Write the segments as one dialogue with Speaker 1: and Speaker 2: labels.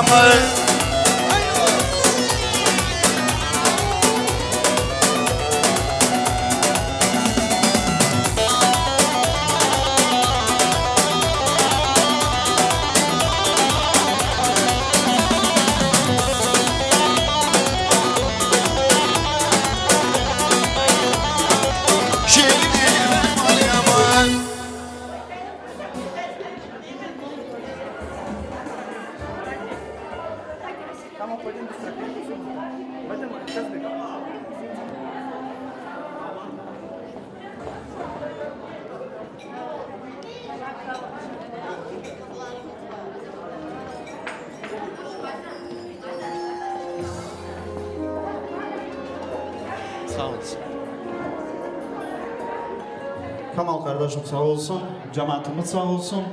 Speaker 1: maliyamı.
Speaker 2: Sağ olasın.
Speaker 3: Kamal kardeşim sağ olsun, cemaatimiz sağ olsun.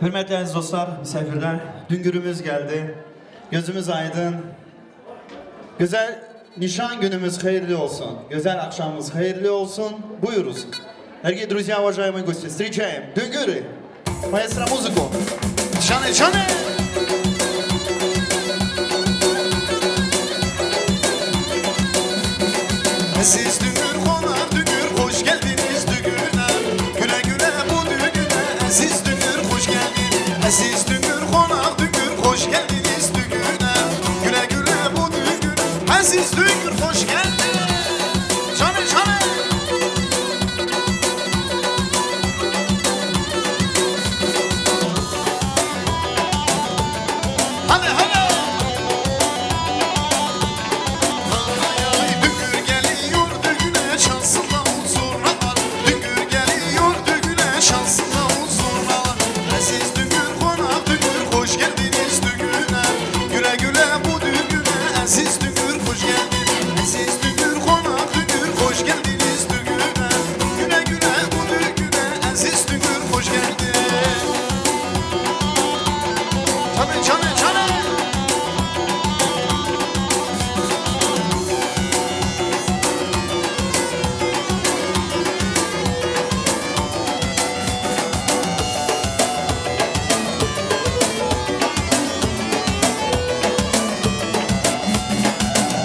Speaker 3: Hürmetli aziz dostlar, misafirler, dün günümüz geldi. Gözümüz aydın. Güzel nişan günümüz hayırlı olsun. Güzel akşamımız hayırlı olsun. Buyuruz. Дорогие друзья, уважаемые гости, встречаем Düngürü. Maestro музыку. Şane şane.
Speaker 1: Siz düğür konar düğür hoş geldiniz düğüne. Güle güle bu düğüne. Siz düğür hoş geldiniz. Siz düğür konar düğür hoş geldiniz düğüne. Güle güle bu düğüne. Siz düğür hoş geldiniz. Şane şane. Hadi hadi. Düğür geliyor düğüne şansına huzurlar. Düğür geliyor düğüne şansına huzurlar. Siz düğür konak düğür hoş geldiniz düğüne. Güle güle bu düğüne. Siz düğür hoş geldiniz. Siz düğür konak düğür hoş geldiniz düğüne. Güle güle bu düğüne. Siz düğür hoş geldiniz. Çane çane çane.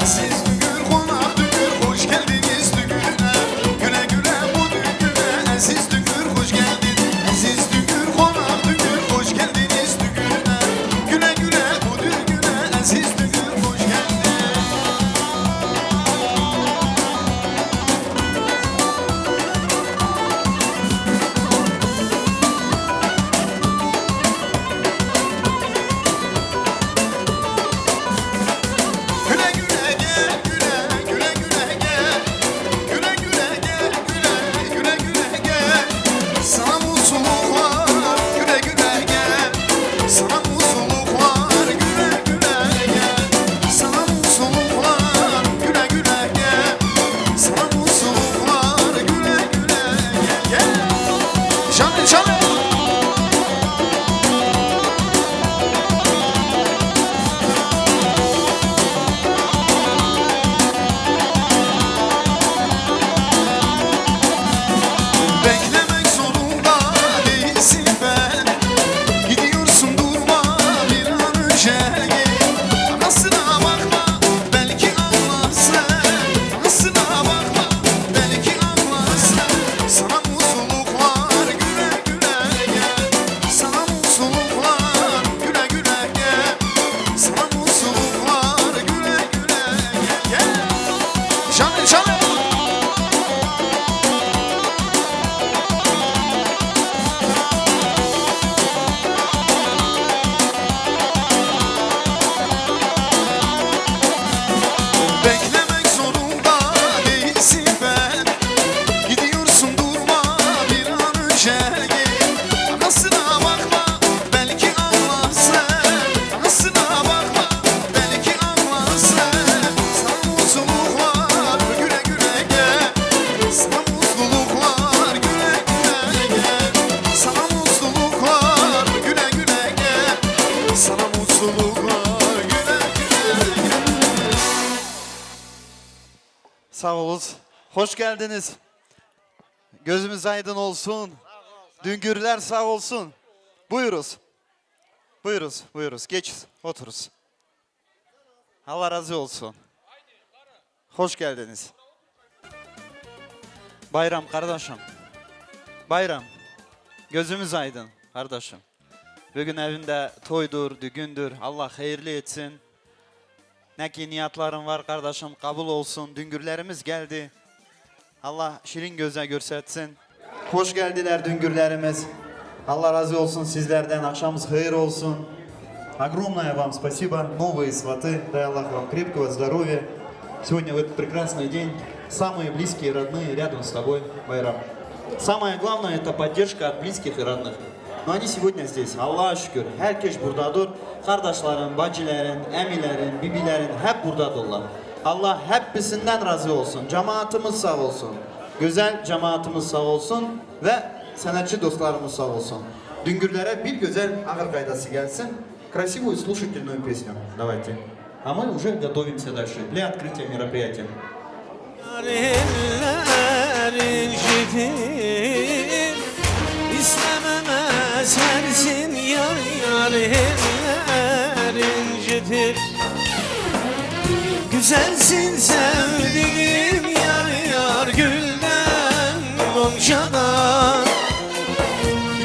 Speaker 1: Siz düğür konak düğür hoş geldiniz düğüne. Güle güle bu düğüne. Siz düğür hoş geldiniz. Siz düğür konak düğür hoş geldiniz düğüne. Güle güle bu düğüne. Siz düğür hoş geldiniz. Güle güle gel, güle güle gel. Güle güle gel, güle güle gel. Sana mutluluklar, güle güle gel. Sana mutluluklar, güle güle gel. Sana mutluluklar, güle güle gel. Sana mutluluklar, güle güle gel. Gel. Şanlı şanlı. Beklemek zorunda değilsin ben. Gidiyorsun durma bir an önce gel. Anasına bakma belki anlarsın. Anasına bakma belki anlarsın. Sana mutluluklar güle güle gel. Sana mutluluklar güle güle gel. Sana mutluluklar güle güle gel. Gel. Şanlı şanlı. Beklemek zorunda değilsin ben. Gidiyorsun durma bir an önce gel. Anasına bakma belki anlarsın. Anasına bakma belki anlarsın. Sana mutluluklar güle güle gel. Sana mutluluklar güle güle gel. Sana mutluluklar güle güle gel. Sana mutluluklar güle güle gel.
Speaker 2: Sağ olun. Hoş geldiniz. Gözümüz aydın olsun. Düngürler sağ olsun. Buyuruz. Buyuruz, buyuruz. Geç, oturuz. Allah razı olsun. Hoş geldiniz. Bayram kardeşim. Bayram. Gözümüz aydın kardeşim. Bugün evinde toydur, düğündür. Allah hayırlı etsin. Ne ki niyatların var kardeşim, kabul olsun. Düngürlerimiz geldi. Allah şirin göze görsetsin. Hoş geldiler düngürlerimiz. Allah razı olsun sizlerden. Akşamımız hayır olsun.
Speaker 3: Огромное вам спасибо, новые сваты. Дай Аллах вам крепкого здоровья. Сегодня в этот прекрасный день самые близкие и родные рядом с тобой, Байрам. Самое главное это поддержка от близких и родных. Но они сегодня здесь. Allah'a şükür. Herkes buradadır. Kardeşlerin, bacıların, emilerin, bibilerin hep buradadırlar. Allah hepsinden razı olsun. Cemaatimiz sağ olsun. Güzel cemaatimiz sağ olsun ve sanatçı dostlarımız sağ olsun. Düngürlere bir güzel ağır kaydası gelsin. Красивую слушательную песню. Давайте. А мы уже готовимся дальше для открытия мероприятия.
Speaker 4: Eller incitir, istememe sensin yar yar. Eller incitir, güzelsin sevdiğim yar yar. Gülden goncadan,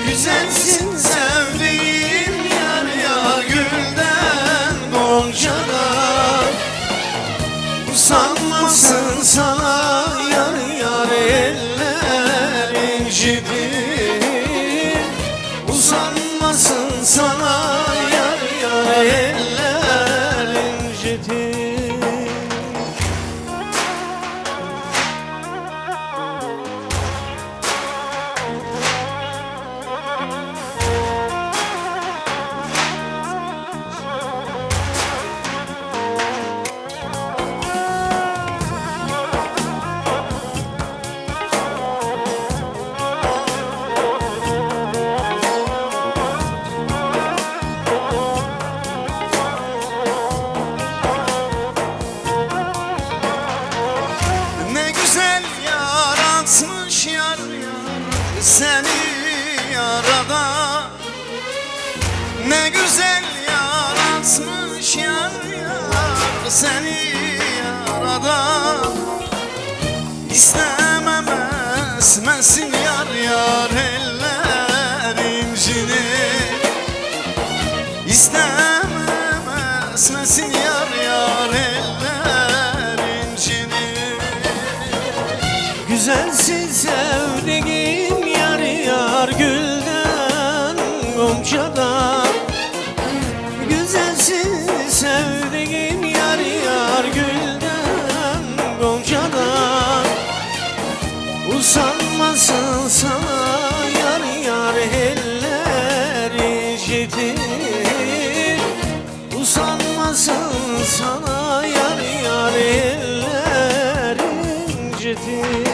Speaker 4: güzelsin sevdiğim yar yar. Gülden goncadan, usanmasın sana yar yar. Eller incidir, usanmasın sana yar yar. Eller incidir.
Speaker 1: Ne güzel yaratmış yar yar seni yarada. Ne güzel yaratmış yar yar seni yarada. İstemem esmesin yar yar eller incinir. İstemem esmesin yar yar eller incinir.
Speaker 4: Güzelsin sevdiğim yar yar. Gülden goncadan, güzelsin sevdiğim yar yar. Gülden goncadan, usanmasın sana yar yar. Eller incitir, usanmasın sana yar yar. Eller incitir.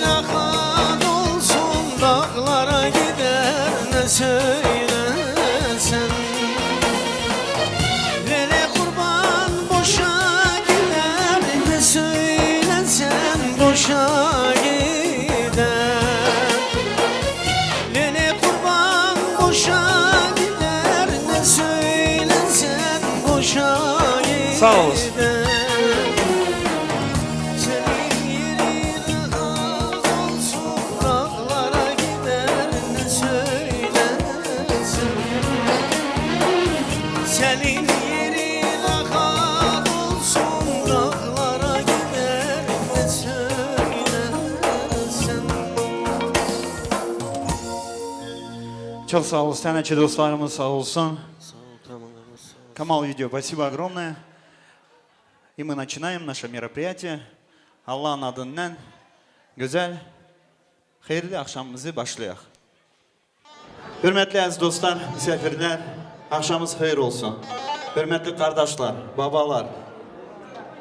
Speaker 4: lakan olsun, dağlara gider ne söylersen. Vele kurban boşa gider ne söylersen, boşa gider. Vele kurban boşa gider ne söylersen, boşa gider.
Speaker 2: Sağ olasın.
Speaker 4: Senin yerin rahat olsun, dağlara gider ne söylersin. Senin yerin rahat olsun, dağlara gider ne söylersin.
Speaker 2: Çok sağ olun. Senetçi dostlarımız sağ olsun.
Speaker 4: Sağ ol, tamam, sağ ol.
Speaker 2: Камал Видео, спасибо огромное. И мы начинаем наше мероприятие. Allah'ın adından güzel, hayırlı akşamımızı başlayaq. Hürmetli aziz dostlar, misafirler, akşamımız hayır olsun. Hürmetli kardeşler, babalar,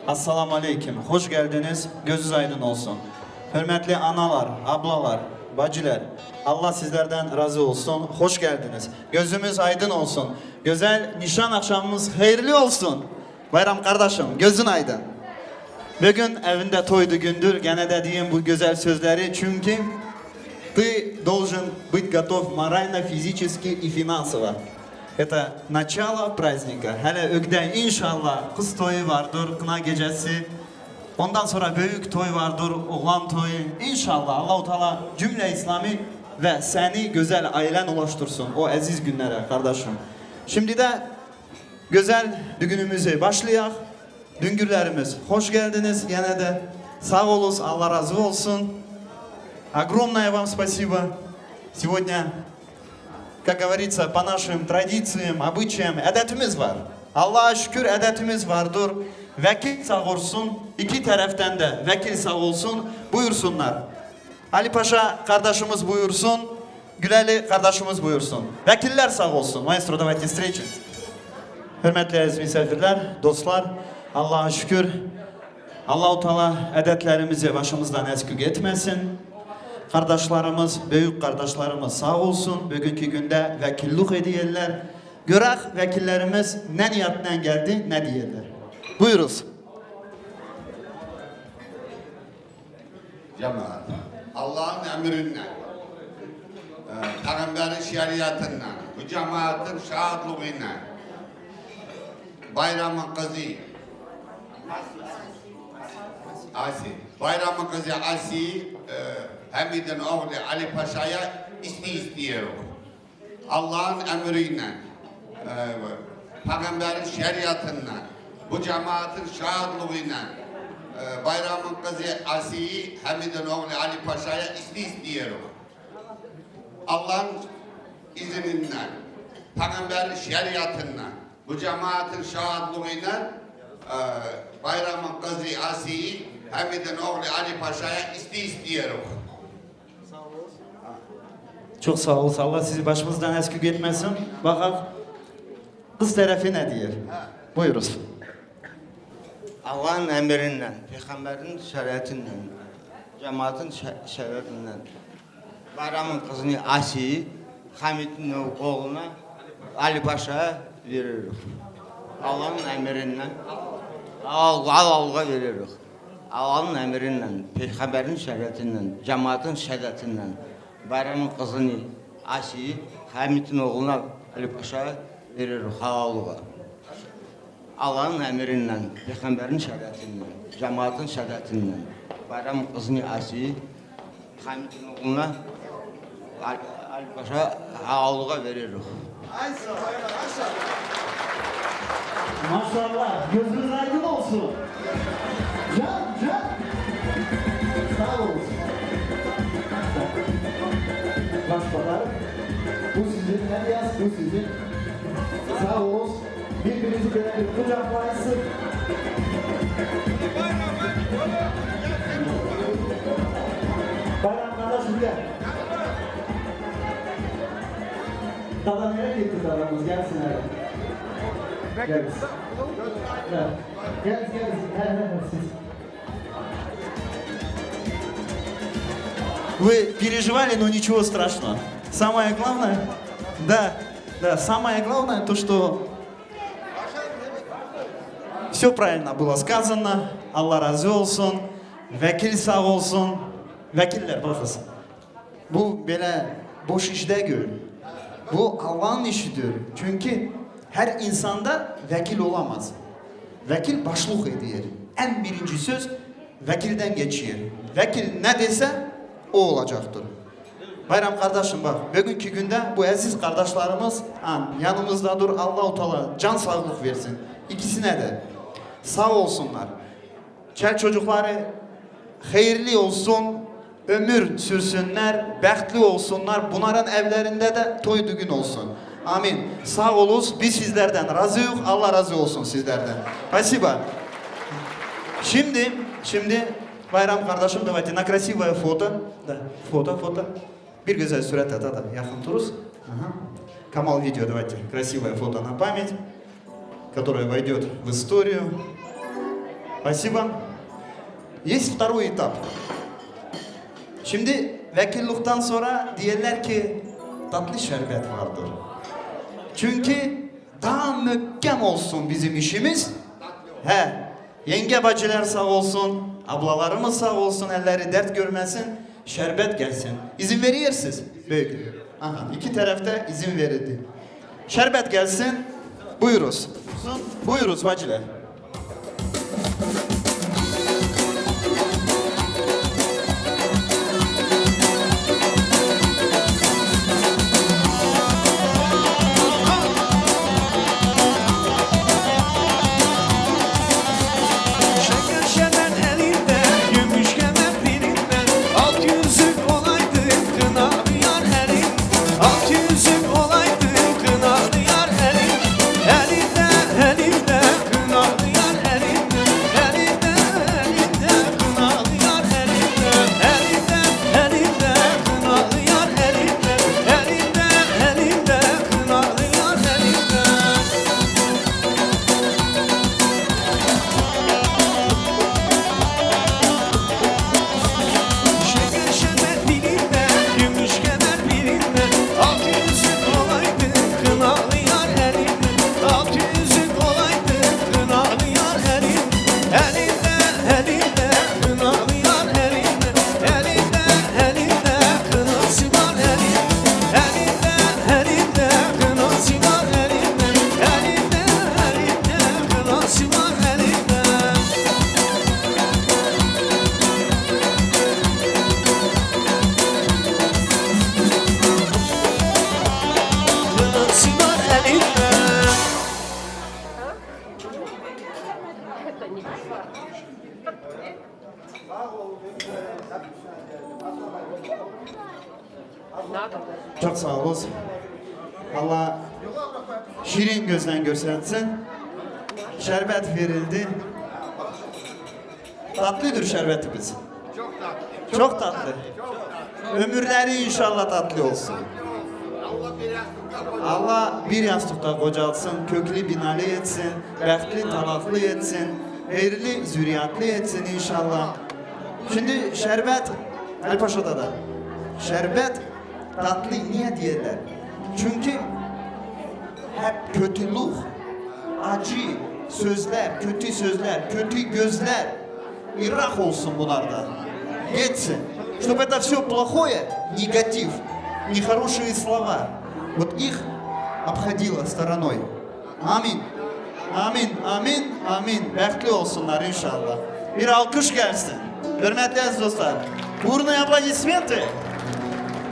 Speaker 2: assalamu aleyküm, hoş geldiniz, gözünüz aydın olsun. Hürmetli analar, ablalar, bacılar, Allah sizlerden razı olsun, hoş geldiniz. Gözümüz aydın olsun. Güzel nişan akşamımız hayırlı olsun. Bayram kardeşim, gözün aydın. Bugün evinde toydu gündür, gene de diyeyim bu güzel sözleri çünkü ты должен быть готов морально, физически и финансово. Это начало праздника. Hele ögde inşallah kız toyu vardır, kına gecesi. Ondan sonra büyük toy vardır, oğlan toyu. İnşallah Allah-u Teala cümle İslami ve seni güzel ailen ulaştırsın o aziz günlere kardeşim. Şimdi de güzel düğünümüze başlayaq. Düngürlerimiz hoş geldiniz gene de. Sağ olun, Allah razı olsun. Огромное вам спасибо. Сегодня, как говорится, по нашим традициям, обычаям, adetimiz var. Allah'a şükür adetimiz vardır. Vekil sağ olsun, iki taraftan da vekil sağ olsun, buyursunlar. Ali Paşa kardeşimiz buyursun, Güleli kardeşimiz buyursun. Vekiller sağ olsun. Maestro, давайте встречи. Hürmetli aziz misafirler, dostlar, Allah'a şükür. Allah-u Teala adetlerimizi başımızdan eksik etmesin. Kardeşlerimiz, büyük kardeşlerimiz sağ olsun. Bugünkü günde vekillik ediyorlar. Görək vekillerimiz ne niyetle geldi, ne diyorlar. Buyuruz.
Speaker 5: Cemaat, Allah'ın emrinden, Peygamberin şeriatından, bu cemaatin şahitliğiyle, bayramın kızı, bayramın kızı Asi, Hamid'in oğlu Ali Paşa'ya istiyor. Allah'ın emriyle, Peygamberin şeriatından, bu cemaatin şahitliğiyle, bayramın kızı Asi'yi Hamid'in oğlu Ali Paşa'ya istiyor. Allah'ın izniyle, Peygamberin şeriatından, bu cemaatin şahitliğiyle, bayramın kızı Asi'yi Hamid'in oğlu Ali Paşa'ya istiyor.
Speaker 2: Çok sağ olun. Allah sizi başımızdan eksik etmesin. Bakaq kız tarafı ne diyor? Buyuruz.
Speaker 6: Allah'ın emriyle, Peygamberin şeriatıyla, cemaatin şeriatıyla, bayramın kızını Asi'yi Hamid'in oğluna Ali Paşa'ya veririk. Allah'ın emriyle, Allah'a veririk. Allah'ın emriyle, Peygamberin şeriatıyla, cemaatin şeriatıyla, bayramın kızını Asi'yi Hamid'in oğluna Ali Paşa'ya veririk. Allah'a. Allah'ın emriyle, Peygamberin şeriatıyla, cemaatin şeriatıyla, bayramın kızını Asi'yi Hamid'in oğluna Ali Paşa Ağalığa veririk.
Speaker 3: Maşallah, gözünüz aydın olsun. Can. Sağ olsun. Başbakan, bu sizin, Elias bu sizin. Sağ olsun. Birbirinizi görelim, kucaklayın. Bayram kardeşim gel. Dada nereye getirdi adamız? Gelsin hele. Gelsin. Gelsin. He, siz. Вы переживали, но ничего страшного. Самое главное, да, самое главное то, что все правильно было сказано. Allah razı olsun. Vekil sağ olsun. Vekiller bakın. Bu böyle boş iş değil. Bu Allah'ın işidir. Çünkü her insanda vekil olamaz. Vekil başlık ediyor. En birinci söz vekilden geçiyor. Vekil ne dese o olacaktır. Bayram kardeşim bak, bugünkü günde bu aziz kardeşlerimiz yanımızda dur, Allah-u Teala can sağlık versin. İkisine de sağ olsunlar. Çel çocukları hayırlı olsun, ömür sürsünler, bəxtli olsunlar. Bunların evlerinde de toy düğün olsun. Amin. Sağ olunuz, biz sizlerden razıyız. Allah razı olsun sizlerden. Спасибо. Şimdi Bayram kardeşim, давайте на красивое фото. Да, фото. Bir güzel surat at, yakın duruz. Камал видео, давайте. Красивое фото на память, которое войдет в историю. Спасибо. Есть второй этап. Şimdi vekillikten sonra diyorlar ki tatlı şerbet vardır. Çünkü daha möhkem olsun bizim işimiz. Yenge bacılar sağ olsun, ablalarımız sağ olsun, elleri dert görmesin, şerbet gelsin. İzin verirsiniz. Büyük. İki tarafta izin verildi. Şerbet gelsin, buyuruz. Buyuruz bacılar.
Speaker 4: Şeker şerbet elinde, gümüş kemer belinde. Alt yüzük olaydı, kınalı yar elin. Alt yüzük olaydı, kınalı yar elin. Elinde, kınalı yar elin. Elinde, kınalı yar elin. Elinde, kınalı yar elin. Elinde, kınalı yar elin. Şeker şerbet dilinde, gümüş kemer belinde. Alt yüzük olaydı, kınalı yar elin. Alt yüzük olaydı, kınalı yar elin. Elinde, kınalı yar elin. Elinde, kınası var elin. Elinde, kınası var elin. Elinde, kınası var elinde. Kınası var elinde.
Speaker 3: Çok sağ olun. Allah şirin gözden göstersin. Şerbet verildi. Tatlıdır şerbetimiz. Çok tatlı. Ömürleri inşallah tatlı olsun. Allah bir yastıkta kocalsın, köklü binalı etsin, bəxtli talaklı etsin, hayırlı zürriyatlı etsin inşallah. Şimdi şerbet, Elpaşa'da da. Şerbet tatlı niye diyorlar? Çünkü hep kötülük, acı sözler, kötü gözler Irak olsun bunlarda. Geçsin. Чтобы это все плохое, негатив, нехорошие слова, вот их обходило стороной. Amin. Amin. Bəxtli olsunlar inşallah. Bir alkış gelsin. Hürmetli aziz dostlar. Бурные аплодисменты.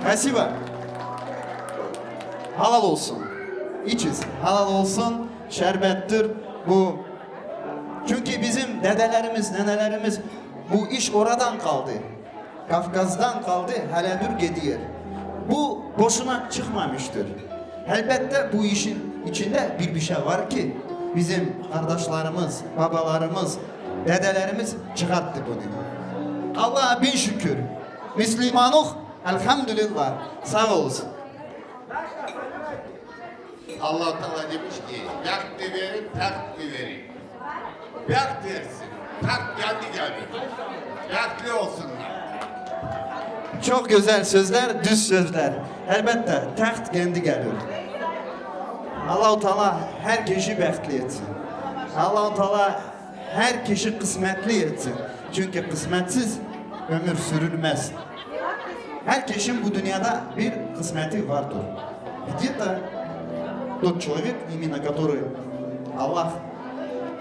Speaker 3: Спасибо. Halal olsun. İçiz. Halal olsun. Şerbettir bu. Çünkü bizim dedelerimiz, nenelerimiz bu iş oradan kaldı. Kafkas'tan kaldı, hələdir gidiyor. Bu boşuna çıkmamıştır. Elbette bu işin içinde bir şey var ki bizim kardeşlerimiz, babalarımız, dedelerimiz çıkarttı bunu. Allah'a bin şükür. Müslümanıq, elhamdülillah. Sağ olsun.
Speaker 5: Allah Teala demiş ki, bəxt verin, təxt verin. Bəxt versin, təxt geldi. Bəxtli olsunlar.
Speaker 3: Çok güzel sözler, düz sözler. Elbette taxt kendi geliyor. Allah-u Teala her kişi bəxtli etsin. Allah-u Teala her kişi kısmetli etsin. Çünkü kısmetsiz ömür sürülmez. Her kişinin bu dünyada bir kısmeti vardır. Где-то тот человек, именно который Аллах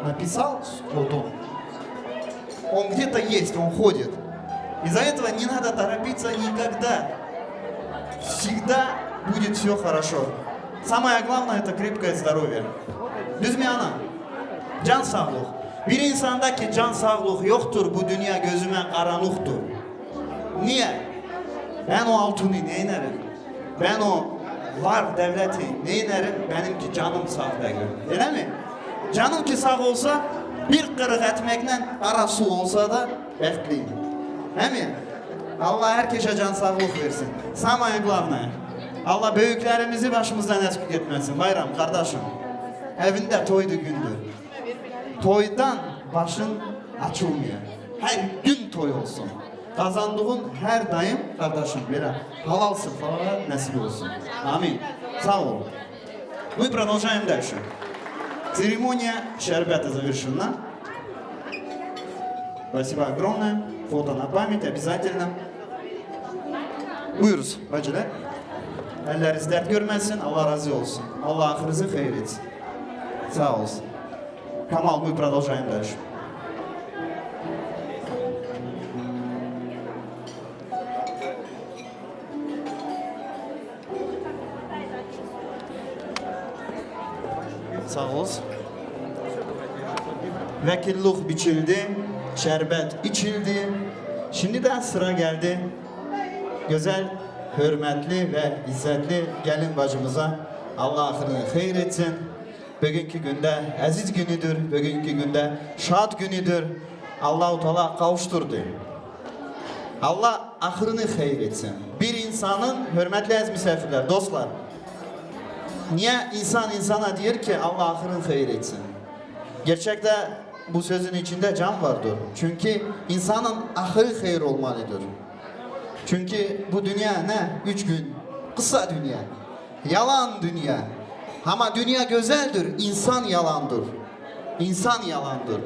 Speaker 3: написал скотом, он где-то есть, он ходит. Из-за этого не надо торопиться никогда. Всегда будет все хорошо. Самое главное это крепкое здоровье. Düzmü ana? Can sağlık. Bir insandaki can sağlık yoktur, bu dünya gözüme karanlıktır. Niye? Ben o altını neylerim? Ben o var devleti neylerim? Benimki canım sağ değil. Öyle mi? Canım ki sağ olsa bir kırık etmekle arası olsa da bəxtliyim. Değil mi? Allah herkese can sağlık versin. Samaya главное. Allah büyüklerimizi başımızdan eksik etmesin. Bayram kardeşim. Evinde toydu gündür. Toydan başın açılmıyor. Her gün toy olsun. Kazandığın her daim kardeşim böyle halal sıfalar nasip olsun. Аминь. Sağ ol. Мы продолжаем дальше. Церемония шербета завершена. Спасибо огромное. Фото на память обязательно. Buyuruz bacılar. Elleriniz dert görmesin, Allah razı olsun. Allah ahırınızı hayır etsin. Sağ olsun. Камал, мы продолжаем дальше. Sağ olsun. Vekillik biçildi, şerbet içildi. Şimdi de sıra geldi. Güzel, hürmetli ve izzetli gelin bacımıza Allah ahırını hayır etsin. Bugünkü günde aziz günüdür, bugünkü günde şad günüdür. Allah-u Teala kavuşturdu. Allah ahırını hayır etsin. Bir insanın, hürmetli aziz misafirler, dostlar, niye insan insana diyor ki Allah ahırını hayır etsin? Gerçekte bu sözün içinde can vardır. Çünkü insanın ahırı hayır olmalıdır. Çünkü bu dünya ne? 3 gün. Kısa dünya. Yalan dünya. Ama dünya güzeldir. İnsan yalandır. İnsan yalandır.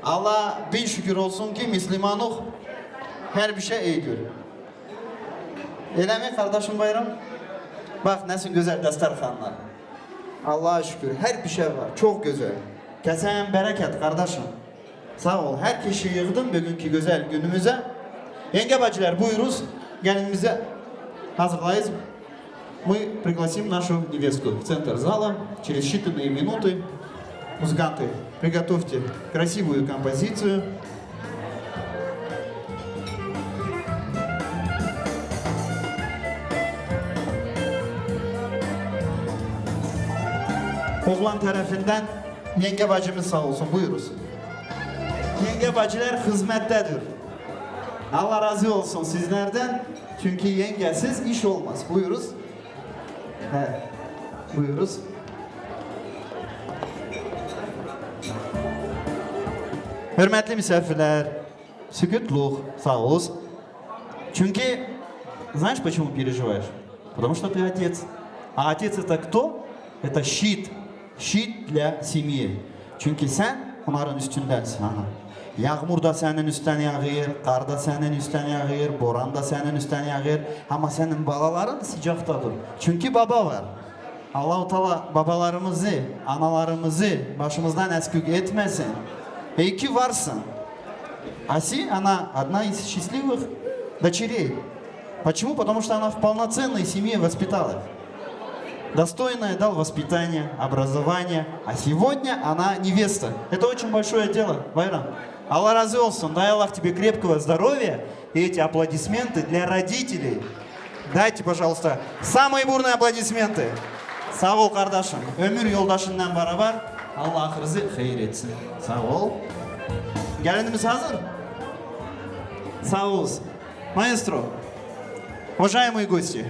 Speaker 3: Allah bin şükür olsun ki Müslümanlık her bir şey iyidir. Öyle mi kardeşim Bayram? Bak nasıl güzel dasturxanlar. Allah'a şükür her bir şey var. Çok güzel. Kesene bereket kardeşim. Sağ ol. Her kişi yığdım bugünkü güzel günümüze. Yenge bacılar buyuruz. Gelinimize hazırlayız. Мы пригласим нашу невестку в центр зала. Через считанные минуты музыканты, приготовьте красивую композицию. Oğlan tarafından yenge bacımız sağ olsun. Buyuruz. Yenge bacılar hizmettedir. Allah razı olsun sizlerden. Çünkü yengesiz iş olmaz. Buyuruz. He. Buyuruz. Hürmetli misafirler, sükutluk, sağ olun. Çünkü, знаешь, почему переживаешь? Потому что ты отец. А отец это кто? Это щит. Щит для семьи. Çünkü sen onların üstündensin. Aha. Yağmur da senin üstten yağıyor, kar da senin üstten yağıyor, boran da senin üstten yağıyor. Ama senin balaların sıcaktadır. Çünkü baba var. Allah-u Teala babalarımızı, analarımızı başımızdan eksik etmesin. İyi ki varsın. Аси, она одна из счастливых дочерей. Почему? Потому что она в полноценной семье воспиталась. Достойное дал воспитание, образование. А сегодня она невеста. Это очень большое дело, Байрам. Аллах разы olsun. Дай Аллах тебе крепкого здоровья. И эти аплодисменты для родителей. Дайте, пожалуйста, самые бурные аплодисменты. Sağ ol kardeşim. Ömür yoldaşından beraber Allah ahırızı hayır etsin. Sağ ol. Gelinimiz hazır. Sağ olsun. Маэстро, уважаемые гости,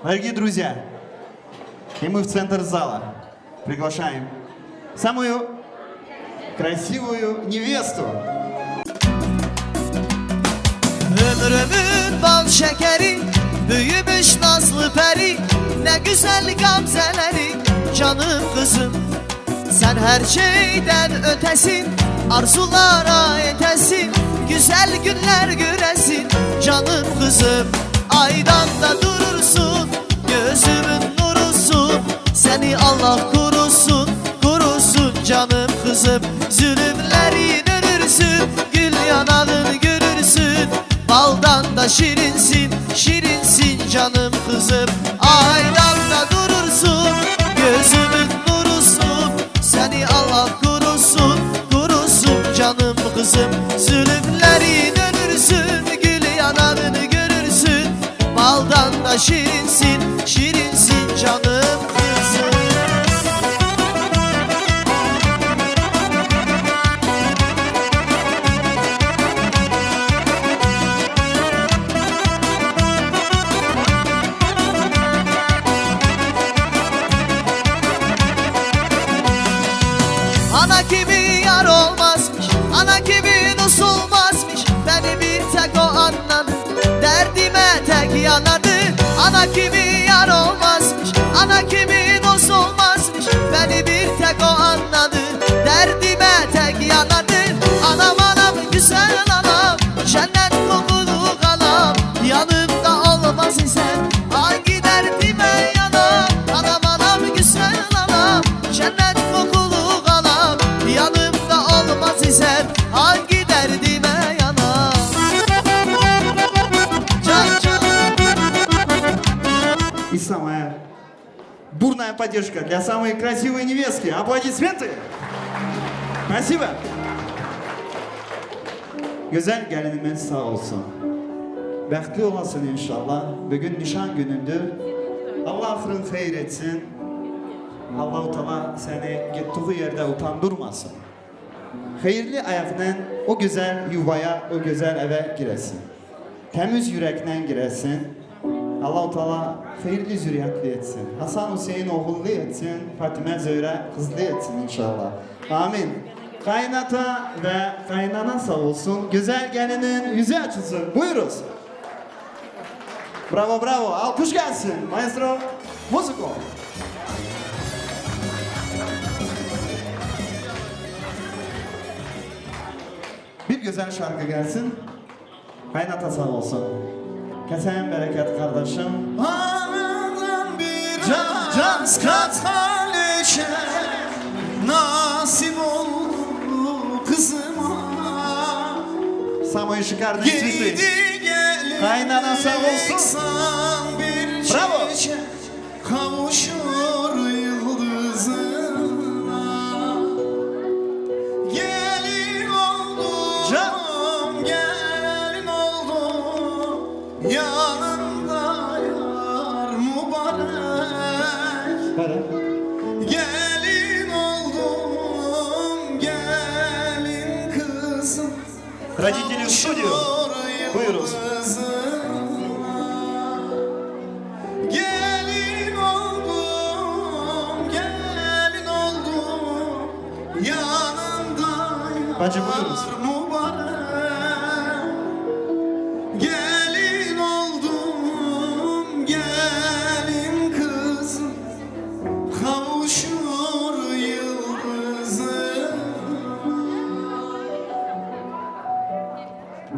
Speaker 3: дорогие друзья, и мы в центр зала приглашаем самую красивую невесту.
Speaker 4: Ömrümün bal şekeri Büyümüş nazlı peri, ne güzel gamzeleri. Canım kızım, sen her şeyden ötesin, arzulara yetesin, güzel günler göresin. Canım kızım, aydan da durursun, gözümün nurusun. Seni Allah korusun, korusun canım kızım. Zulümlerin ölürsün, gül yanağın görürsün. Baldan da şirinsin, şirinsin canım kızım. Aydan da durursun, gözümün nurusun. Seni Allah korusun, korusun canım kızım. Zulümlerin ölürsün, gül yanağını görürsün. Baldan da şirinsin, şirinsin canım kızım. Ana gibi yar olmazmış, ana gibi dost olmazmış. Beni bir tek o anladı, derdime tek yanadı. Ana gibi yar olmazmış, ana gibi dost olmazmış. Beni bir tek o anladı, derdime tek yanadı. Anam anam güzel anam, cennet kokulu kalam. Yanımda olmaz isen hangi derdime yanam. Anam anam güzel anam, cennet kokulu kalam. Yanımda olmaz isen hangi derdime yanam. Can can.
Speaker 3: И самая бурная поддержка для самой красивой невестки. Аплодисменты! Спасибо! Güzel gelinimiz sağ olsun. Bəxtli olasın inşallah. Bugün nişan günündür. Allah axırın xeyir etsin. Allah-u Teala seni gittiği yerde utandırmasın. Hayırlı ayakla o güzel yuvaya, o güzel eve giresin. Temiz yürekle giresin. Allah-u Teala hayırlı zürriyetli etsin. Hasan Hüseyin oğullu etsin. Fatime Zöhre kızlı etsin inşallah. Amin. Kaynata ve kaynana sağ olsun. Güzel gelinin yüzü açılsın. Buyuruz. Bravo bravo. Alkış gelsin. Maestro Muziko. Bir güzel şarkı gelsin. Kaynata sağ olsun. Kesene bereket kardeşim.
Speaker 1: Anıdan bir
Speaker 3: Can.
Speaker 1: kat haleşe nasip oldu kızıma.
Speaker 3: Самые шикарные
Speaker 1: Giydi
Speaker 3: цветы.
Speaker 1: gelin
Speaker 3: Kaynana sağ olsun.
Speaker 1: eksan bir
Speaker 3: Bravo.
Speaker 1: çiçek kavuşur yıldızına. Gelin oldum,
Speaker 3: Can.
Speaker 1: gelin oldum, yanımda yar mübarek. Gelin oldum, gelin kızım.
Speaker 3: Родители в студию. Buyuruz.
Speaker 1: Gelin oldum, gelin oldum, yanımda
Speaker 3: Bacı buyuruz.
Speaker 1: yar mübarek. Gelin oldum, gelin kızım, kavuşur yıldızım.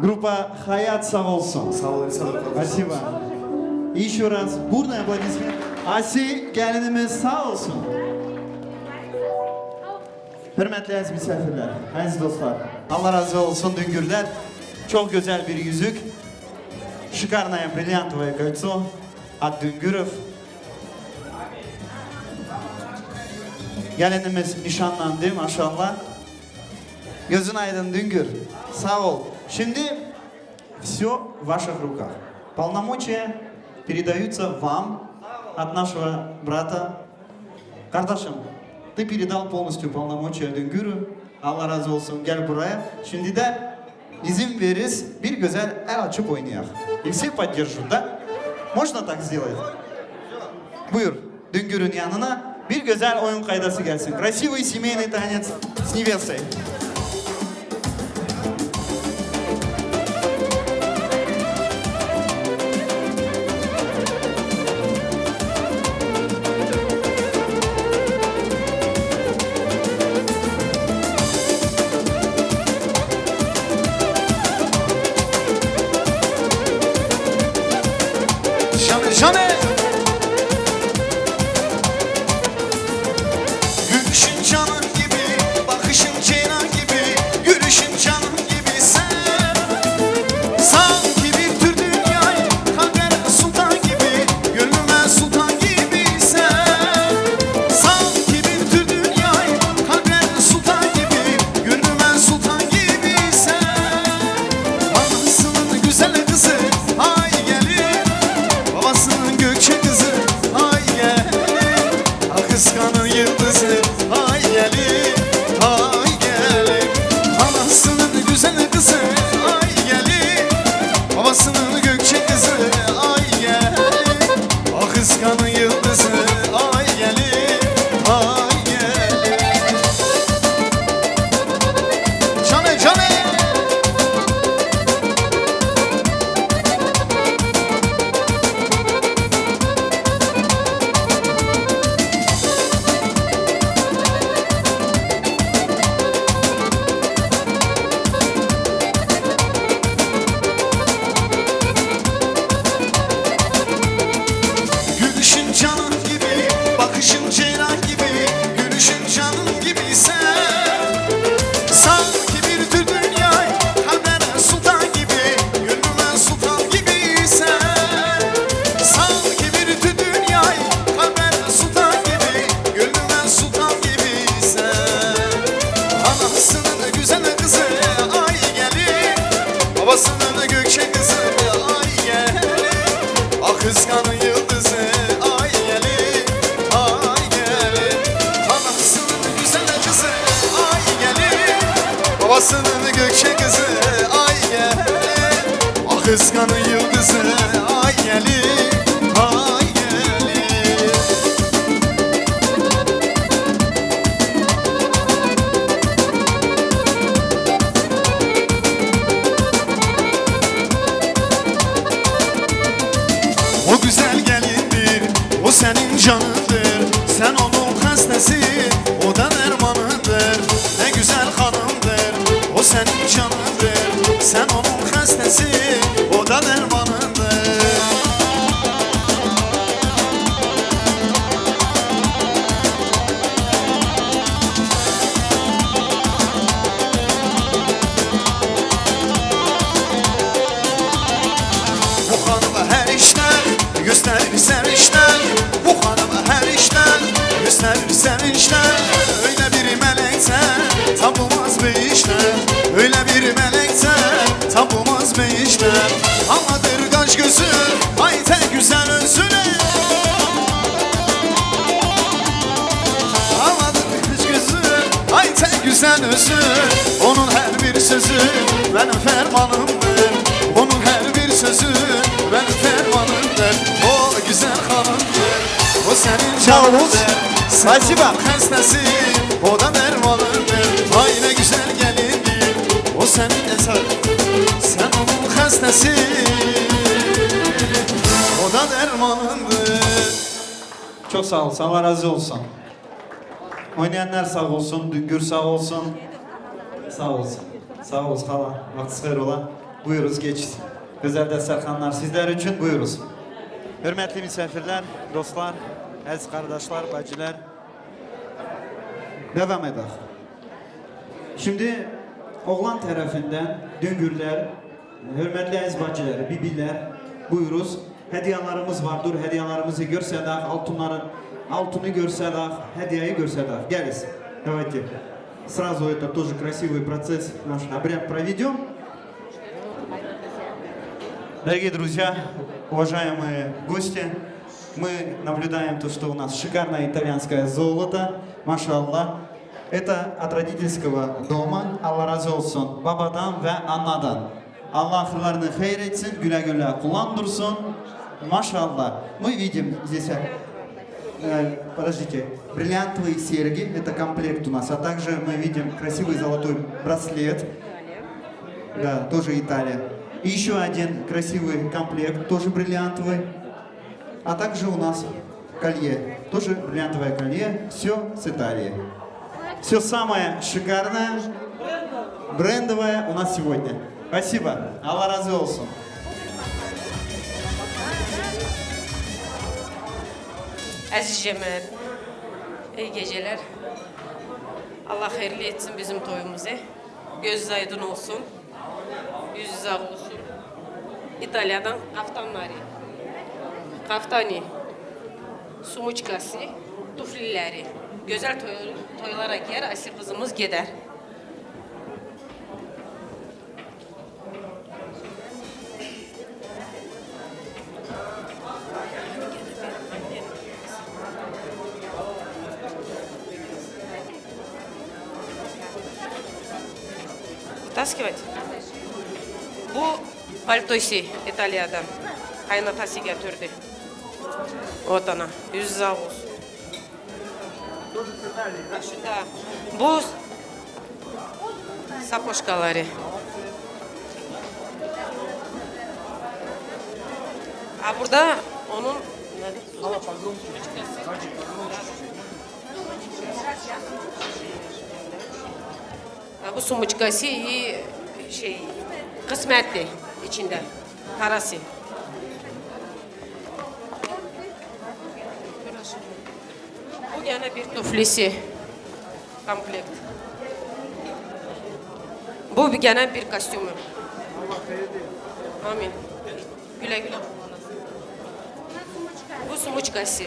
Speaker 3: Группа Хаят сağ olsun.
Speaker 1: Sağ olun, sağ olun.
Speaker 3: Спасибо. Еще раз бурный аплодисмент. Asi gelinimiz sağ olsun. Hürmetli aziz misafirler, aziz dostlar. Allah razı olsun Düngürler. Çok güzel bir yüzük. Шикарное бриллиантовое кольцо от Düngürов. Gelinimiz nişanlandı maşallah. Gözün aydın Düngür. Sağ ol. Şimdi все в ваших руках. Полномочия передаются вам от нашего брата. Kardeşim, ты передал полностью полномочия Düngür'ü. Allah razı olsun. Gel buraya. Şimdi de izin veririz. Bir güzel el açıp oynayak. И все поддержат, да? Можно так сделать? Buyur. Düngür'ün yanına bir güzel oyun kaydası gelsin. Красивый семейный танец с невестой.
Speaker 1: Şane şane. Gülüşün canım gibi, bakışın ceylan gibi, gülüşün canım gibi sen. Sanki bir tür dünyayı, kalbime sultan gibi, gönlüme sultan gibi sen. Sanki bir tür dünyayı, kalbime sultan gibi, gönlüme sultan gibi sen. Anasının güzel kızı, ay gelin, babasının gökçe kızı, ay gelin. Ah kıskanın yıldızı, ay gelin, ay gelin. Anasının güzel kızı, ay gelin, babasının gökçe kızı, ay gelin. Ah kıskanın yıldızı, ay gelin, ay gelin. Cane cane. Gülüşün canım gibi, bakışın ceylan gibi, gülüşün canım gibi sen. Sanki bir tür dünyayı, kalbime sultan gibi, gönlüme sultan gibi sen. Sanki bir tür dünyayı, kalbime sultan gibi, gönlüme sultan gibi sen. Anasının güzel kızı, ay gelin, babasının gökçe kızı, ay gelin. Ah kıskanın yıldızı, ay gelin, ay gelin. Anasının güzel kızı, ay gelin, babasının gökçe kızı, ay gelin. Ah kıskanın yıldızı, ay gelin, ay gelin. O güzel gelindir, o senin canındır. Sen onun hastası, o da dermanındır. Ne güzel hanımdır, o senin canındır. Sen onun hastası, o da dermanındır. Bu hanıma her işten gösterir sevinçten. Bu hanıma her işten gösterir sevinçten. Öyle bir melekten tapılmaz bir işten. Öyle bir melekten tapılmaz bir işten. Anladır kaş gözü, ay tek güzel özüne. Anladır kaş gözü, ay tek güzel özü. Onun her bir sözü benim fermanımdır. Onun her bir sözü benim fermanımdır. O güzel hanımdır, o senin canındır. Sen
Speaker 2: Спасибо.
Speaker 1: onun hastası, o da dermanındır. Ay ne güzel gelindir, o senin eser. Sen onun hastası, o da dermanındır.
Speaker 3: Çok sağ olsun, Allah razı olsun. Oynayanlar sağ olsun, Düngür sağ olsun. Sağ olsun. Sağ olsun hala. Vaktisi hayır ola. Buyuruz geç. Güzel destekhanlar sizler için buyuruz.
Speaker 2: Hürmetli misafirler, dostlar, aziz kardeşler, bacılar.
Speaker 3: Devam edelim. Şimdi oğlan tarafından Düngürler, hürmetli aziz bacılar, bibiler buyuruz. Hediyelerimiz vardır. Hediyelerimizi görsedik, altını görsedik, hediyeyi görsedik. Geliz. Давайте сразу это тоже красивый процесс, наш обряд проведем. Дорогие друзья, уважаемые гости, мы наблюдаем то, что у нас шикарное итальянское золото, машаллах. Это от родительского дома, Allah razı olsun, babadan ve anadan. Allah akıllarını hayır etsin, güle güle kullandırsın. Maşallah. Мы видим здесь, подождите, бриллиантовые серьги, это комплект у нас, а также мы видим красивый золотой браслет, да, тоже Италия. И еще один красивый комплект, тоже бриллиантовый. А также у нас колье, тоже бриллиантовое колье, все с Италии. Все самое шикарное, брендовое у нас сегодня. Спасибо. Allah razı olsun.
Speaker 7: Aziz cemaat, iyi geceler. Allah hayırlı etsin bizim toyumuzu. Gözünüz aydın olsun. Yüzünüz ağ olsun. İtalya'dan kaftanları, kaftani, sumuçkası, tuflileri. Güzel toylara giyer, Asil kızımız gider. Taskivать. Bu paltosu İtalya'dan. Kaynatası getirdi. Ot ana. Yüz sağ olsun. Şurada. Bu sapoşkaları. Ha burada onun bu sumuçkası iyi şey kısmetli içinde parası. Bu gene bir tuflisi komplekt. Bu gene bir kostümü. Amin. Güle güle kullanasın. Bu sumuçkası.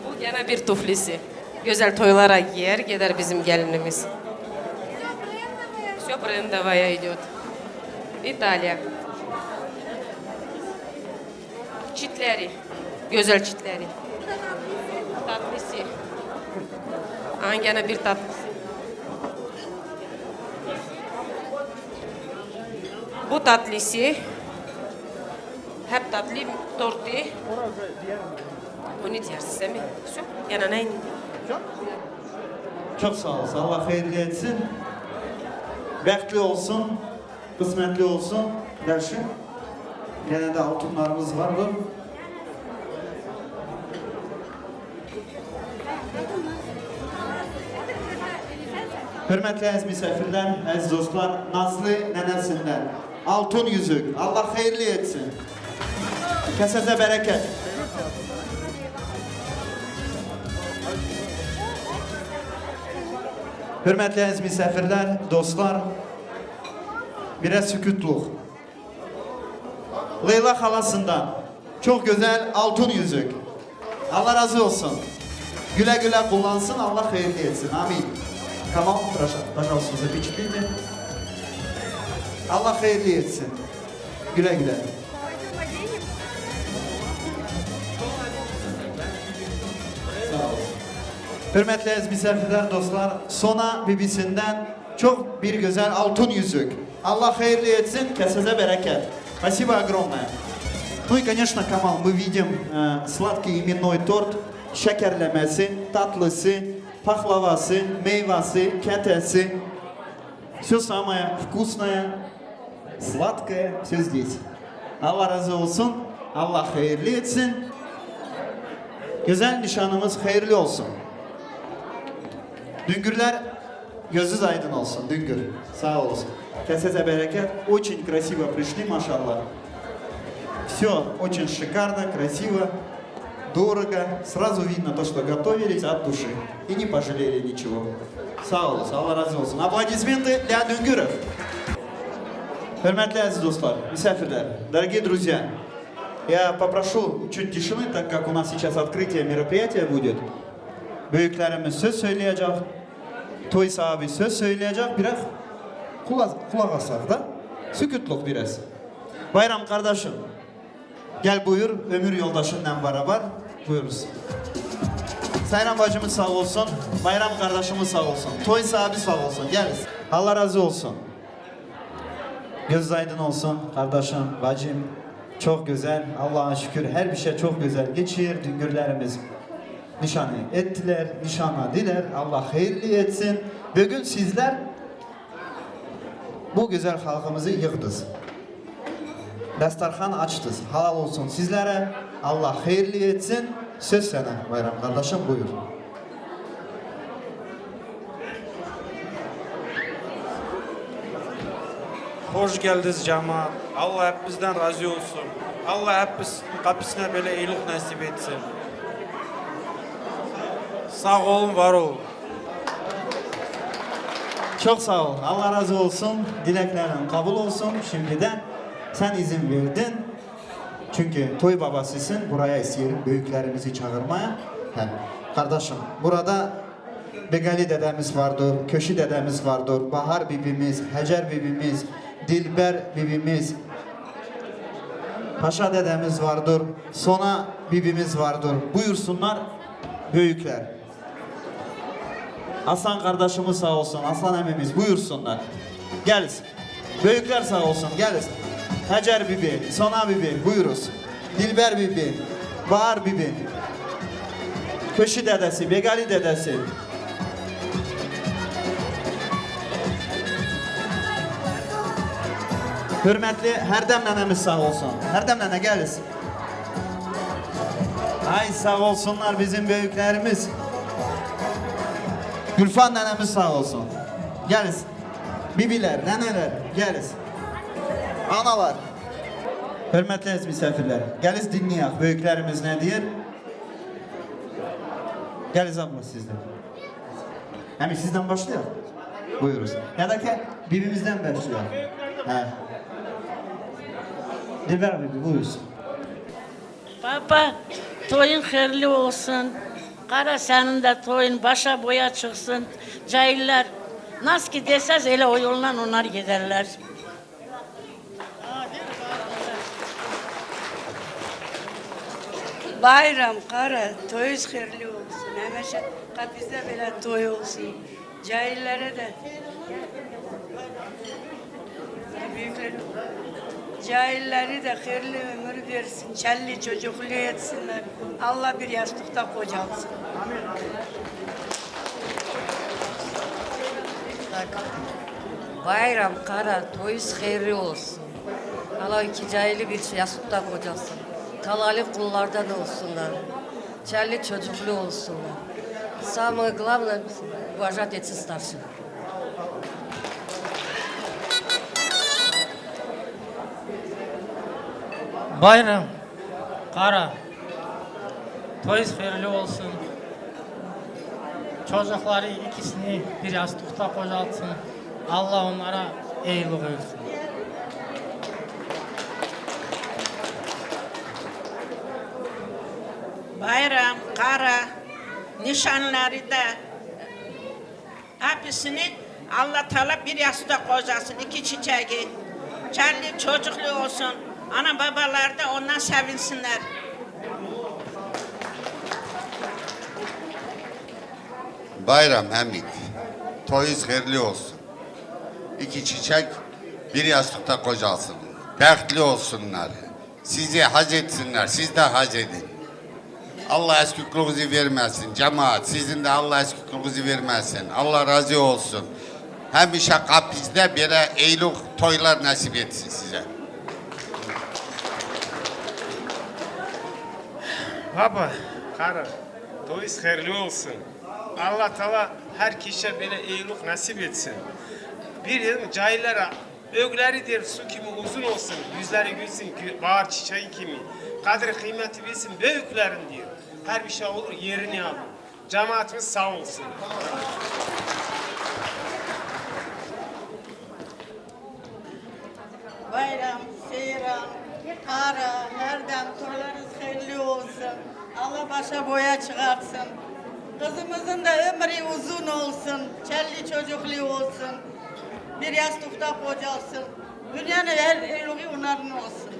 Speaker 7: Bu gene bir tuflisi. Güzel toylara giyer, gider bizim gelinimiz. Все брендовое идет. İtalya. Çitleri. Güzel çitleri. Tatlısı. Gene bir tatlısı. Bu tatlısı. Hep tatlı tortu. Onu yersiz mi? Все. Yanına in.
Speaker 3: Çok sağ olasın. Allah hayırlı etsin. Bekli olsun. Kısmetli olsun. Dersin. Gene de altınlarımız vardı. Hürmetli aziz misafirler, aziz dostlar, Nazlı nenesinden altın yüzük. Allah hayırlı etsin. Kesese bereket. Hürmetli aziz misafirler, dostlar, biraz sükutluk. Leyla halasından çok güzel altın yüzük. Allah razı olsun. Güle güle kullansın, Allah hayırlı etsin. Amin. Tamam, pожалуйста, запечатлите. Allah hayırlı etsin. Güle güle. Sağ olun. Hürmetli aziz misafirler, dostlar, Sona bibisinden çok bir güzel altın yüzük. Allah hayırlı etsin, kesese bereket. Спасибо огромное. Ну и, конечно, Камал, мы видим сладкий именной торт, şekerlemesi, tatlısı, пахлавасы, мейвасы, кетesi. Все самое вкусное, сладкое, все здесь. Allah razı olsun, Allah hayırlı etsin. Güzel nişanımız hayırlı olsun. Düngürler gözünüz aydın olsun, Düngür. Sağ olasın. Kesese bereket. Очень красиво пришли, машаллах. Все очень шикарно, красиво, дорого. Сразу видно то, что готовились от души. И не пожалели ничего. Sağ olasın, Allah razı olsun. Аплодисменты для Düngürов. Hürmetli aziz dostlar, misafirler, дорогие друзья, я попрошу чуть тишины, так как у нас сейчас открытие мероприятия будет. Büyüklerimiz söz söyleyecek, toy sahibi söz söyleyecek, biraz kulak asar da, sükutluk biraz. Bayram kardeşim, gel buyur, ömür yoldaşınla beraber buyuruz. Sayran bacımız sağ olsun, Bayram kardeşimiz sağ olsun, toy sahibi sağ olsun, gel. Allah razı olsun. Göz aydın olsun kardeşim, bacım. Çok güzel, Allah'a şükür her bir şey çok güzel geçiyor. Düngürlerimiz nişanı ettiler, nişanladılar. Allah hayırlı etsin. Bugün sizler bu güzel halkımızı yıktınız. Dastarhan açtınız. Halal olsun sizlere. Allah hayırlı etsin. Söz sana Bayram kardeşim, buyur.
Speaker 8: hoş geldiniz cemaat. Allah hepimizden razı olsun. Allah hepimizin kapısına böyle iyilik nasip etsin. Sağ olun, var olun.
Speaker 3: Çok sağ ol. Allah razı olsun. Dileklerin kabul olsun. Şimdiden sen izin verdin. Çünkü toy babasısın. Buraya isteyelim büyüklerimizi çağırmaya. He. Kardeşim burada Begali dedemiz vardır, Köşü dedemiz vardır, Bahar bibimiz, Hacer bibimiz, Dilber bibimiz, Paşa dedemiz vardır, Sona bibimiz vardır. Buyursunlar büyükler. Aslan kardeşimiz sağ olsun, Aslan emimiz buyursunlar. Geliz. Büyükler sağ olsun, geliz. Hacer bibi, Sona bibi buyuruz. Dilber bibi, Bahar bibi, Köşü dedesi, Begali dedesi. Hürmetli Herdem nenemiz sağ olsun. Herdem nene geliz. Ay sağ olsunlar bizim büyüklerimiz. Gülfan nenemiz sağ olsun. Geliz. Bibiler, neneler geliz. Analar. Hürmetli misafirler. Geliz dinleyek. Büyüklerimiz ne diyor? Geliz abla sizden. Hem sizden başlayalım. Buyuruz. Ya da ki bibimizden başlayalım. He. Dilber abi buyursun.
Speaker 9: Baba, toyun hayırlı olsun. Kara senin de toyun başa boya çıksın. Cahiller nasıl ki desez öyle o yoldan onlar giderler. Bayram kara, toyuz hayırlı olsun. Hemen kapıda böyle toy olsun. Cahillere de büyükler. Cahilleri de hayırlı ömür versin, çelli çocuklu etsinler. Allah bir yastıkta kocalsın.
Speaker 7: Bayram kara, toyuz hayırlı olsun. Allah iki cahili bir yastıkta kocasın. Talalı kullardan olsunlar. Çelli çocuklu olsunlar. Самое главное, уважать этих старших.
Speaker 8: Bayram, kara, toyuz hayırlı olsun. Çocukları ikisini bir yastıkta kocaltsın. Allah onlara iyilik versin.
Speaker 9: Bayram, kara, nişanları da hepsini Allah Teala bir yastıkta kocasın. İki çiçeği, çelli çocuklu olsun. Ana babalar da ondan sevinsinler.
Speaker 5: Bayram Hamid, toyuz hayırlı olsun. İki çiçek bir yastıkta kocalsın. Bəxtli olsunlar. Sizi hac etsinler, siz de hac edin. Allah eskikliğinizi vermesin. Cemaat sizin de Allah eskikliğinizi vermesin. Allah razı olsun. Həmişə qapınızda belə eyluq toylar nasip etsin size.
Speaker 8: Baba, karı, toyuz hayırlı olsun. Allah Teala her kişiye böyle iyilik nasip etsin. Bir yıl cahillere ögleri der su kimi uzun olsun, yüzleri gülsün, bahar çiçeği kimi. Kadir kıymeti bilsin, büyüklerin diyor. Her bir şey olur, yerini alın. Cemaatimiz sağ olsun.
Speaker 9: Bayram, seyran, kara, nereden toylarınız hayırlı olsun. Allah başa boya çıkartsın. Kızımızın da ömrü uzun olsun. Çelli çocuklu olsun. Bir yastıkta kocalsın. Dünyanın her iyiliği onların olsun.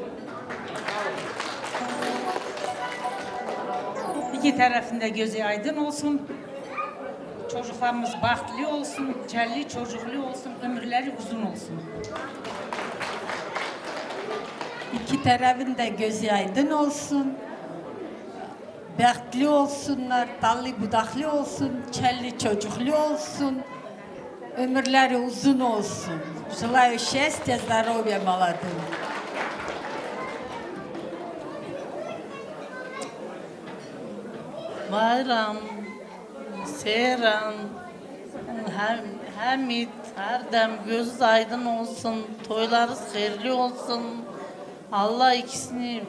Speaker 10: İki tarafında gözü aydın olsun. Çocuklarımız bahtlı olsun, çelli çocuklu olsun, ömürleri uzun olsun.
Speaker 11: İki tarafın da gözü aydın olsun. Bəxtli olsunlar, dallı budaklı olsun, çelli çocuklu olsun. Ömürleri uzun olsun. Желаю счастья, здоровья молодым.
Speaker 9: Bayram, seyran, Hamid,
Speaker 12: her dem gözü aydın olsun, toylarınız hayırlı olsun. Allah ikisini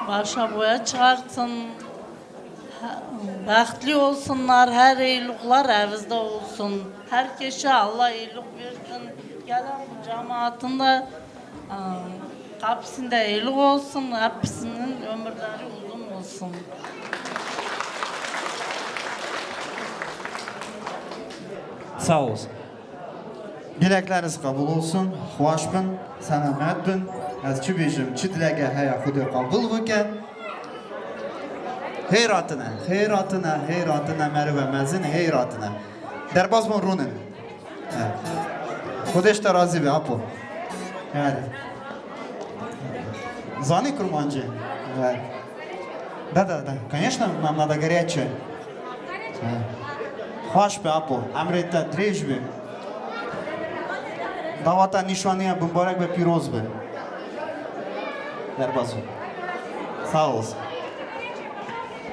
Speaker 12: başa boya çıkartsın. Bəxtli olsunlar, her iyilikler evinizde olsun. Herkese Allah iyilik versin. Gelen bu cemaatin de kapısında iyilik olsun, hepsinin ömürleri uzun olsun.
Speaker 3: Sağ olsun. Dilekleriniz kabul olsun. Hoş bin, selamet bin. Az çübişim, çi dilege haya xudu kabul vüke. Heyratına, heyratına, heyratına, merve mezin heyratına. Derbaz mı runin? Xudeş de razı be, apo. Yani. Zani kurmancı. Да, конечно, нам надо горячее. Hoş be apo, emrette dreş be. Davata nişaniye bumbarek ve piroz be. Derbazу. Сау olsun.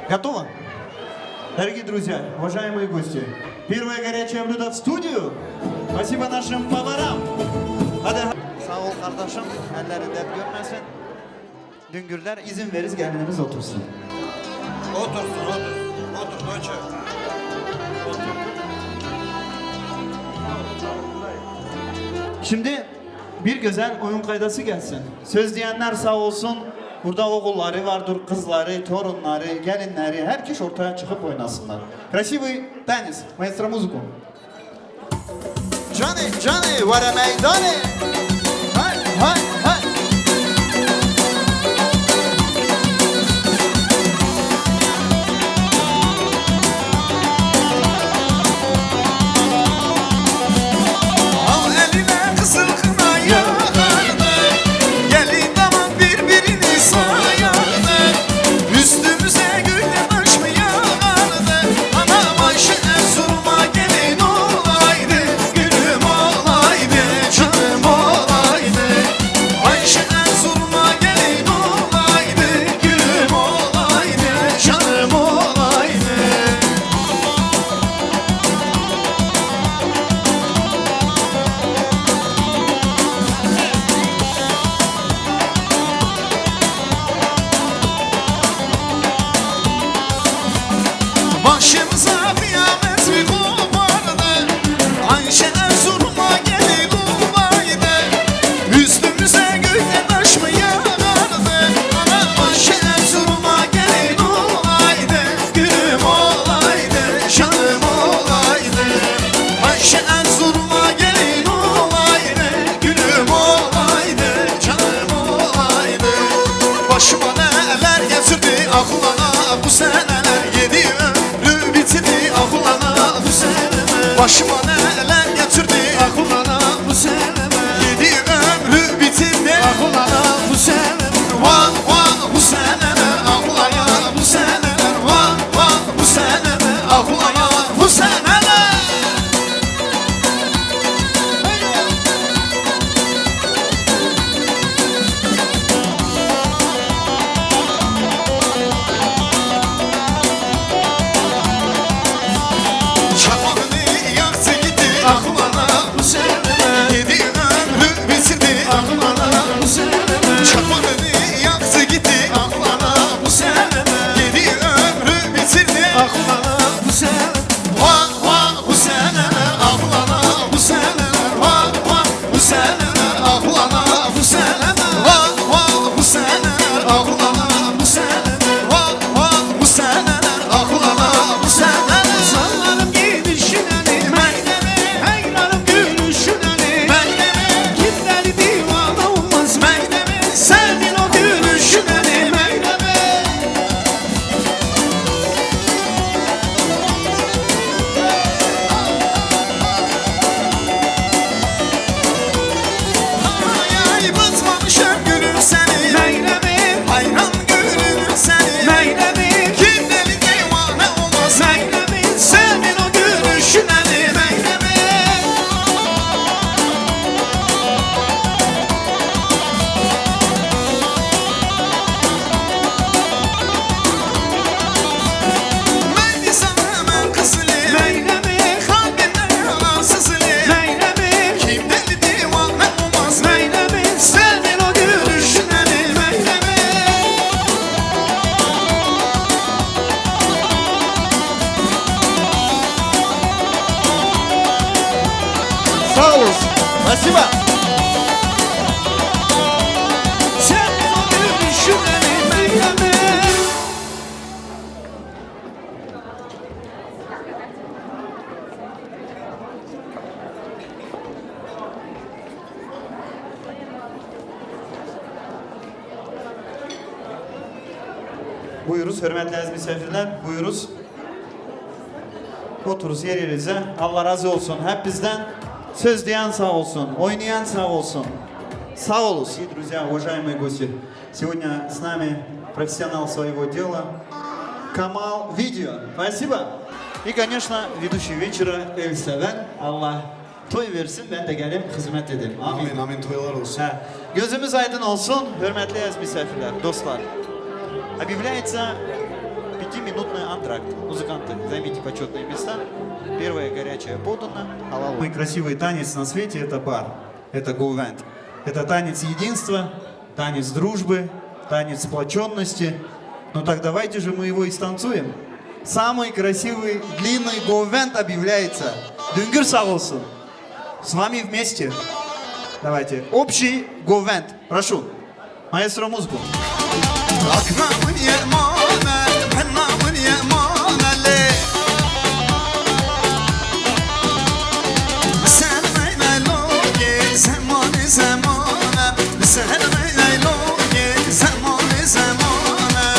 Speaker 3: Готово? Дорогие друзья, уважаемые гости, первое горячее блюдо в студию. Спасибо нашим поварам. Hadi. Sağ ol kardeşim, ellerin dert görmesin. Düngürler izin veririz, gelinimiz otursun.
Speaker 5: Otur koçum.
Speaker 3: Şimdi bir güzel oyun kaydası gelsin. Söz diyenler sağ olsun. Burada oğulları vardır, kızları, torunları, gelinleri. Herkes ortaya çıkıp oynasınlar. Красивый танец, маэстро музыку. Джаны, вара мейданы. Hay, hay, hay.
Speaker 1: Al eline kızıl kına yağardı, gelin damat birbirini sayardı. Üstümüze güller taş mı yağardı, anam Ayşe Erzurum'a gelin olaydı. Gülüm olaydı, canım olaydı.
Speaker 3: Buyuruz, hürmetli aziz misafirler, buyuruz. Oturuz yerinize. Allah razı olsun. Hep bizden söz diyen sağ olsun, oynayan sağ olsun. Sağ olun. И, друзья, уважаемые гости, сегодня с нами профессионал своего дела Камал Видео. Спасибо. И, конечно, ведущий вечера Эль Seven. Allah toy versin, ben de gelip hizmet edeyim. Amin.
Speaker 1: Amin, amin, toylar olsun.
Speaker 3: Ha, gözümüz aydın olsun, hürmetli aziz misafirler, достlar. Объявляется 5-минутный антракт. Музыканты, займите почетные места. Первая горячая подана. Самый красивый танец на свете – это бар. Это гоувент. Это танец единства, танец дружбы, танец сплоченности. Ну так давайте же мы его и станцуем. Самый красивый длинный гоувент объявляется. Дүнгір сау olsun. С вами вместе. Давайте. Общий гоувент. Прошу. Маэстро музыку.
Speaker 1: Aknamın yemane, pennamın yemaneli. Sen meyleylogi, zemani zemane. Sen meyleylogi, zemani zemane.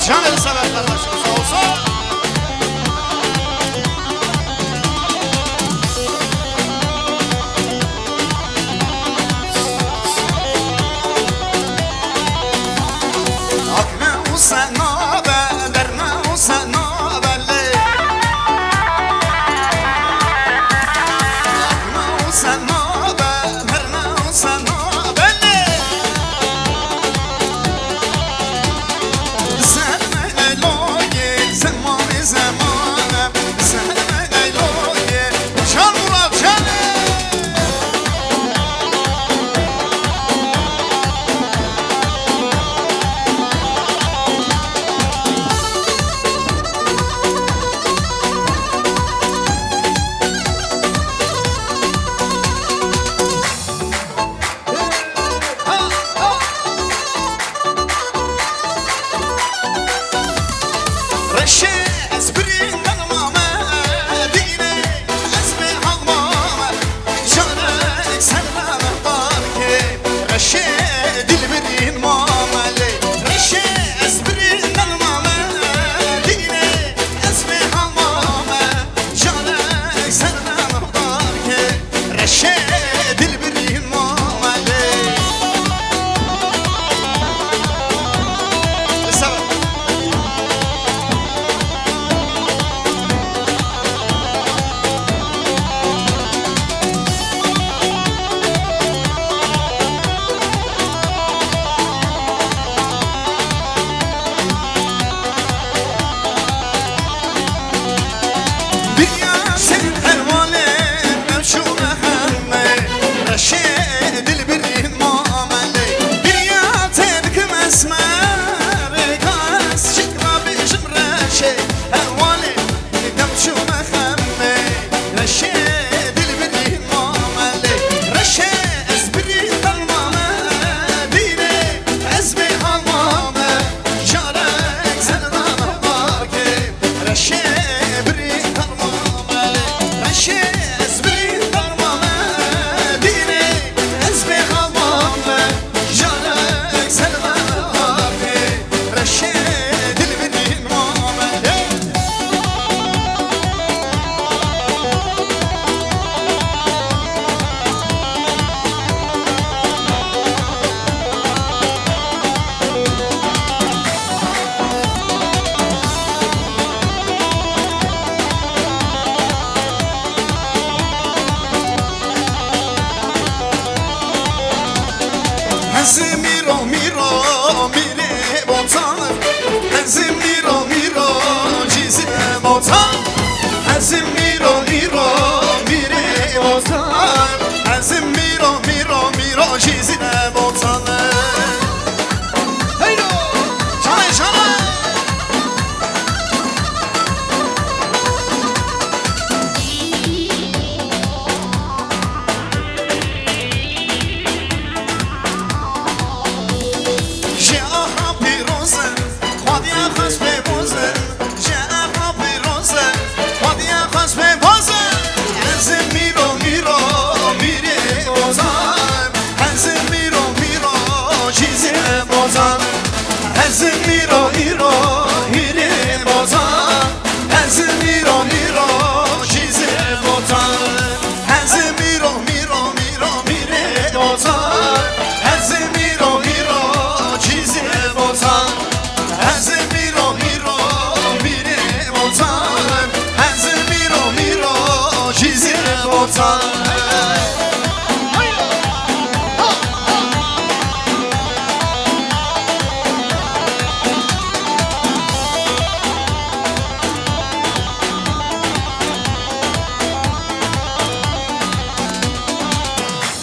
Speaker 1: Canım severler başımız olsun. Akne u sena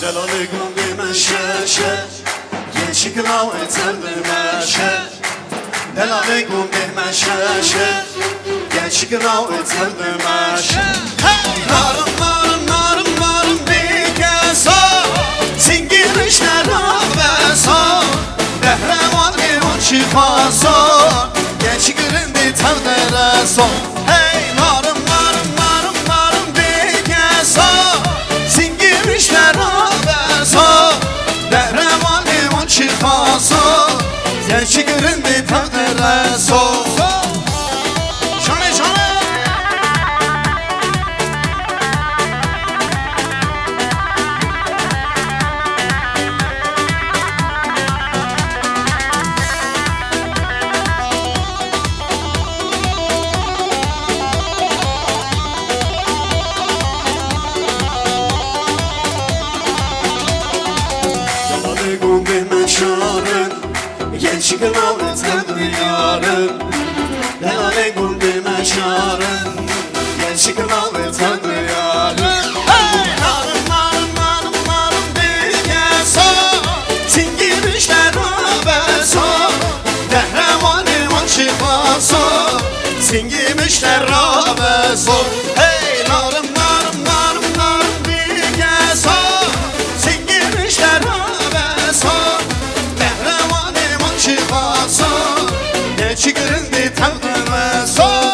Speaker 1: Delali gumbi men şeşe Gençlik lav eterdi meşe Delali gumbi men şeşe Gençlik lav eterdi meşe Narım narım narım narım bir kesa Singir işler ve son Dehreman liman şifası Gençlik üründü tevdere son Hey narım narım narım narım bir kesa Singir işler ve son Dehreman liman şifası Gençlik üründü tevdere son Şane şane Delalı gumbi meşarın Gençlik lavetel diyarın Delalı gumbi meşarın Gençlik lavetel diyarın Hey! Narım narım narım narım bir kesa Singir işler ve son Dehreman iman şifası Singir işler ve son Hey! Narım narım narım narım bir kesa Singir işler ve son Dehreman iman şifası Gençlik üründü tevdime son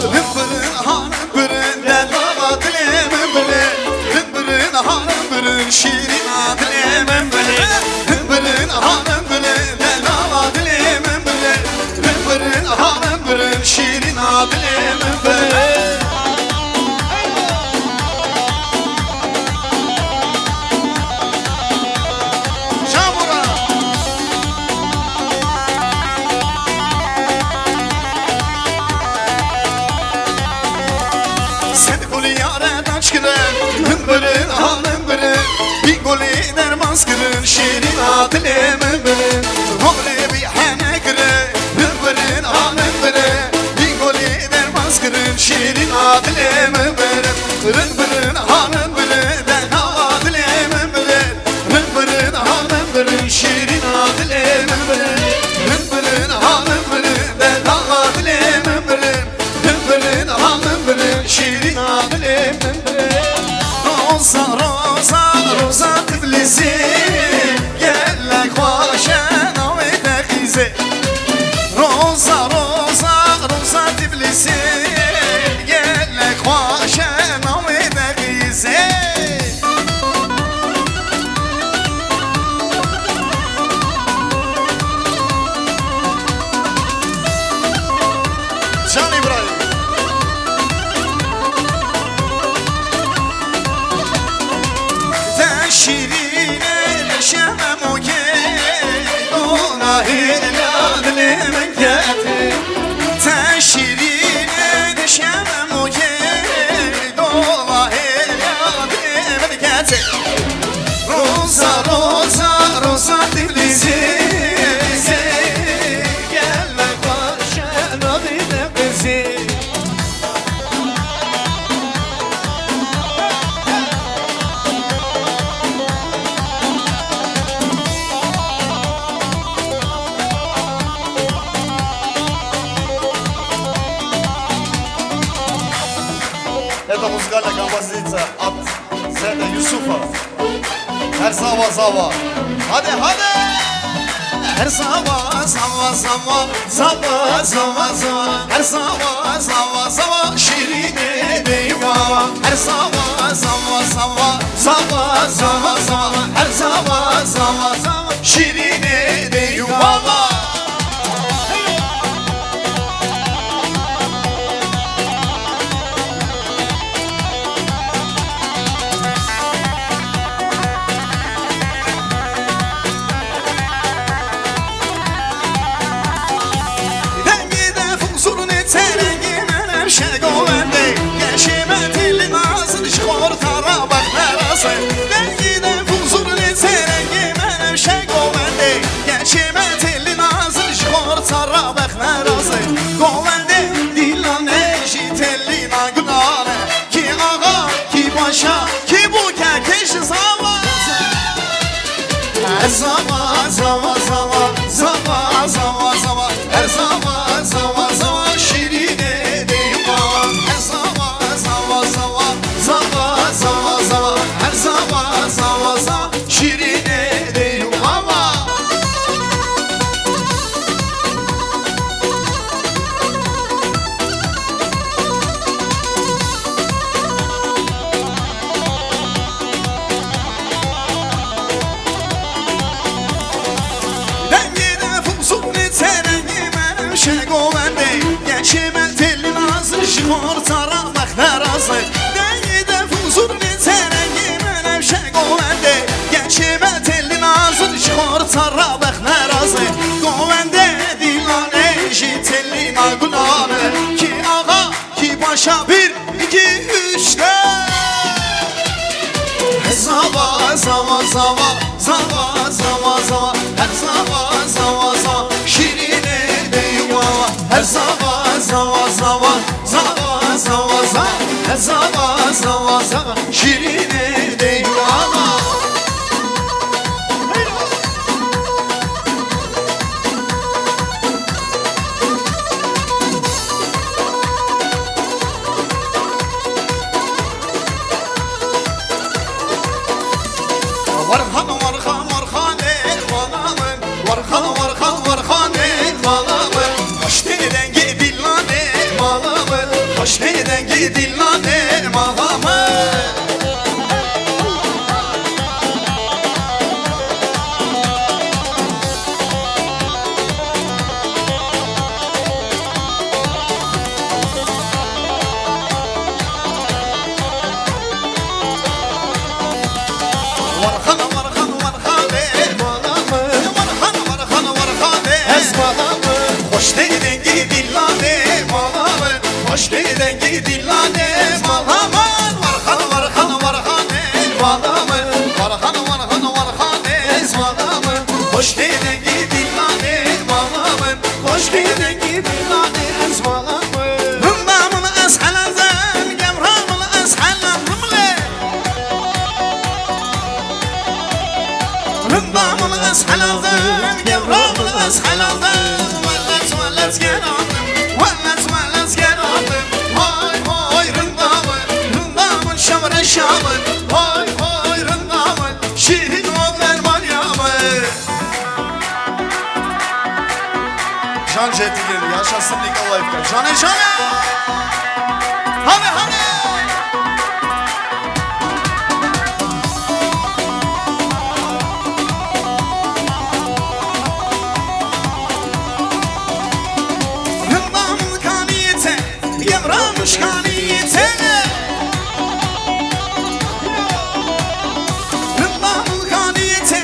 Speaker 1: Hımbırın hanım bırın Delava dilemin bırın Hımbırın hanım bırın Şirin adilemin bırın Hımbırın hanım bırın Delava dilemin bırın Hımbırın hanım bırın Şirin adilemin bırın Şamura Sen golü yareden çıkırın Hımbırın hanımbırın Bir golü dermaz kırın Şirin adilemin bırın Golü bir hene kırın Hımbırın hanımbırın Bir golü dermaz kırın Şirin adilemin bırın Hımbırın hanımbırın Delava adilemin bırın Hımbırın hanımbırın Şirin adilemin bırın Hımbırın hanımbırın Delava adilemin bırın Hımbırın hanımbırın Şirin adilemin bırın Roza roza roza Tbilisi Gellek vaşen avete kize Roza roza roza Tbilisi Gellek vaşen avete kize Can İbrahim Şirin eleşemem o ki Ona hiladlimin keti Sen şirin eleşemem o ki Ona hiladlimin keti Roza roza roza Tbilisi Gelle başen adine bizi Это музыкальная композиция от Зеда Юсуфа. Her sabah sabah. Hadi hadi. Her sabah sabah sabah sabah sabah sabah. Her sabah sabah sabah şirine deyva. Her sabah sabah sabah sabah sabah sabah. Her sabah sabah sabah şirine deyva. razı Govende dilane jitellina gülane Ki ağa ki başa ki bu kekeş zava Her zaman zava zava zava zava zava Her zaman zava zava şirine deyman Her zaman zava zava zava zava zava Her zaman zava zava şirine deyman Geçime telin ağzı şıkor tara bak narazı Deyde fuzur bir terengi menem şek ovende Geçime telin ağzı şıkor tara bak narazı Govende dilane jitelin ağulane Ki ağa ki başa bir iki üçte Zava zava zava zava zava zava Her zava zava zava şirine deyva Her zava zava zava zava zava zava Her zava zava zava şirine deyva Varhan varhan varhan eyvallamın Varhan varhan varhan eyvallamın Hoş neden gidin lan eyvallamın Hoş neden gidin lan eyvallamın Varhan varhan varhan eyvallamın Varhan varhan varhan eyvallamın Hoş neden gidin lan eyvallamın Hoş neden gidin lan eyvallamın Varhan varhan varhan eyvallamın Varhan varhan varhan eyvallamın Hoş neden gidin lan eyvallamın Hoş neden gidin lan eyvallamın Hımdamın eshalazın Gemramın eshalazın Rındamın eshalazın Gemramın eshalazın Vellet gel aldım Vellet gel aldım Vay vay rındamın Rındamın şamre şamın Vay vay rındamın Şirin oğlan Meryem'in Can Cettigil yaşasın Nikolayevka Canı canı Hadi hadi Rındamın kaniyete Gemramış kaniyete Rındamın kaniyete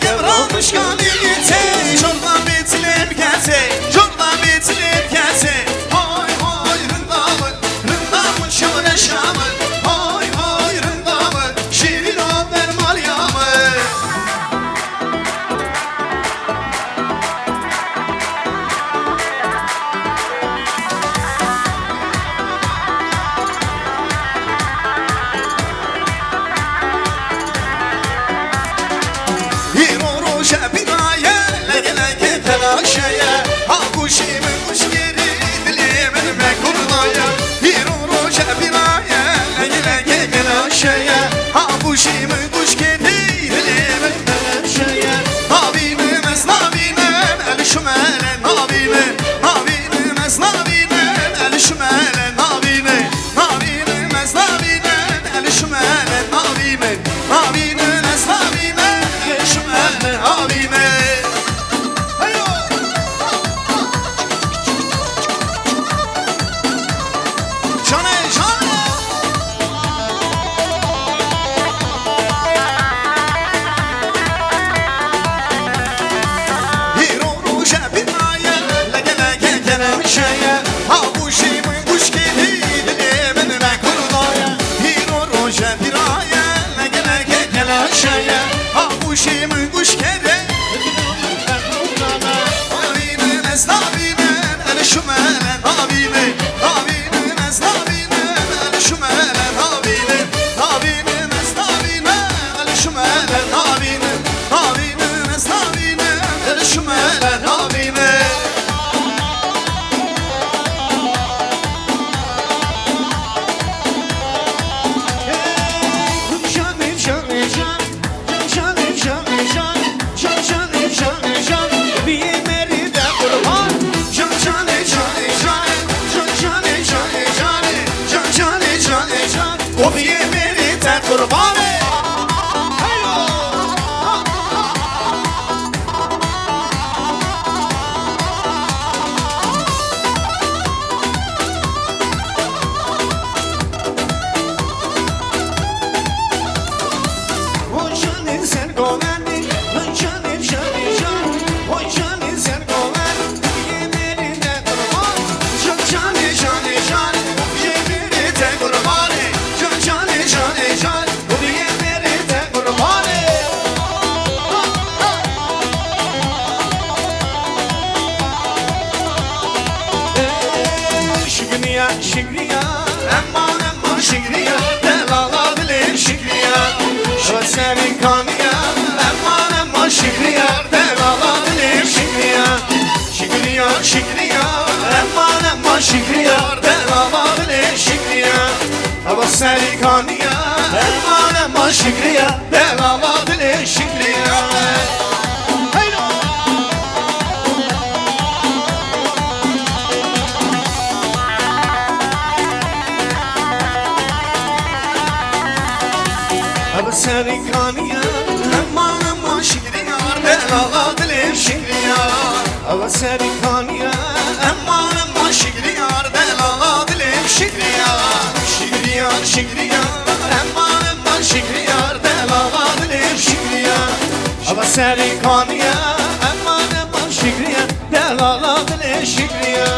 Speaker 1: Gemramış kaniyete Jordan betilip gelse Jordan betilip gelse Hay hay rındamın Rındamın şamre şamın Hay hay rındamın Şirin oğlan Meryem'in Hiroşa binaya lege lege telaşaya Hakuşimin kuş geri dilimin ve kurnaya Hiroşa binaya lege lege telaşaya Hakuşimin kuş geri dilimin telaşaya Nabinin es nabinin el şumele nabinin Nabinin es nabinin el şumele nabinin Nabinin es nabinin el şumele nabinin Nabinin es nabinin el şumele nabinin Hayo Canı canı Hiroşa binaya lege lege gelen şeye Hakuşimin kuş geri dilimin ve kurnaya Hiroşa binaya lege lege gelen şeye Hakuşimin kuş geri Nabinin es nabinin el şumele
Speaker 4: Şükriya, şükriya, emman emman şükriya, delala dilim şükriya. Evet senin kanıya, emman emman şükriya, delala dilim şükriya. Şükriya, şükriya, emman emman şükriya, delala dilim şükriya. Evet senin kanıya, emman emman şükriya, delala dilim şükriya. Senin kanıya, emman emman şükriyar, delala dilim şükriyar. Evet senin kanıya, emman emman şükriyar, delala dilim şükriyar. Şükriyar, şükriyar, emman emman şükriyar, delala dilim şükriyar. Evet senin kanıya, emman emman şükriyar, delala dilim şükriyar.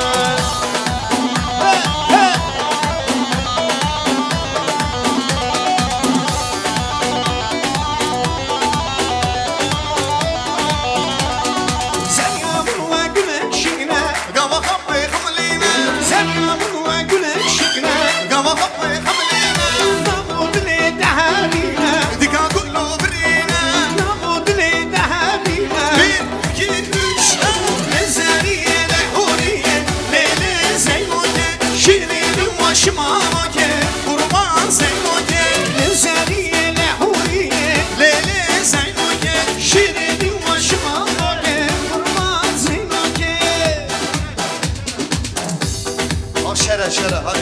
Speaker 1: Şere şere hadi.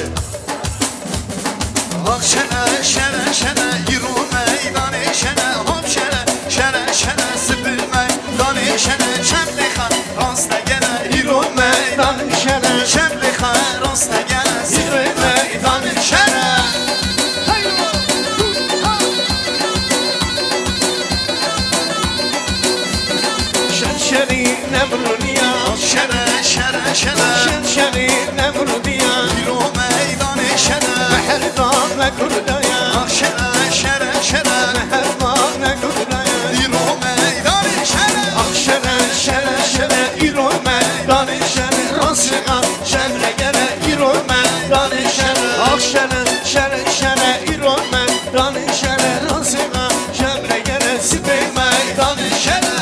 Speaker 1: Bak şere şere şere yürü meydan şere hop şere şere şere sıfır meydan şere şemli khan rasta gene yürü meydan şere şemli khan rasta gene sıfır meydan şere.
Speaker 4: Şenşeri nemruniya,
Speaker 1: şere şere şere
Speaker 4: şenşeri nemruniya. Meherdane kurdaya,
Speaker 1: şere şere şere
Speaker 4: meherdane kurdaya.
Speaker 1: yürü meydan şere.
Speaker 4: Ah şere şere şere, yürü meydane şere. Rasığa şemre gele, yürü meydane şere. Ah şere şere şere, yürü meydane şere. Rasığa şemre gele, sipe meydane şere.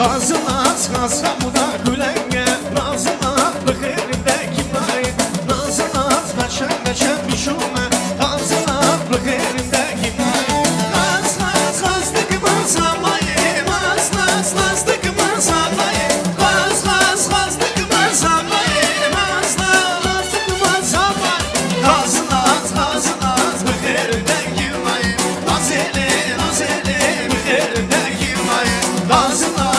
Speaker 4: Nazınat nazamına gülenge, nazınat bıkırımdaki mayı. Nazınat meşen meşen bişume, nazınat bıkırımdaki mayı. Naz naz nazdık mazamayı, naz naz nazdık mazamayı. Naz naz nazdık mazamayı, naz naz nazdık mazamayı. Nazınat nazınat bıkırımdaki mayı. Nazeli nazeli bıkırımdaki mayı. Nazınat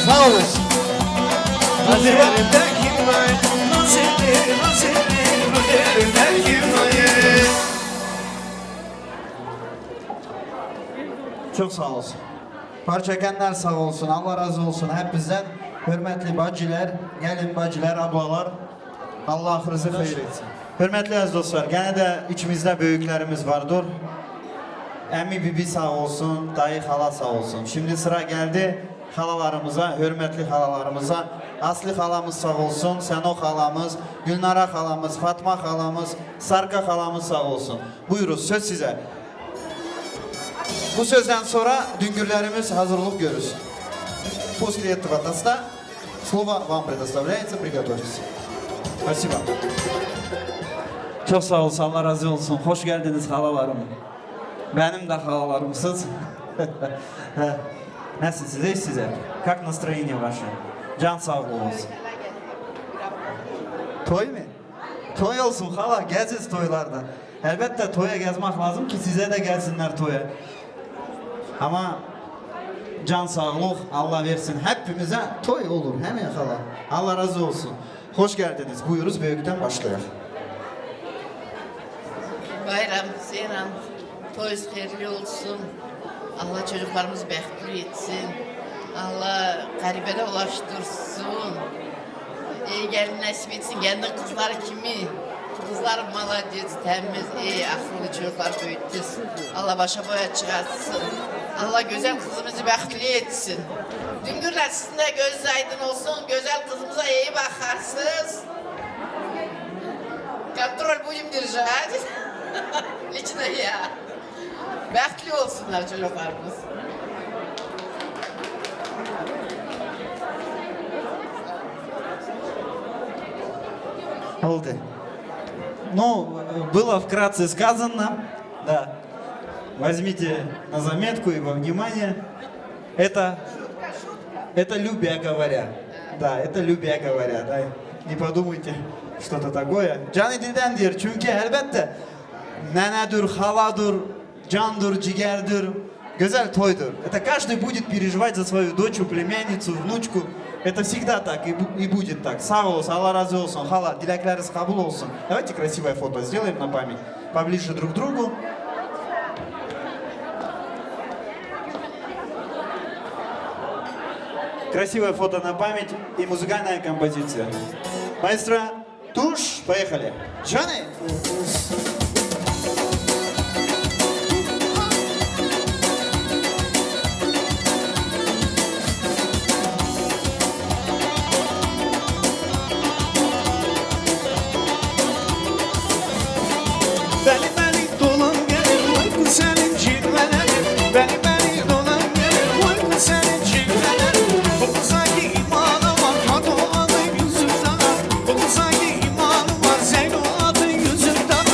Speaker 3: Sağ olasın.
Speaker 4: Nazerindeki may, nazeri, nazeri, nazerindeki may.
Speaker 3: Çok sağ olsun. Parçakenler sağ olsun. Allah razı olsun hepinizden. Hürmetli bacılar, gelin bacılar, ablalar. Allah ahırınızı hayır etsin. Hürmetli aziz dostlar, gene de içimizde büyüklerimiz vardır. Emmi bibi sağ olsun, dayı hala sağ olsun. Şimdi sıra geldi halalarımıza, hürmetli halalarımıza. Aslı halamız sağ olsun, Seno halamız, Gülnara halamız, Fatma halamız, Sarka halamız sağ olsun. Buyurun söz size. Bu sözden sonra düngürlerimiz hazırlık görür. После этого тоста слово вам предоставляется, приготовьтесь. Спасибо. Çok sağ olsun, Allah razı olsun. Hoş geldiniz halalarım. Benim de halalarımsız. Nasılsınız, iyi size? Как настроение ваше? Can sağlığı olsun. Toy mu? Toy olsun hala, geziniz toylarda. Elbette toya gezmek lazım ki size de gelsinler toya. Ama can sağlık Allah versin hepimize toy olur hemen hala. Allah razı olsun. Hoş geldiniz. Buyuruz büyükten başlayalım.
Speaker 12: Bayram, Seyran, toyuz hayırlı olsun. Allah çocuklarımız bekli etsin. Allah garibede ulaştırsın. İyi gelin nasip etsin. Kendi kızları kimi? Kızlar malacız, temiz, iyi, akıllı çocuklar büyütürsün. Allah başa boya çıkartsın. Allah güzel kızımızı bekli etsin. Düngürler sizin de gözünüz aydın olsun. Güzel kızımıza iyi bakarsınız. Kontrol будем держать. Lично ya. Bekli olsunlar çocuklarımız.
Speaker 3: Oldu. Ну, было вкратце сказано, да. Возьмите на заметку и во внимание. Это любя говоря. Да, это любя говоря, да. Не подумайте, что-то такое. Canı dildendir çünkü elbette nenedir, haladır, candır, cigerdir, güzel toydur. Это каждый будет переживать за свою дочь, племянницу, внучку. Это всегда так и будет так. Sağ olsun, Allah razı olsun. Hala, dilekleriniz kabul olsun. Давайте красивое фото сделаем на память. Поближе друг к другу. Красивое фото на память и музыкальная композиция. Маэстро, тушь, поехали. Джонни!
Speaker 4: Beni dolan gelir, vay senin cilvelerin. Beni dolan gelir, vay senin cilvelerin. Bu sanki imanı var, hat olanın yüzünden. Bu sanki imanı var, zevk olanın yüzünden.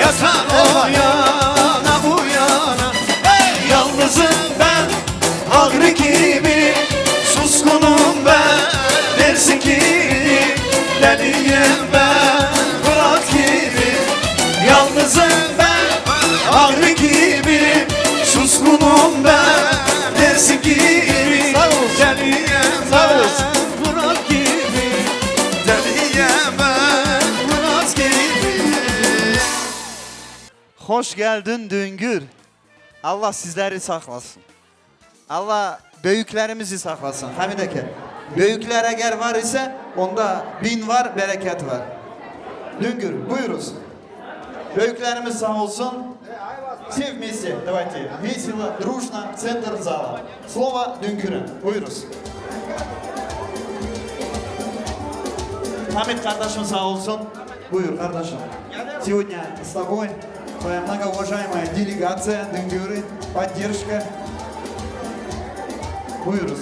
Speaker 4: yatar o yana bu yana. Hey! Yalnızım ben Agri gibi, suskunum ben dersin ki, deliyim ben Fırat gibi. Yalnızım ben Agri gibi, suskunum ben dersin ki, deliyim ben Fırat gibi.
Speaker 1: Deliyem ben Murat gibi.
Speaker 2: Hoş geldin Düngür. Allah sizleri saklasın. Allah büyüklerimizi saklasın. Hamideke. Büyükler eğer var ise onda bin var, bereket var. Düngür, buyuruz. Büyüklerimiz sağ olsun. Все вместе, давайте, весело, дружно, центр зала. Слово Düngür'e, buyuruz. Hamid kardeşim sağ olsun. Buyur kardeşim. Сегодня с тобой твоя многоуважаемая делегация Düngür'ü, поддержка. Buyuruz.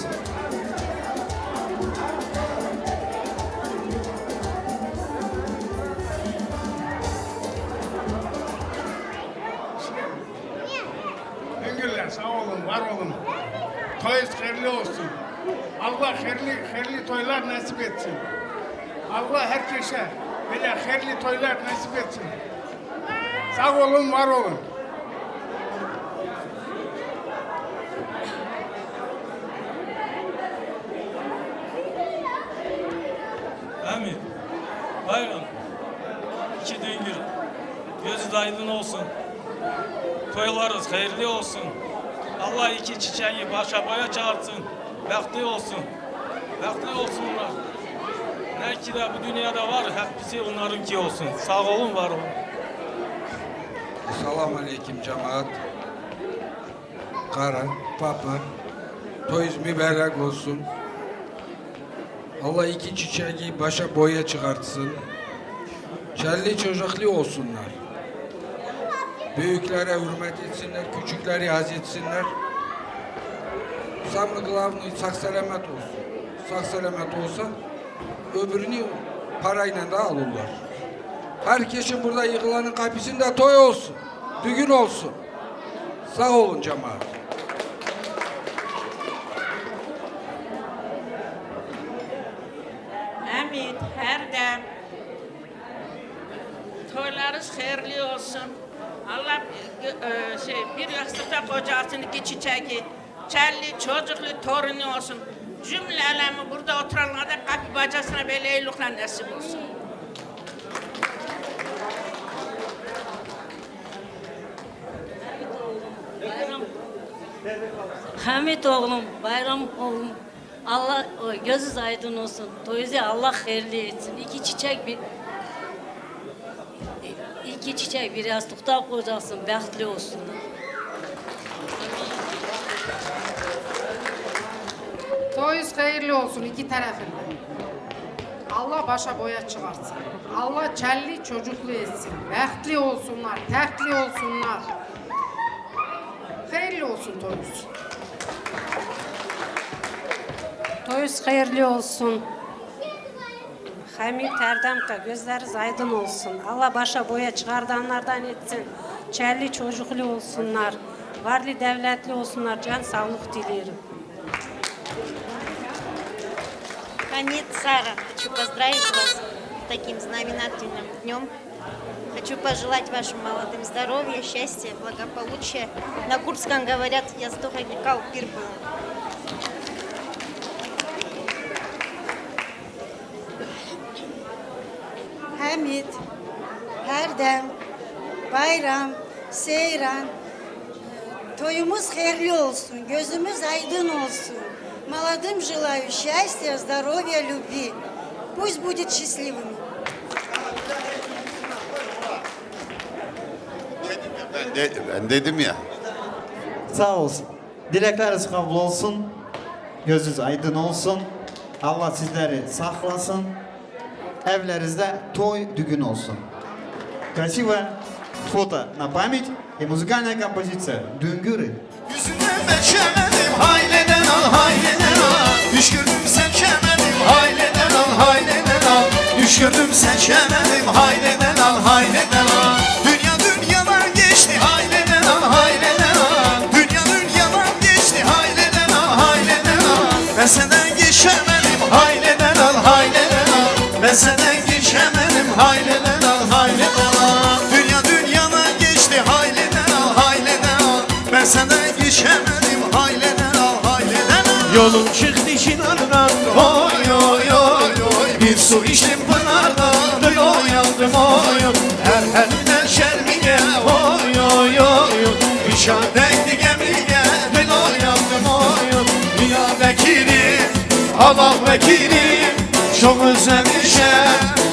Speaker 8: Düngürler sağ olun, var olun. Toyuz hayırlı olsun. Allah hayırlı toylar nasip etsin. Allah herkese böyle hayırlı toylar nasip etsin. Sağ olun, var olun.
Speaker 13: Amin. Bayram. İki Düngür. Gözü de aydın olsun. Toylarız hayırlı olsun. Allah iki çiçeği başa boya çağırsın. Bekli olsun. Bekli olsunlar. Ne ki de bu dünyada var, hepsi onlarınki olsun. Sağ olun, var olun.
Speaker 14: Selamun aleyküm cemaat. Kara, papa, toyuz mübarek olsun. Allah iki çiçeği başa boya çıkartsın. Çelli çocuklu olsunlar. Büyüklere hürmet etsinler, küçükleri haz etsinler. Samlı glavni sağ selamet olsun. Sağ selamet olsa öbürünü parayla da alırlar. Herkesin burada yığılanın kapısında toy olsun, düğün olsun. Sağ olun cemaat.
Speaker 10: Hamid, her dem. Toylarınız hayırlı olsun. Allah bir yastıkta kocasın, iki çiçeği, çelli, çocuklu, torunu olsun. Cümle alemi burada oturanlara da kapı bacasına böyle eylukla nasip olsun.
Speaker 7: Hamid oğlum, Bayram oğlum. Allah gözünüz aydın olsun. Toyuzu Allah hayırlı etsin. İki çiçek bir yastıkta kocasın. Bəxtli olsunlar.
Speaker 15: Toyuz hayırlı olsun iki tarafında. Allah başa boya çıkartsın. Allah çelli çocuklu etsin. Bəxtli olsunlar, təxtli olsunlar. Hayırlı olsun toyuz.
Speaker 16: Toyuz hayırlı olsun. Hamid Erdemka gözleriniz aydın olsun. Allah başa boya çıkardanlardan etsin. Çelli çocuklu olsunlar. Varlı devletli olsunlar. Can sağlık dilerim.
Speaker 17: Хамид, Сара, хочу поздравить вас с таким знаменательным днем. Хочу пожелать вашим молодым здоровья, счастья, благополучия. На курдском говорят, я сдохай кал пир был.
Speaker 9: Hamid, Erdem, Bayram, Seyran, toyumuz hayırlı olsun, gözümüz aydın olsun. Молодым желаю счастья, здоровья, любви. Пусть будет счастливыми.
Speaker 5: Ben dedim ya.
Speaker 3: Sağ olsun. Dilekleriniz kabul olsun. Gözünüz aydın olsun. Allah sizleri saklasın. Evlerinizde toy düğün olsun. Красивое фото на память и музыкальная композиция «Düngürü».
Speaker 1: Yüzüne beşemedim hayleden al hayleden al. Düş gördüm seçemedim hayleden al hayleden al. Düş gördüm seçemedim hayleden al hayleden al. Dünya dünya
Speaker 4: senden geçemedim hayleden al hayleden al.
Speaker 1: Dünya dünyana geçti hayleden al hayleden al. Ben senden geçemedim hayleden al hayleden al.
Speaker 4: Yolum çıktı Çınar'dan oy oy oy oy. Bir su içtim Pınar'dan oy aldım oy oy. Her elimden şermiye oy oy oy oy. Nişan değdi gemiye oy aldım oy oy. Dünya vekilim Allah vekilim. Çok özlemişim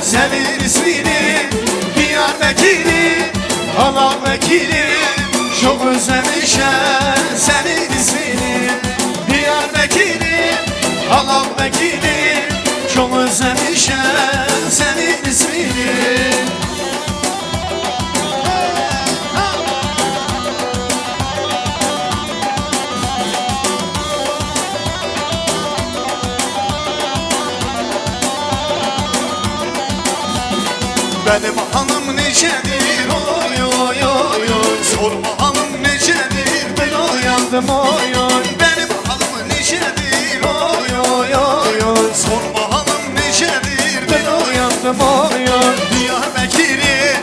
Speaker 4: senin ismini. Dünya vekilim Allah vekilim. Çok özlemişim senin ismini. Diyarbakır'ım, Allah vekilim. Çok özlemişim senin ismini.
Speaker 1: Benim hanım necedir oy oy oy oy. Sorma hanım necedir ben
Speaker 4: Uyandım oy oy.
Speaker 1: Benim hanım necedir oy oy oy oy. Sorma hanım necedir
Speaker 4: Ben uyandım oy oy.
Speaker 1: Diyarbakır'ım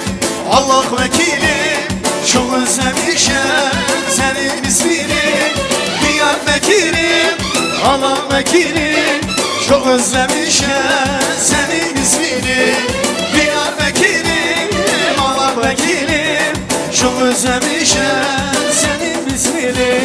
Speaker 1: Allah vekilim.
Speaker 4: Çok özlemişim senin ismini. Diyarbakır'ım, Allah vekilim. Çok özlemişim senin ismini. Diyarbakır'ım, Allah vekilim. Çok özlemişim senin ismini.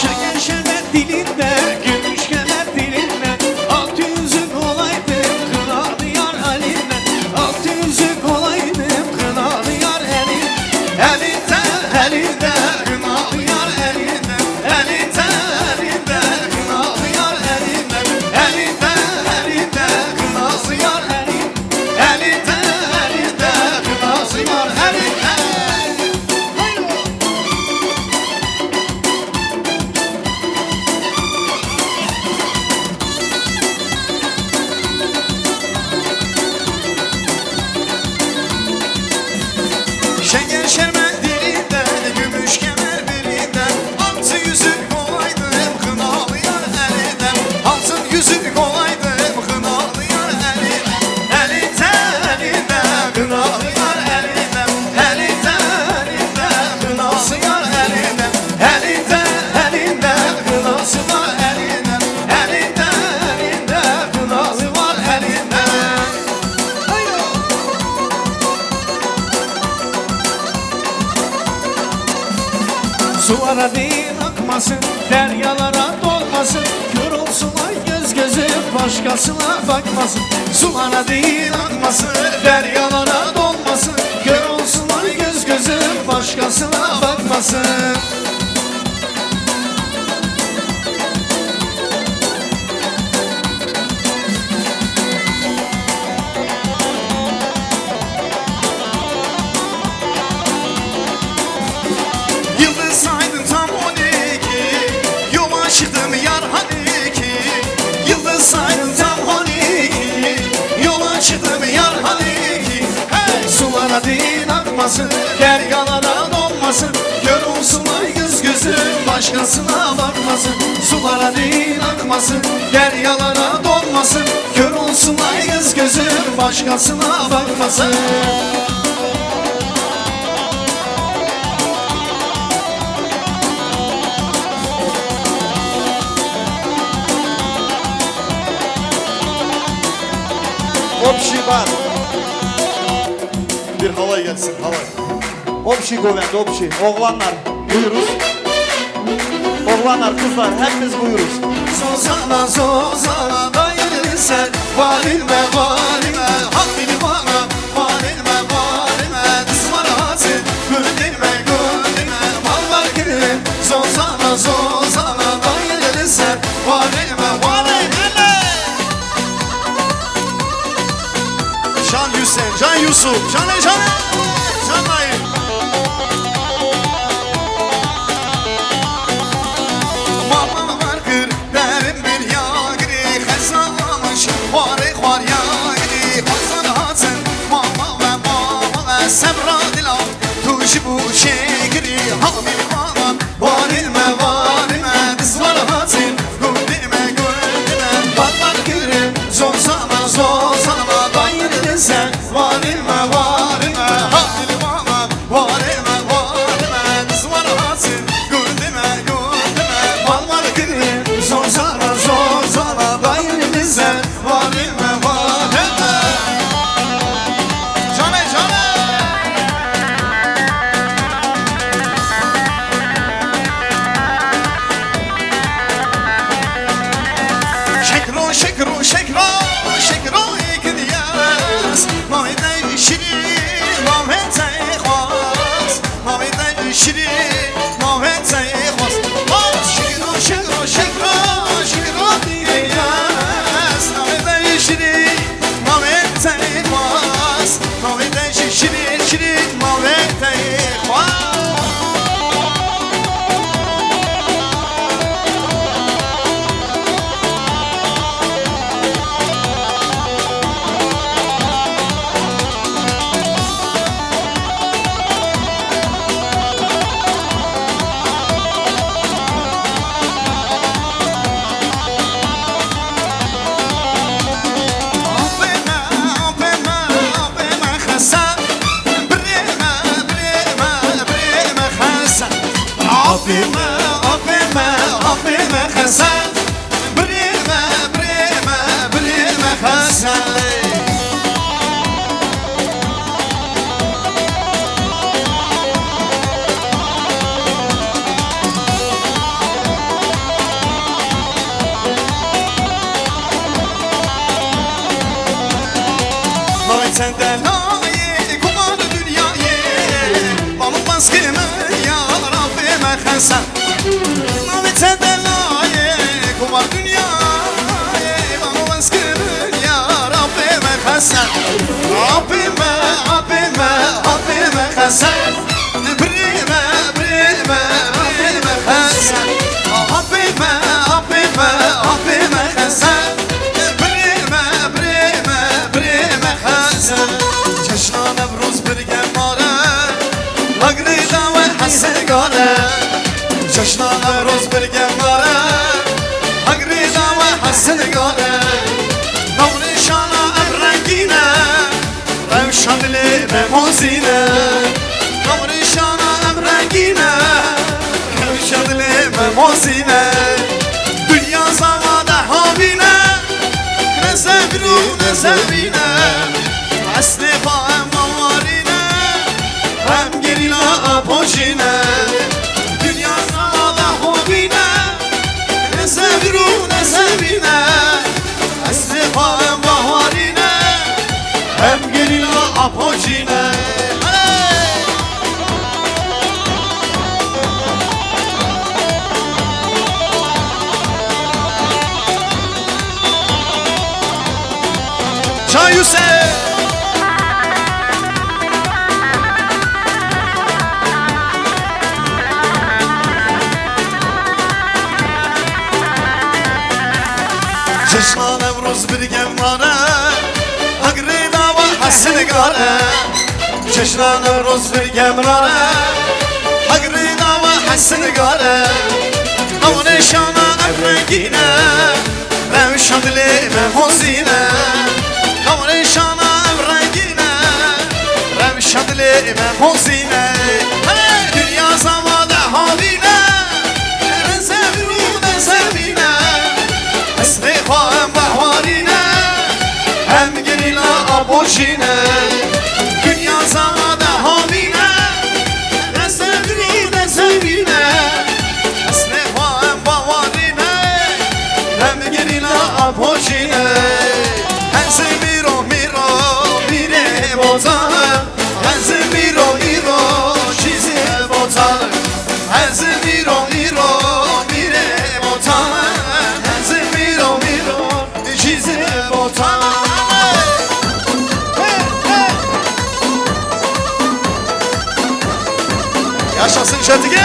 Speaker 4: Şeker şerbet dilinde, gümüş kemer dilinde. Altı yüzük olaydım, kınalı yar elimde. Altı yüzük olaydım, kınalı yar elimde. Elinde, elinde, kınalı yar elinde. Elinde, elinde, kınalı yar elinde. Elinde, elinde, kınalı yar elinde. Elinde, elinde, kınalı yar elinde.
Speaker 1: Şeker şerbet dilinden, gümüş kemer belinden. Altın yüzük olaydım, kınalı yar elinden. Altın yüzük olaydım, kınalı yar elinden. Elinde, elinde, kınalı yar elinden. Elinde, elinde, kınalı yar elinden.
Speaker 4: Elinde, elinde, kınası var elinden. Elinde, elinde, kınası var elinden. Sulara değil akmasın, deryalara dolmasın. Kör olsun ay göz gözü, başkasına bakmasın. Sulara değil akmasın, deryalara dolmasın. Kör olsun ay göz gözü, başkasına bakmasın.
Speaker 1: Yıldız saydın tam 12. Yola çıktım yar hani ki. Yıldız saydın tam 12. Yola çıktım yar hani ki. Hey!
Speaker 4: Sulara değil akmasın, deryalara dolmasın. Kör olsun ay göz gözü, başkasına bakmasın. Sulara değil akmasın, deryalara dolmasın. Kör olsun ay göz gözü, başkasına bakmasın.
Speaker 3: Общий бар. Bir halay gelsin, halay. Общий govend, общий. Oğlanlar, buyuruz. Oğlanlar, kızlar, hepimiz buyuruz.
Speaker 4: Zozana zozana dayını sen valime valime. Hakkını bana valime valime. Kızmaratı gönderme gönderme. Mallar girin zozana zozana dayını sen valime valime.
Speaker 1: Can Hüseyin, Can Yusuf, Can Dayı. Mamam var kır, derin bir yağgiri. Xəzalamış, varıq var yağgiri. Hasan Hasan, mama ve Səbra Dilan. Tuşi bu şekri, hamil bana, var ilmə var. güzel valime valime. Cane cane. Şekro şekro şekro şekro ikdiyas Mavide şirin mavete khas Mavide şirin mavete khas Şekro şekro şekro şekro ikdiyas Mavide şirin mavete khas Mavide şirin şirin mavete khas Abime, abime, abime Hasan Brime, brime, brime Hasan Mavitenden ayı kumar dünyayı Balınmaz kime ya Rabbime Hasan Mavitenden ayı kumar dünyayı Balınmaz kime ya Rabbime Hasan Rabbime, Rabbime, Rabbime Hasan Brime, brime, brime Hasan Rabbime, Rabbime, Rabbime Hasan چشان ابروز برگم ماره مگریدا و حسگاره چشان ابروز برگم ماره مگریدا و حسگاره نورشانا ابرنگینه روشن لی بموزینه نورشانا ابرنگینه روشن لی بموزینه دنیا زماده هابینه نزبرو نزبینه اصلی خواهم موارینه هم گریلا پوشینه دنیا زماده خوبینه نزبرو نزبینه اصلی خواهم موارینه هم گریلا پوشینه چایوسه چشمان امروز برگم ماره اگریدا و حسنگاره چشمان امروز برگم ماره اگریدا و حسنگاره نونشانا ابرگینه روشن دلی بموزینه نونشانا ابرگینه روشن دلی بموزینه دنیا زماده هابینه نزبرو نزبینه اصلی خواهم بحوارینه هم گریلا آبوشینه دنیا زماده هامینه نزبرو نزبینه اصلی خواهم بحوارینه هم گریلا آبوشینه هنزی میرو میرو میره بازم هنزی میرو میرو چیزی بازم هنزی میرو میرو میره بازم هنزی میرو میرو چیزی بازم yaşasın Şetige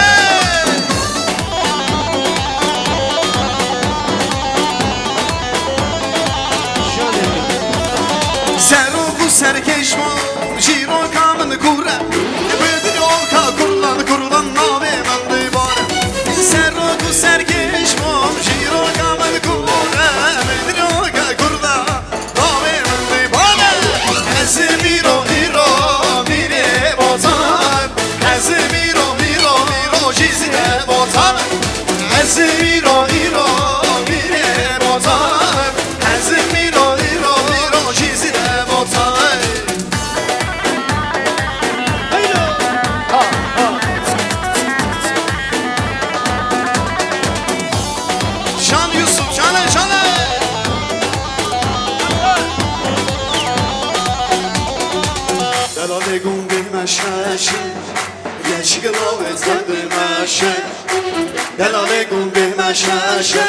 Speaker 1: Seruku serkeşmo Jiro kamın kure Bedri olka kurulan kurulan Navi mende bare Seruku serkeşmo Jiro kamın kure Bedri olka kurulan Navi mende bare Ezmiro hiro Mire bozan Ezmiro miro miro Jizine bozan Ezmiro hiro Mire bozan Ezmiro مشاشه گشگ نوت زده مشه دلاله گنده مشاشه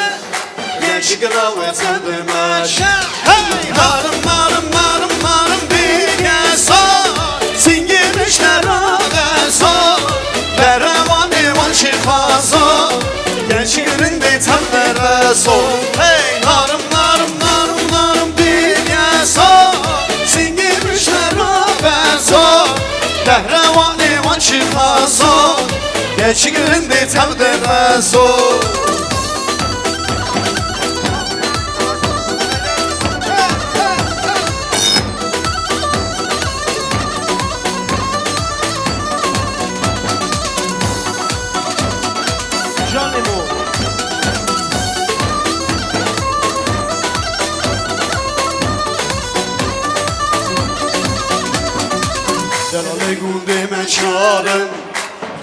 Speaker 1: گشگ نوت زده مشه hey marım marım marım marım bir sor singirmişler ağası Berevan evan şifası gençlerin de tembere sor hey narım narım narım narım bir sor singirmişler ağası Berevan evan şifası gençlerin de tembere sor Delale gundeme çarım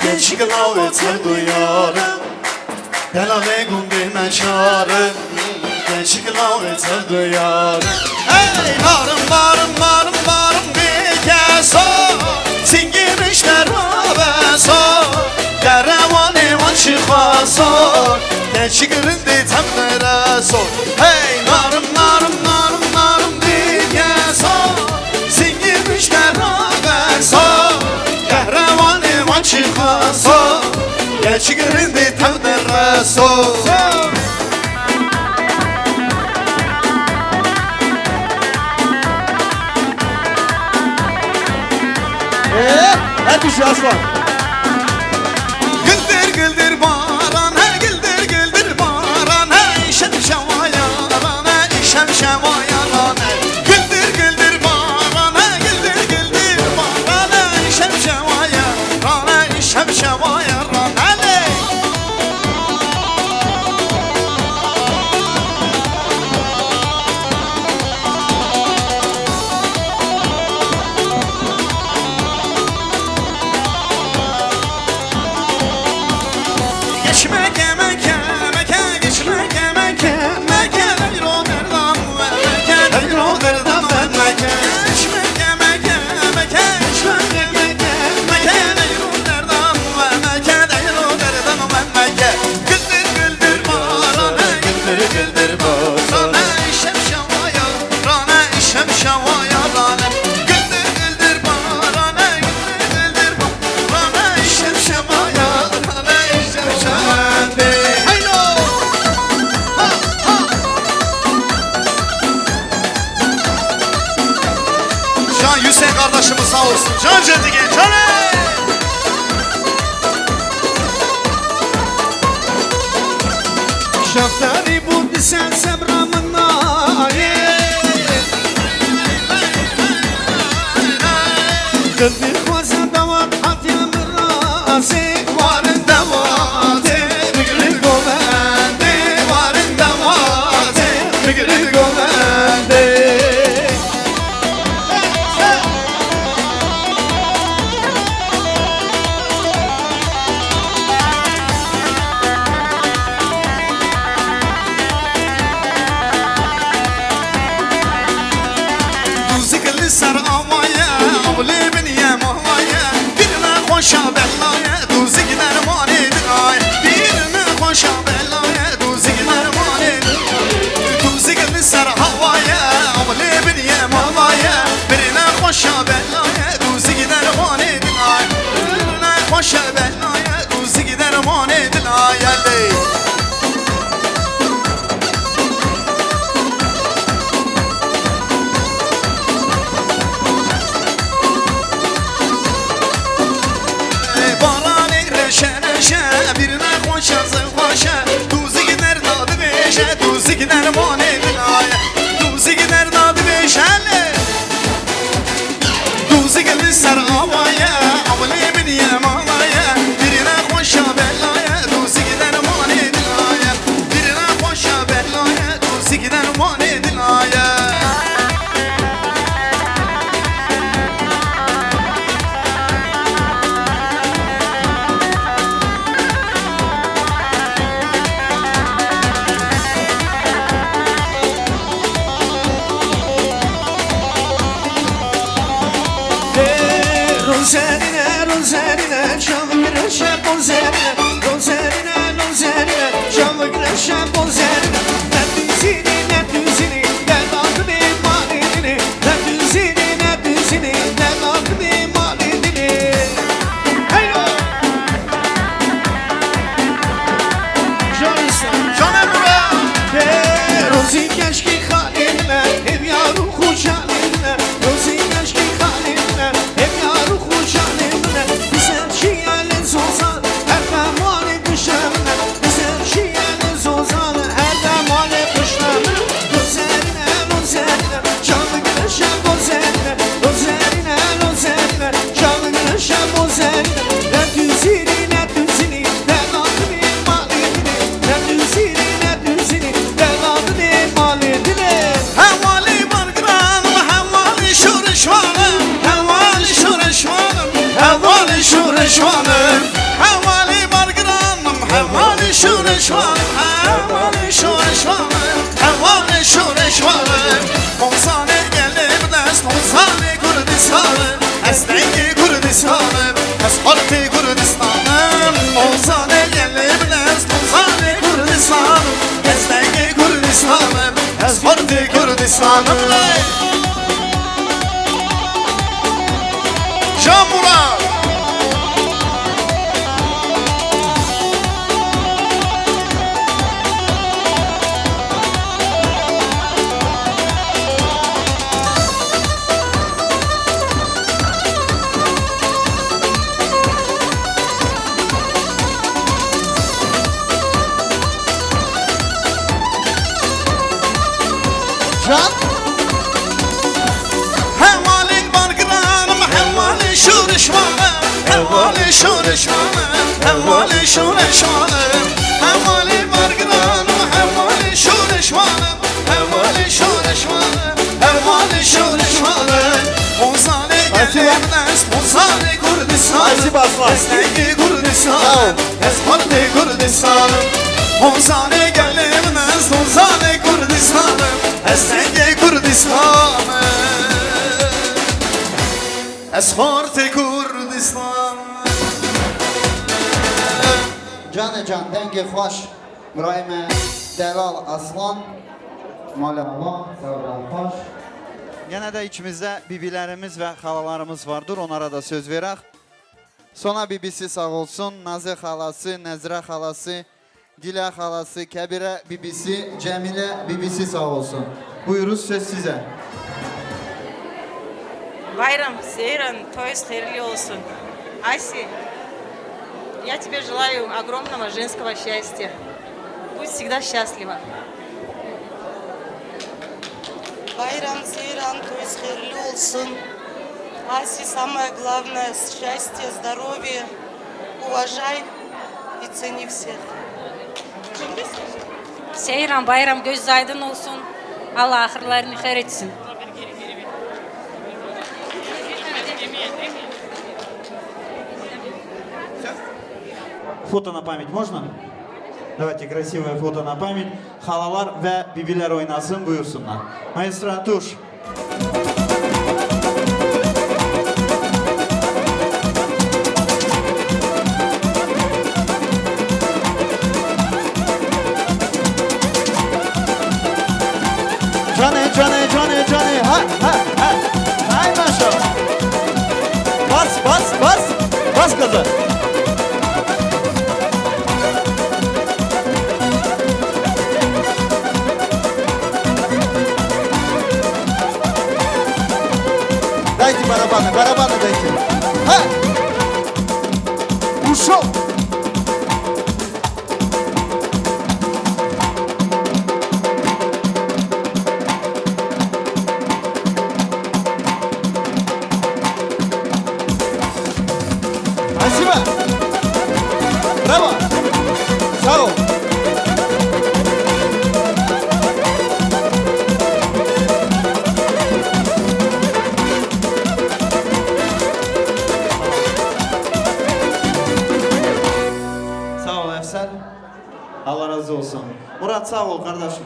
Speaker 1: Genç gılavete duyarım Delale gundeme çarım Genç gılavete duyarım Hey narım narım narım narım bir kez o Singirmişler abeso Derevan evan çıkasa Genç gırındı temlere sor Hey narım narım narım narım bir kez o Singirmişler abeso Kahraman evan çıkasa Genç gırındı temlere sor
Speaker 4: Hadi şu aslan.
Speaker 1: Güldür güldür baran he güldür güldür baran he işem şemayaran he işem şemayaran he Güldür güldür baran he güldür güldür baran he işem şemayaran he işem şemayaran he Geçmek emeke meke geçmek emeke meke Rotterdam meke Rotterdam meke Geçmek emeke meke geçmek emeke meke Rotterdam meke Rotterdam meke Güldür güldür barana güldür güldür barana işem şavaya rana işem şavaya rana Güldür güldür barana güldür güldür barana işem şavaya rana işem şavaya Can Hüseyin kardeşimiz sağ olsun. Can Cedigen, can
Speaker 4: Şaftali bu sen semramın naye Gıldır khwazan davat hatyam razi Varın davate Bigri govende Varın davate Bigri govende
Speaker 1: سر آمایه عملی بنیه ماهایه بیرمه خوشا بلایه دوزی گنر مانه دنای بیرمه خوشا بلایه دوزی گنر مانه دوزی گلی سر هوایه عملی بنیه ماهایه بیرمه خوشا بلایه دوزی گنر مانه دنای بیرمه خوشا بلایه دوزی گنر مانه دنای birine koşasın koşa Duzi gider dadı beşe Duzi gider mone binaya Duzi gider dadı beşe Duzi gelir sar havaya Avli biniye malaya Birine koşa belaya Duzi gider mone binaya Birine koşa belaya Duzi gider mone binaya
Speaker 4: gözlerine, gözlerine, gözlerine Canlı güneşe bozerine Ne düzini, ne düzini Ne nakdi malini Ne düzini, ne düzini Ne nakdi malini Hey o! Canım be! Rozi keşke halinle Hep yarım kucalinle Rozi keşke halinle Hep yarım kucalinle Güzel şiirli zozan Her zamani kışlarına Güzel şiirli zozan Her zamani kışlarına Gözlerine, gözlerine Canlı güneşe gözlerine Gözlerine, gözlerine Canlı güneşe gözlerine Ne düzini, ne düzini Ne nakdi malini Ne düzini, ne düzini Ne nakdi malini Hevali margranım Hevali şurişvanım Hevali şurişvanım Hevali şurişvanım Hevali margranım Hevali şurişvanım Hevali şurişvanım Hevali şurişvanım Ozane gelip dest Ozane Kurdistanım Esneki Kurdistanım Esparti Kurdistanım Ozane gelip dest Ozane Kurdistanım Esneki Kurdistanım Esparti Kurdistanım Can Murat
Speaker 3: Can
Speaker 4: Hevali margranım Hevali şurişvanım Hevali şurişvanım Hevali şurişvanım Hevali margranım Hevali şurişvanım Hevali şurişvanım Hevali şurişvanım Ozane gelip dest Ozane Kurdistanım Esneki Kurdistanım Esparti Kurdistanım Ozane gelip dest Ozane Kurdistanım Esneki Kurdistanım Esparti Kurdistanım
Speaker 3: Canı can denge hoş Müraime Delal Aslan Malama Sevran hoş
Speaker 2: Yenə də içimizdə bibilərimiz və xalalarımız vardır, onlara da söz verək. Sona bibisi sağ olsun, Nazı xalası, Nəzrə xalası, Dilə xalası, Kəbirə bibisi, Cəmilə bibisi sağ olsun. Buyuruz söz sizə.
Speaker 18: Байрам, Сейран, Тойс, хайырли olsun. Аси, я тебе желаю огромного женского счастья. Будь всегда счастлива.
Speaker 9: Байрам, Сейран, то есть хайырли olsun. Аси, самое главное, счастье, здоровье. Уважай и цени всех.
Speaker 16: Seyran bayram göz aydın olsun. Allah ahırlarını hayır etsin.
Speaker 2: Фото на память можно? Давайте красивое фото на память. Хalalar ve bibiler oynasın buyursunlar. Maestro tuş. Cane. Ha. Hay maşallah. Bas gaza. Дайте барабаны дайте. Ha. Ушел. Спасибо. Браво. Сау. Sağ ol Efsel. Allah razı olsun. Murat sağ ol kardeşim.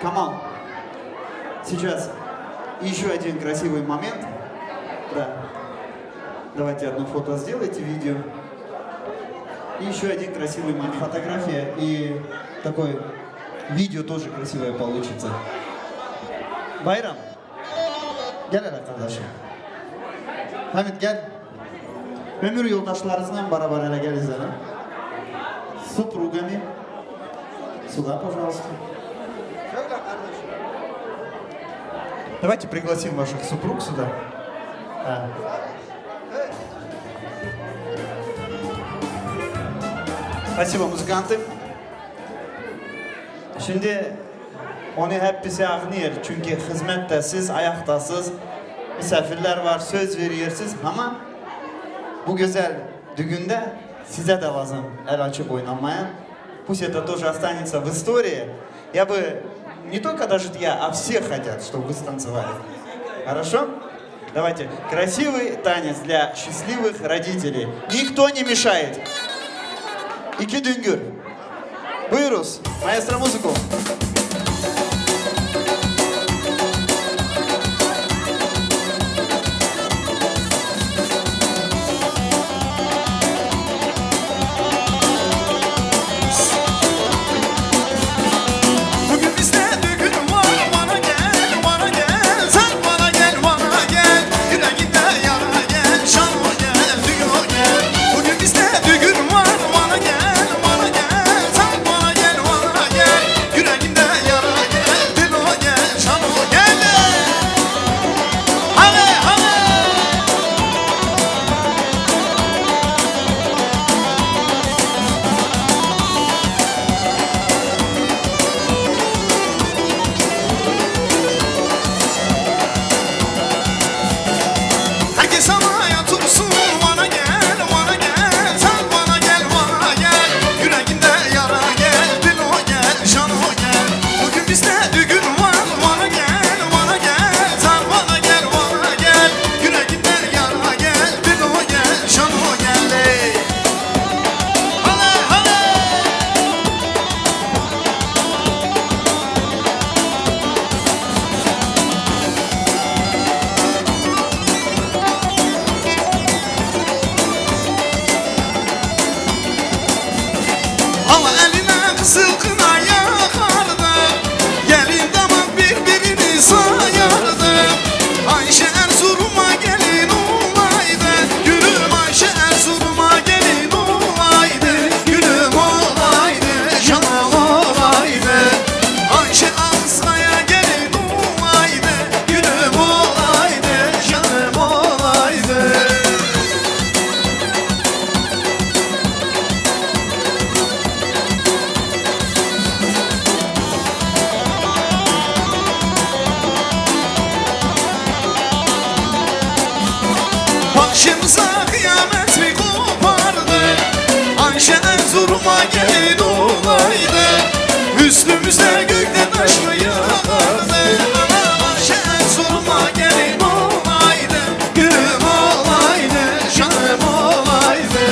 Speaker 2: Камал. Сейчас еще один красивый момент. Да. Давайте одно фото сделайте, видео.
Speaker 3: И еще один красивый фотография и такое видео тоже красивое получится. Bayram. Gel hele kardeşim. Hamit gel. Ömür yoldaşlarınızla beraber hele gel izleyelim. Супругами. Сюда, пожалуйста. Давайте пригласим ваших супруг сюда. Спасибо, музыканты. Şimdi onu hep bize ağınır. Çünkü hizmettesiz, ayaktasız. Misafirler var, söz veriyorsunuz ama bu güzel düğünde size de lazım el açıp oynamaya. Пусть это тоже останется в истории. Я бы не только даже я, а все хотят, чтобы вы станцевали. Хорошо? Давайте. Красивый танец для счастливых родителей. Никто не мешает. İki düngür. Buyuruz. Maestro müziku.
Speaker 1: Bugün bizde düğün var, bana gel, bana gel. Sen bana gel, bana gel. Yüreğinde yara gel, şanlı gel, düğün gel. Bugün bizde düğün var, bana gel, bana gel. Sen bana gel, bana gel. Yüreğinde yara gel, düğün gel, şanlı gel. Hadi, hadi. Herkes havaya tutsun, bana gel, bana gel. Sen bana gel, bana gel. Yüreğimde yara gel, dil o gel, şan o gel. Bugün bizde düğün var, bana gel, bana gel. Sen bana gel, bana gel. Yüreğimde yara gel, dil o gel, şan o gel. Hadi, hadi. Ama eline kızıl kına yakardı. Gelin damat birbirini sayardı. Ayşe Erzurum'a gelin olaydı. Gülüm Ayşe Erzurum'a gelin olaydı. Gülüm olaydı, canım olaydı. Ayşe Anskaya gelin olaydı. Gülüm olaydı, canım olaydı. Başımıza kıyamet mi kopardı? Ayşe Erzurum'a gelin olaydı. Üstümüze gökte taş mı yağardı? Ayşe Erzurum'a gelin olaydı. Gülüm olaydı, canım olaydı.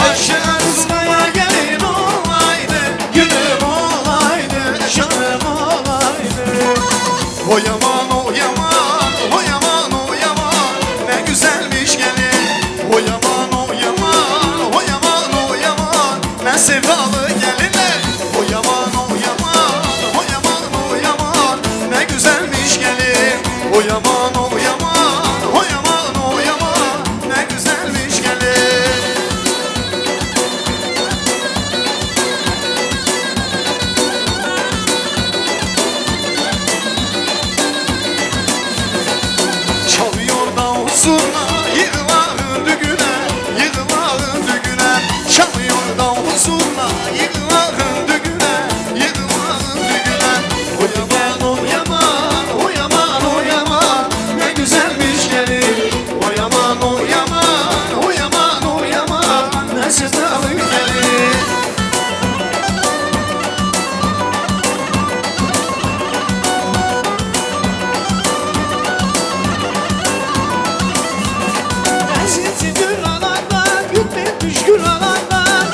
Speaker 1: Ayşe Erzurum'a gelin olaydı. Gülüm olaydı, canım olaydı. O yaman, o yaman, o yaman, o yaman. Ne güzelmiş gelin. O yaman, o yaman, o yaman, o yaman. Ne sevdalı gelinler. O yaman, o yaman, o yaman, o yaman. Ne güzelmiş gelin. O yaman, o yaman, o yaman, o yaman. Ne güzelmiş gelin. Çalıyor da huzurla yığıların düğüne, yığıların düğüne. Çalıyor da huzurla yığıların düğüne, yığıların düğüne. O yaman, o yaman, o yaman, o yaman. Ne güzelmiş gelin. O yaman, o yaman, o yaman, o yaman. Ne sevdalı gelin. Ezilsin gül alanlar, gül bitmiş gül alanlar.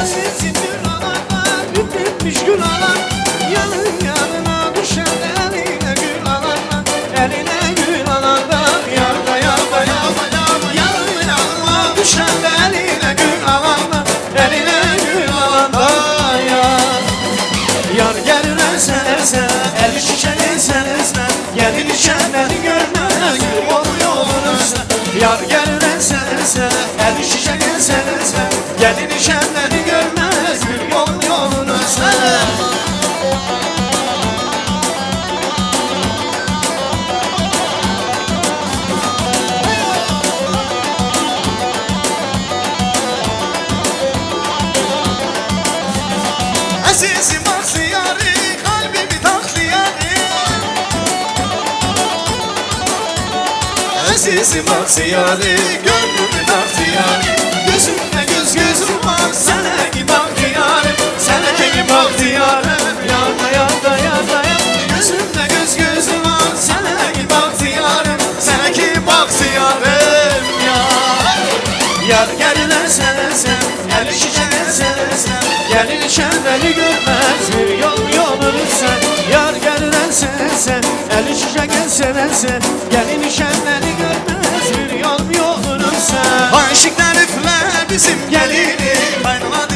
Speaker 1: Ezilsin gül alanlar, gül bitmiş gül alan. Yanın yanına düşen eline gül alanlar. Eline gül alanlar, yarda yarda yarda yarda. Yanın yanına
Speaker 4: bizim bahtiyarı, gönlümün bahtiyarı. Gözümde gözüm var, sana ki bahtiyarım, sana ki bahtiyarım. Yarda yarda yarda yarda. Gözümde gözüm var, sana ki bahtiyarım, sana ki bahtiyarım. Yar gelirler sen, el şişen sen, gelin şenleri görmez bir yol sen. Yar gelirler sen, el şişen sen, gelin şenleri görmez bir yol sen. Aşıklar üfler bizim gelini, kaynanadı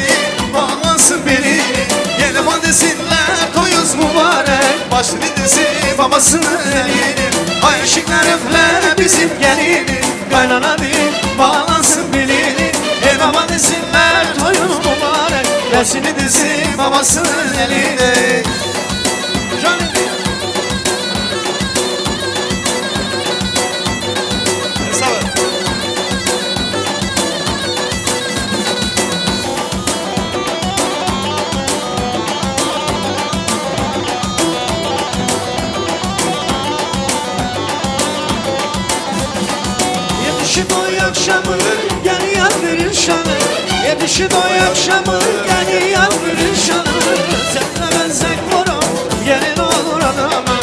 Speaker 4: bağlasın beni. Yeni bana desinler toyuz mübarek, başını desi babasının elini. Aşıklar üfler bizim gelini, kaynanadı bağlasın belini. Baba desinler toyun mübarek, dersini desin babasının eline. Canım sağ ol. Yetişi boy akşamı gel yar verir şanı. Yetişi boy akşamı gel yar verir şanı. Seninle benzek morum gelin olur adama,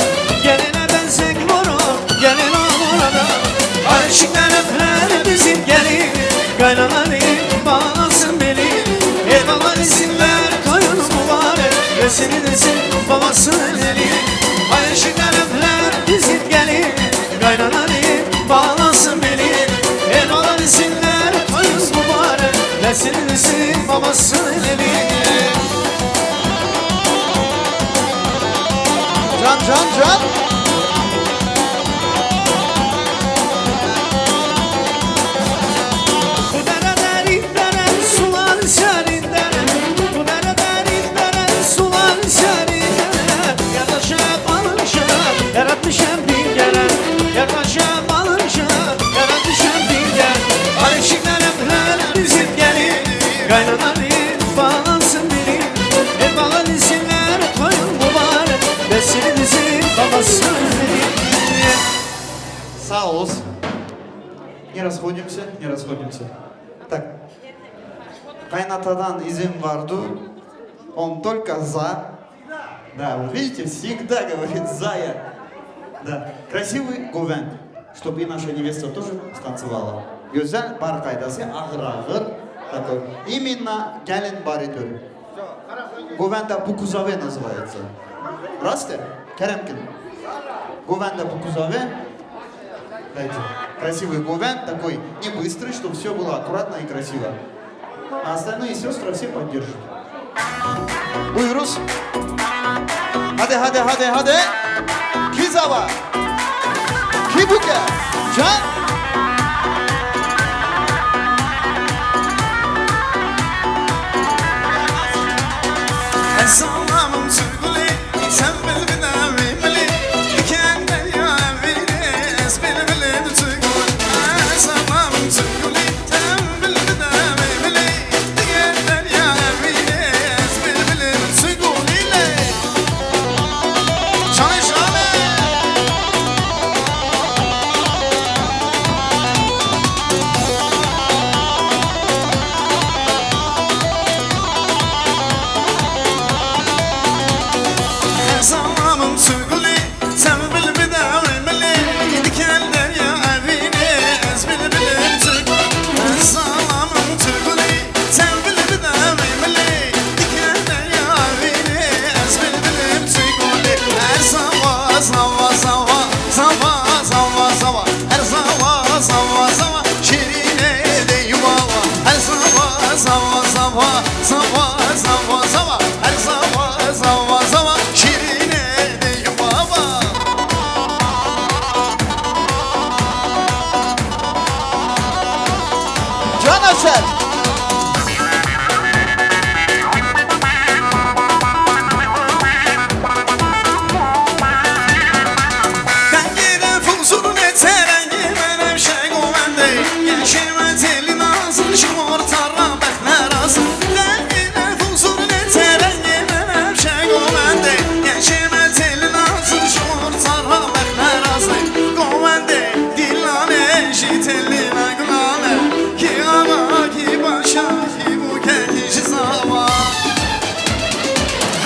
Speaker 4: geline benzek morum gelin olur adama. Aşıklar öpler bizim gelin, kaynanalı bağlasın beni. Eyvallah desinler toyun mübarek, resini desin babasının eli. Aşıklar öpler bizim gelin, kaynanalı bağlasın beni. Eyvallah desinler toyun mübarek, resini desin babasının eli. Can Bu dere derin dere, sular serin dere. Bu dere derin dere, sular serin dere. Yaklaşıp alınca, yaratmışım bin kere. Yaklaşıp alınca, yaratmışım bin kere. Aşıklar öpler bizim gelin, kaynanalı bağlansın beni. Eyvallah desinler toyun mübarek, desin bizim babasının eli.
Speaker 3: Sağ olasın. Не расходимся, не расходимся. Так, Кайнатадан изин варду, он только за. Да, вот видите, всегда говорит за я. Да, красивый гувен, чтобы и наша невеста тоже станцевала. Güzel bar kaydası, ağır такой. Именно gelin баритör. Гувен-то Букузове называется. Расте? Керемкин. Гувен-то Букузове. Дайте. Красивый гувен, такой не быстрый, чтобы все было аккуратно и красиво. А остальные сестры все поддержат. Buyuruz. Hadi. Kizava. Kibuke. Can.
Speaker 4: Esselamım sürgülü, sen bilbine vimli. Kendin ya viri, es bilbile sürgülü. Esselamım sürgülü, sen bilbine vimli. Kendin ya viri, es bilbile sürgülü. Çalış abi.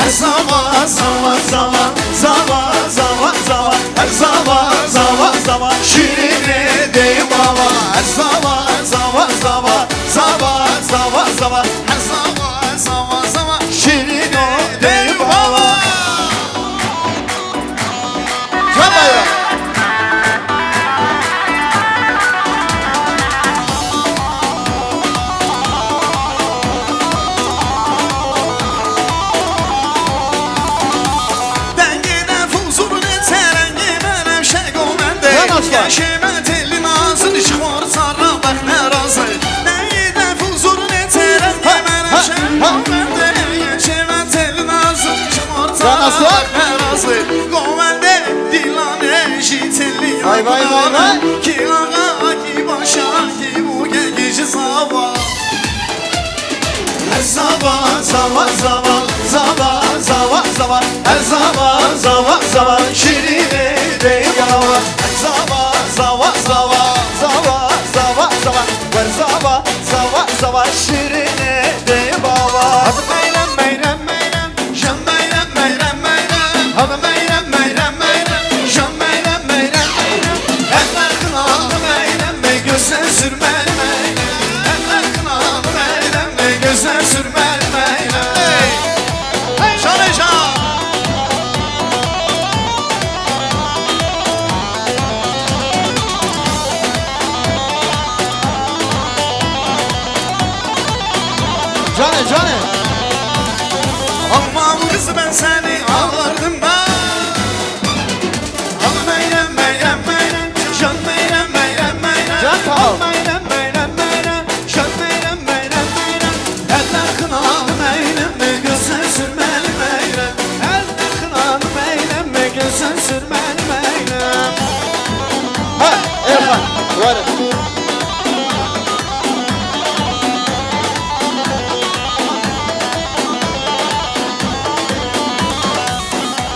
Speaker 1: Her zaman zaman zaman zaman zaman zaman her zaman zaman zaman şirine deyim baba. Her zaman zaman zaman zaman zaman zaman her zaman zaman zaman şirine deyim baba. Can Bayram. Yaşıma telin ağzını çıkmar sarra bak ne razı. Neyden fuzurun eterim yemerim şehrimde. Yaşıma telin ağzını çıkmar sarra bak ne razı. Govende dilane jitelli yakına. Ki ağa ki başa ki bu gece sabah. Her zaman zaman zaman zaman zaman zaman her zaman zaman zaman şirine deyim baba. Zaman zaman zaman zaman zaman zaman her zaman zaman zaman şirine deyim baba. Hadi meylem meylem meylem can meylem meylem meylem. Hadi meylem meylem meylem can meylem meylem meylem. Eller kınalı meylem me gözler sürmeli meylem. Eller kınalı meylem me gözler sürmeli meylem. Şöyle can. Cane ama bu kızı ben seni ağlardım da. Ama meylem meylem meylem can meylem meylem meylem. Can tamam. Meylem meylem meylem can meylem meylem meylem. Eller kınalı meylem me gözler sürmeli meylem. Eller kınalı meylem me gözler sürmeli meylem. Ha Erhan var.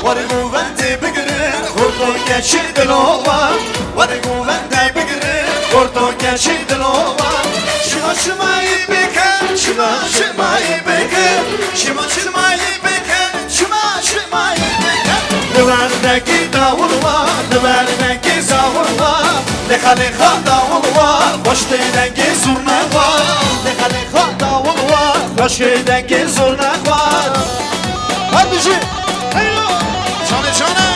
Speaker 1: Varı güvende bigire, kurdu geçirdin oğlan. Varı güvende bigire, kurdu geçirdin oğlan. Şıma şımayı beker, şıma şımayı beker. Şıma şımayı beker, şıma şımayı beker. Duvardaki davul var, duvardaki zavul var. Leha leha davul var, hoş dengi zurna var. Leha leha davul var, hoş dengi zurna var. Hadi hayro. Cane cane.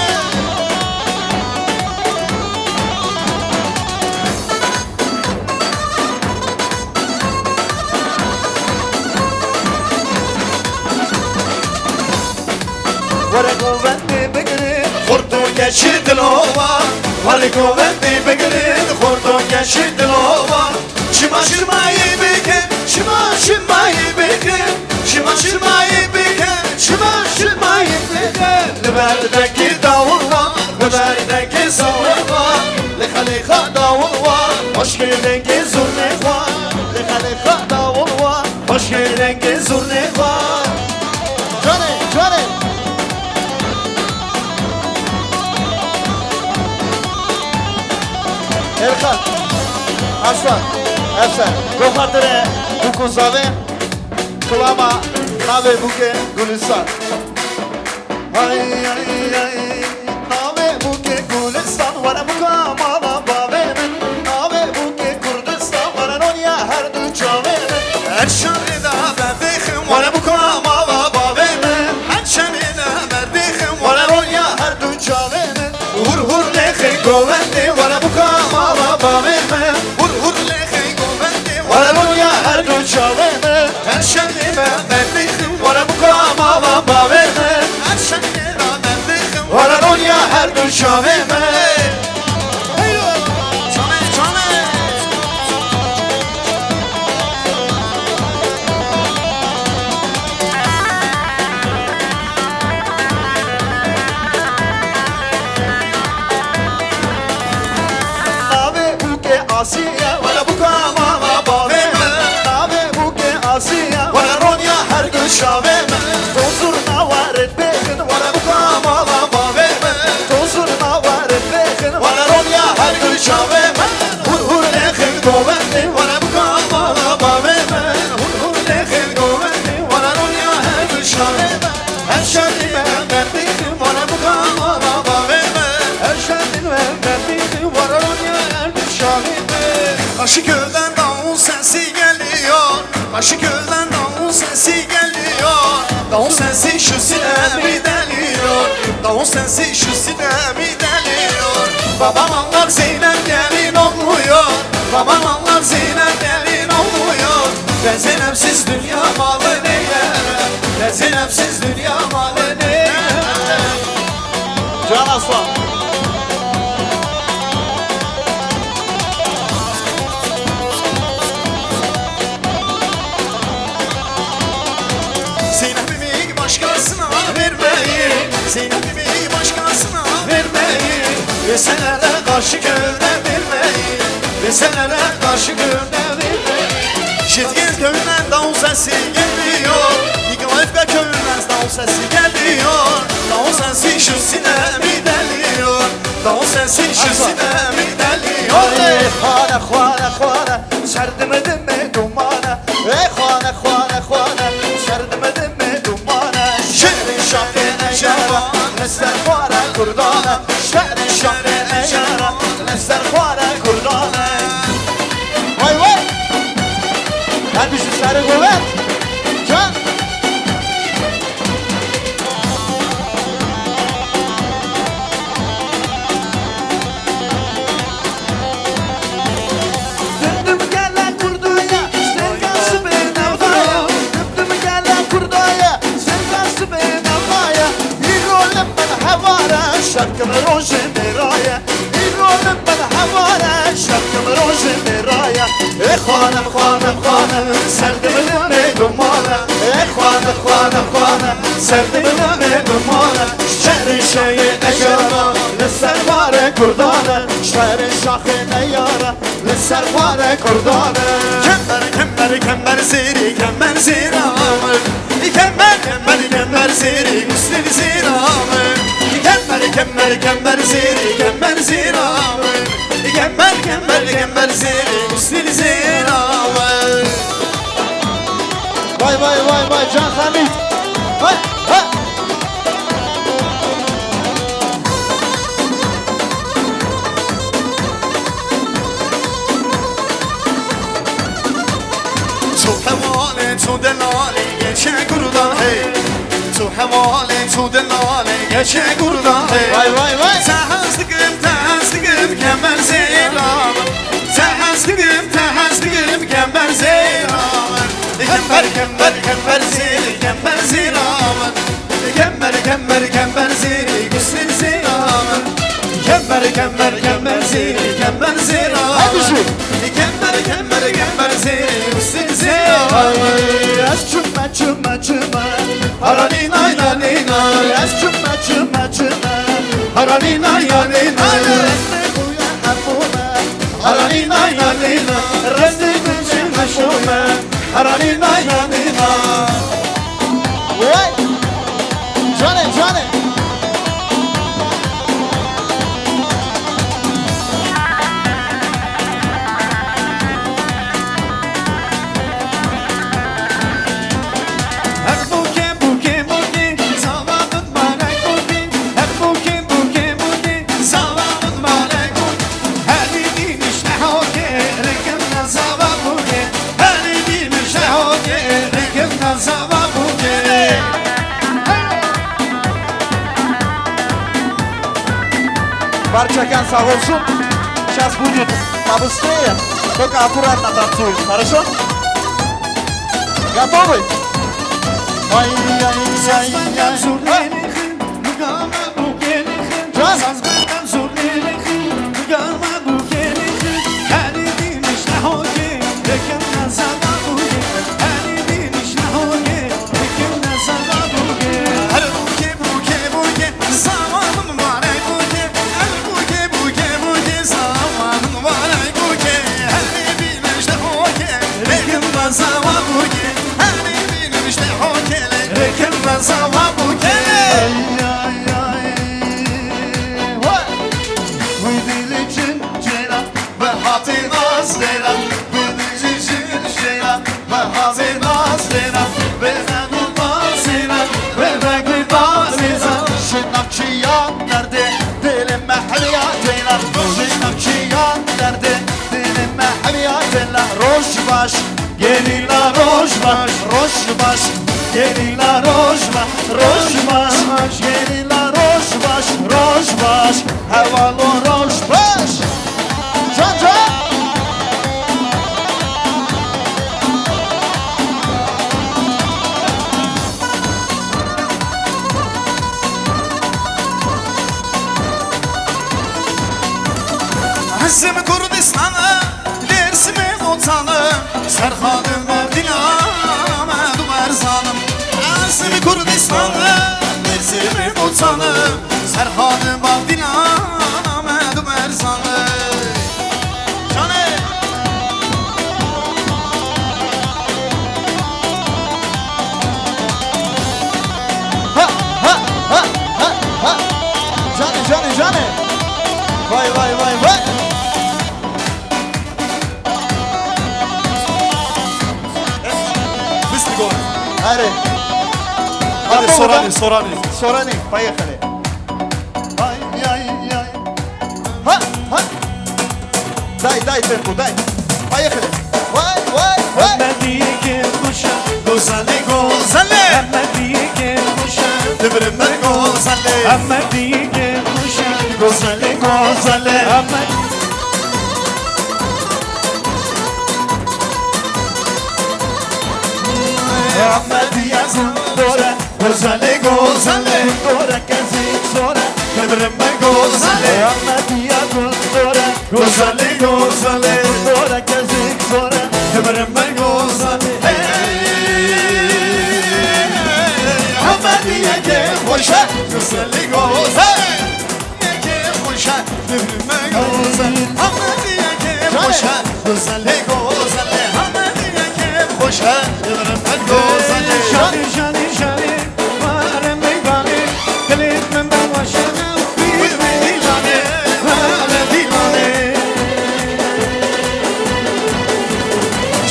Speaker 1: Vare güvendi begri, kurdu geçirdin ova. Vare güvendi begri, kurdu geçirdin ova. Şıma şırmayı beker, şıma şırmayı beker. Şıma şırmayı beker, şıma şırmayı beker. Liberdeki davul var, liberdeki savur var. Leha leha davul var, hoş geldin zurne var. Leha leha davul var, hoş geldin zurne var. Cane. Erkan, Aslan, Efsen, Rohatire, Bukuzave, Kulama, Nave Buke, Gülistan. Ay ay ay, Nave Buke, Gülistan, Vara Buka, Mala Bavemen. Nave Buke, Kurdistan, Vara Nonya, her düçavemen. Her şanrida berdihim, Vara Buka, Mala Bavemen. Her şanrida berdihim, Vara Nonya, her düçavemen. Hur lehe govendi, Vara Buka, Mala Bavemen. Hur lehe govendi, Vara Nonya, her düçavemen. Her şanrida berdihim, Vara Buka, Mala Bavemen. Her şanrida berdihim, Vara Nonya, her düçavemen. Asiya, wala buka mama baveme. Nave buke Asiya, wala Ronya her gün şaveme. Tozurna var etbekin, wala buka mama baveme. Tozurna var etbekin, wala Ronya her gün şaveme. Hur lehin govendi, wala buka mama baveme. Hur lehin govendi, wala Ronya her gün şaveme. Her
Speaker 4: Erşendim verdim bana bu kanala verme Erşendim verdim bana ya Erşendim
Speaker 1: Kaşıköy'den davul sesi geliyor Kaşıköy'den davul sesi geliyor Davul sesi şu sinemi deliyor Davul sesi şu sinemi deliyor Babam anlar Zeynep gelin olmuyor Babam anlar Zeynep gelin olmuyor Ben Zeynepsiz dünya malı ne yer Ben Zeynepsiz dünya malı ne yer
Speaker 3: Can Aslan.
Speaker 1: Zeynep'imi başkasına vermeyin Zeynep'imi başkasına vermeyin Ve senere karşı gövde vermeyin Ve senere karşı gövde vermeyin Şetgez köyünden davul sesi geliyor Nikolaevka köyünden davul sesi geliyor Davul sesi şu sinemi deliyor Davul sesi şu sinemi deliyor
Speaker 4: Ey khana khana khana Serdim edime dumana Ey khana khana khana Serdim edime dumana Şehri şahri eşara Nesler khana kurdana Şehri şahri eşara Nesler khana kurdana Vay vay Her bir şu sarı kuvvet Can Döndüm gelen kurduya Sevgası beni havaya Döndüm gelen kurduya Sevgası beni havaya Bir rolüm ben havara Şarkımı roje meraya Bir rolüm ben havara Şarkımı roje meraya Ey hanım hanım hanım Sevdim elime dumana Ey hanım hanım hanım Sevdim elime dumana Şehri şeyi eşara Nesler vare kurdana Şehri şahine yara Nesler vare kurdana
Speaker 1: Kember ziri kember ziramı Kember ziri üstün ziramı Kember ziri kember ziramı Kember ziri üstün ziramı
Speaker 4: Vay vay vay vay Can Hamit Vay vay
Speaker 1: تو حواله تو دلاله گچه گردان هی تو حواله تو دلاله گچه گردان هی
Speaker 4: Vay vay vay
Speaker 1: تهزدگم کمر زیرام تهزدگم کمر زیرام کمر زیرام کمر زیری گسل زیرام کمر زیری کمر زیرام
Speaker 4: Hadi şu
Speaker 1: کمر زیری گسل زیرام
Speaker 4: Az çümme çümme çümme
Speaker 1: Haranina yanina
Speaker 4: Az çümme çümme çümme
Speaker 1: Haranina yanina Haranina yanina
Speaker 4: Rezdi gülçin meşhume
Speaker 1: Haranina yanina
Speaker 4: Vay Cane cane
Speaker 1: Hep buke Zavalın malek buke Hep buke Zavalın malek buke Halidin işte hoke Rekemden zava buke Halidin işte hoke Rekemden zava buke
Speaker 4: Бар чекан сау olsun. Сейчас будет побыстрее. Только аккуратно танцуем. Хорошо? Готовы? Ай-яй-яй-яй. Раз.
Speaker 1: Zava buke, hani benim işte hokele, rekim ben zava buke.
Speaker 4: baş, gelila roş baş, roş baş, gelila roş baş, roş baş, gelila roş baş, roş baş, havalı roş baş. Can can.
Speaker 1: Bizim Kurdistan'ı, Dersim'in otanı, Serhan'ım Mevdina'm, Edum Erzan'ım. Bizim Kurdistan'ı, Dersim'in otanı, Serhan'ım Mevdina'm, Edum Erzan'ım. Canım.
Speaker 4: Ha ha ha ha ha. Canı canı canı. Vay vay vay vay.
Speaker 1: Выстегон.
Speaker 4: Hadi.
Speaker 1: Hadi sorani, sorani.
Speaker 4: Sorani. Поехали. Ay ay ay. Ha ha. Дай темпу, дай. Поехали. Vay vay vay.
Speaker 1: Medike kuşa, güzeli güzeli. Medike kuşa, dibrimler güzeli. Medike kuşa, güzeli güzeli. Ahmet yazın dora, güzeli güzeli. Dora kezik sonra, dibrimler güzeli. Ahmet yazın dora, güzeli güzeli. Dora kezik sonra, dibrimler güzeli. Ahmet yeke hoşa, güzeli güzeli. Yeke hoşa, dibrimler güzeli. Ahmet yeke hoşa, güzeli güzeli. Ahmet yeke hoşa, dibrimler güzeli. Şani şani şani, varem meydani, gelitmem ben başına, bir dilane, varem dilane.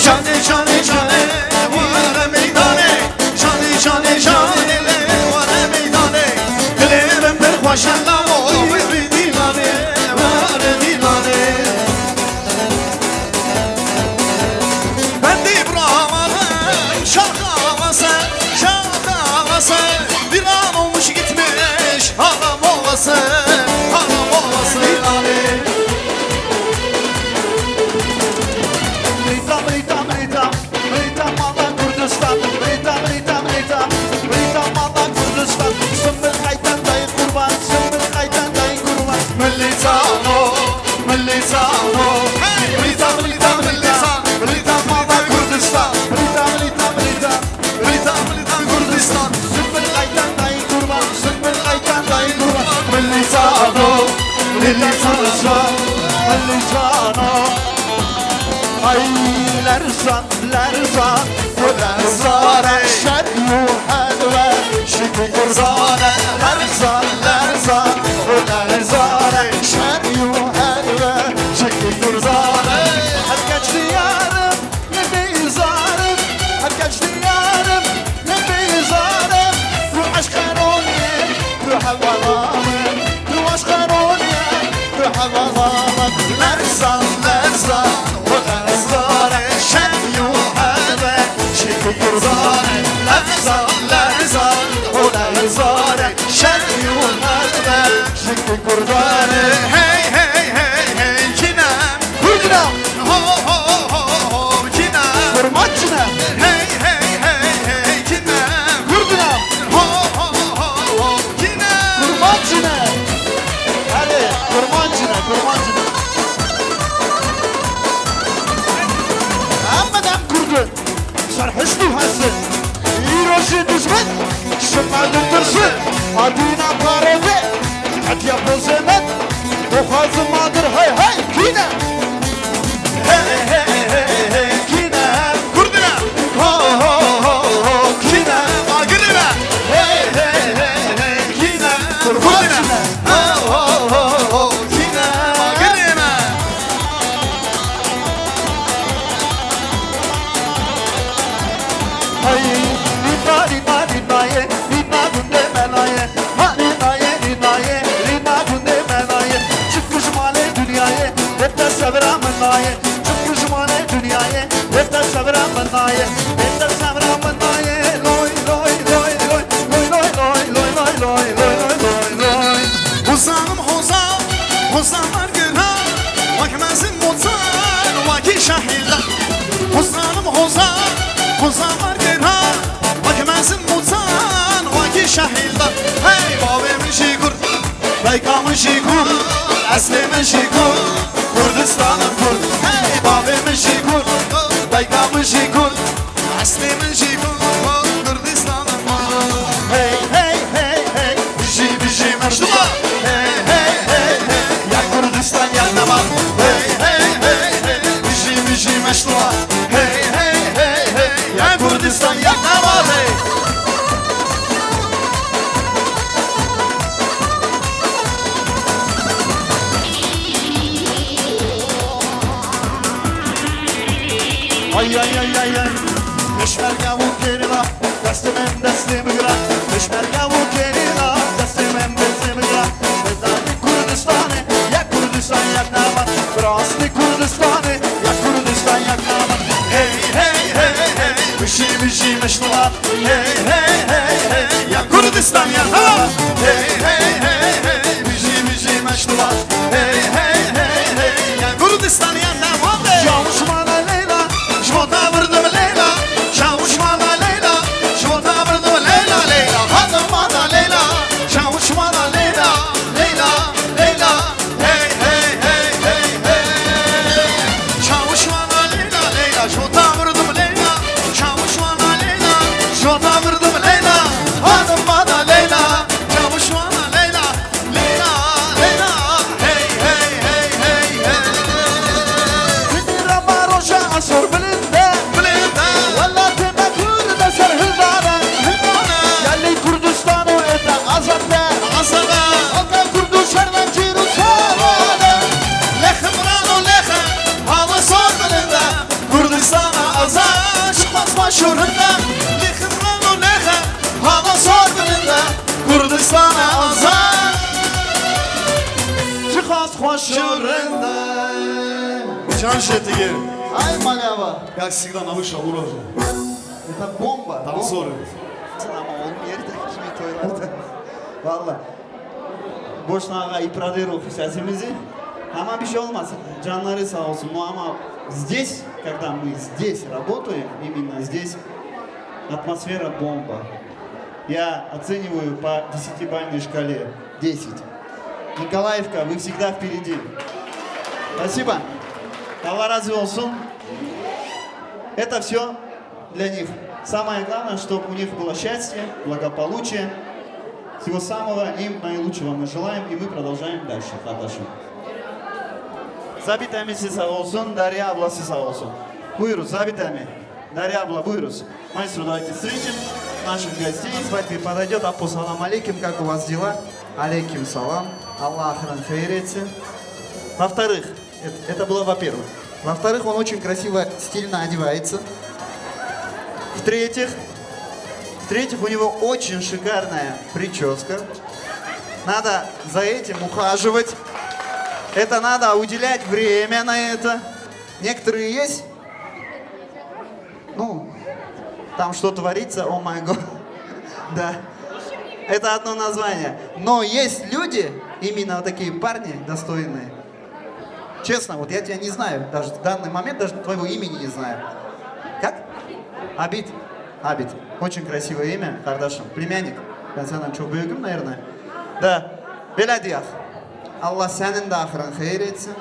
Speaker 1: Şani şani şani, varem meydani, şani şani şani, varem meydani, gelitmem ben başına, bir dilane, varem dilane. Ben de İbrahim'im şarkı havası, şarkı havası. Bir an olmuş gitmiş haram olası, haram olası. Ritam, ritam, ritam, ritam Allah Kurdistan. Ritam, ritam, ritam, ritam Allah Kurdistan. Sümbül kaytan dayı kurban, sümbül kaytan dayı kurban. Millitano, millitano. Ritam, ritam, ritam, ritam Allah Kurdistan. Ritam, ritam, ritam, ritam, ritam Kurdistan. Sümbül kaytan dayı kurban, sümbül kaytan dayı kurban. Millitano, millitano, millitano. Ay Lerzan, Lerzan, Lerzan, şer yuhedve, şikri kurzane. Lerzan, Lerzan, Lerzan, şer yuhedve, şikri kurzane. Her geç diyarım, ne beyzarım, her geç diyarım, ne beyzarım. Ruh aşkın olayım, ruh havalamım, ruh aşkın olayım, ruh havalamım. Lerzan, Lerzan, Lerzan, şer yuhedve, şikri kurzane. Lerzan, Lerzan, Lerzan, şer yuhedve, şikri kurzane. Hey hey hey hey kinem, kurdinam, ho ho ho ho kinem, kurmaçına. Hey hey hey hey kinem, kurdinam, ho ho ho ho kinem, kurmaçına. Hadi kurmaçına, kurmaçına. Ammadam kurdu, sarhoşlu hasret. İroşu düşman, şımadın dışı. Adına parave, hadi yapıl zemet. O hazımadır hay hay kine. Hey hey hey hey kine. Kurduna. Ho ho ho ho kine. Agırına. Hey hey hey hey kine. Kurduna. Ho ho ho ho kine. Agırına. Ay rina rina rinaye, rina günde melaye. Ha rinaye rinaye, rina günde melaye. Çıkmış male dünyaya, hep de severam naye. Çıkmış male dünyaya, hep de
Speaker 4: naye Ender sevramın naye Loy loy loy loy Loy loy loy loy loy loy loy loy loy loy
Speaker 1: Huzanım huzan, huzanlar günah Vakmezim mutar, vaki şahiller Huzanım huzan, huzanlar günah Vakmezim mutar, vaki şahiller Hey babamın şikur, baykamın şikur Eslimin şikur, Kurdistan'ım kur Hey babamın şikur, baykamın şikur Eslimin şikur, Kurdistan'ım kur Hey hey hey hey, bişi meşruba Hey hey hey hey, ya Kurdistan ya namaz Hey hey hey hey, bişi meşruba Hey hey hey hey, ya Kurdistan ya namaz
Speaker 4: Ay ay ay ay ay Peşmerga bu kerila Destimem destimi gra Peşmerga bu kerila Destimem destimi gra Bezarlı Kurdistan'ı Ya Kurdistan ya namat Braslı Kurdistan'ı Ya Kurdistan ya namat Hey hey hey hey Bişi meşrubat Hey hey hey hey Ya Kurdistan ya namat Hey hey hey hey Bişi meşrubat Hey hey hey hey Ya Kurdistan ya namat Çavuşmana Leyla Şmota vurdum Leyla Çavuşmana Leyla Şmota vurdum Leyla Leyla Hanım bana Leyla Çavuşmana Leyla Leyla Leyla Hey hey hey hey hey Çavuşmana Leyla Leyla Şmota vurdum Leyla Çavuşmana Leyla Şmota vurdum Leyla Hanım bana Leyla Çavuşmana Leyla Leyla Leyla Hey hey hey hey hey Fidira baroşa asor bilinde bilinde Valla teme kurde serhildane hildane Gelli Kurdistan'ı ete azade azade Oka kurdu şerden ciru savade Lekhem rano lekhem hava sor bilinde Kurdistan'a azad çıkmaz başvurunda Lekhem rano lekhem hava sor bilinde Kurdistan'a azad çıkmaz başvurunda
Speaker 1: Can şetigi
Speaker 3: Ай, малява.
Speaker 1: Как всегда на высшем уровне
Speaker 3: Это бомба.
Speaker 1: Танцоры
Speaker 3: Ama oğlum yeri de kimi toylarda. Valla. Boşuna ağa ipraderov sesimizi. Ama bir şey olmaz. Canları sağ olsun. Но ama здесь, когда мы здесь работаем, именно здесь, атмосфера бомба. Я оцениваю по 10-бальной шкале 10. Николаевка, вы всегда впереди. Спасибо. Allah razı olsun. Это все для них. Самое главное, чтобы у них было счастье, благополучие. Всего самого им наилучшего мы желаем, и мы продолжаем дальше. Kardeşim. Zabit emisi sağ olsun, Darya ablası sağ olsun. Buyurun Zabit emi. Дарья abla, buyuruz. Маэстро, давайте встретим наших гостей. Свадьбе подойдет. Апу салам алейкум, как у вас дела? Алейкум салам. Аллах ахран хайр етсин. Во-вторых, это было во-первых. Во-вторых, он очень красиво, стильно одевается. В-третьих, у него очень шикарная прическа. Надо за этим ухаживать. Это надо уделять время на это. Некоторые есть. Ну, там что творится, о май год. Да. Это одно название. Но есть люди, именно вот такие парни достойные. Честно, вот я тебя не знаю. Даже в данный момент даже твоего имени не знаю. Как? Абид. Абид. Очень красивое имя, Кардашин. Племянник. Ben senden çok büyüğüm, наверное. Да. Belə deyək. Allah sənin də axırın xeyir etsin.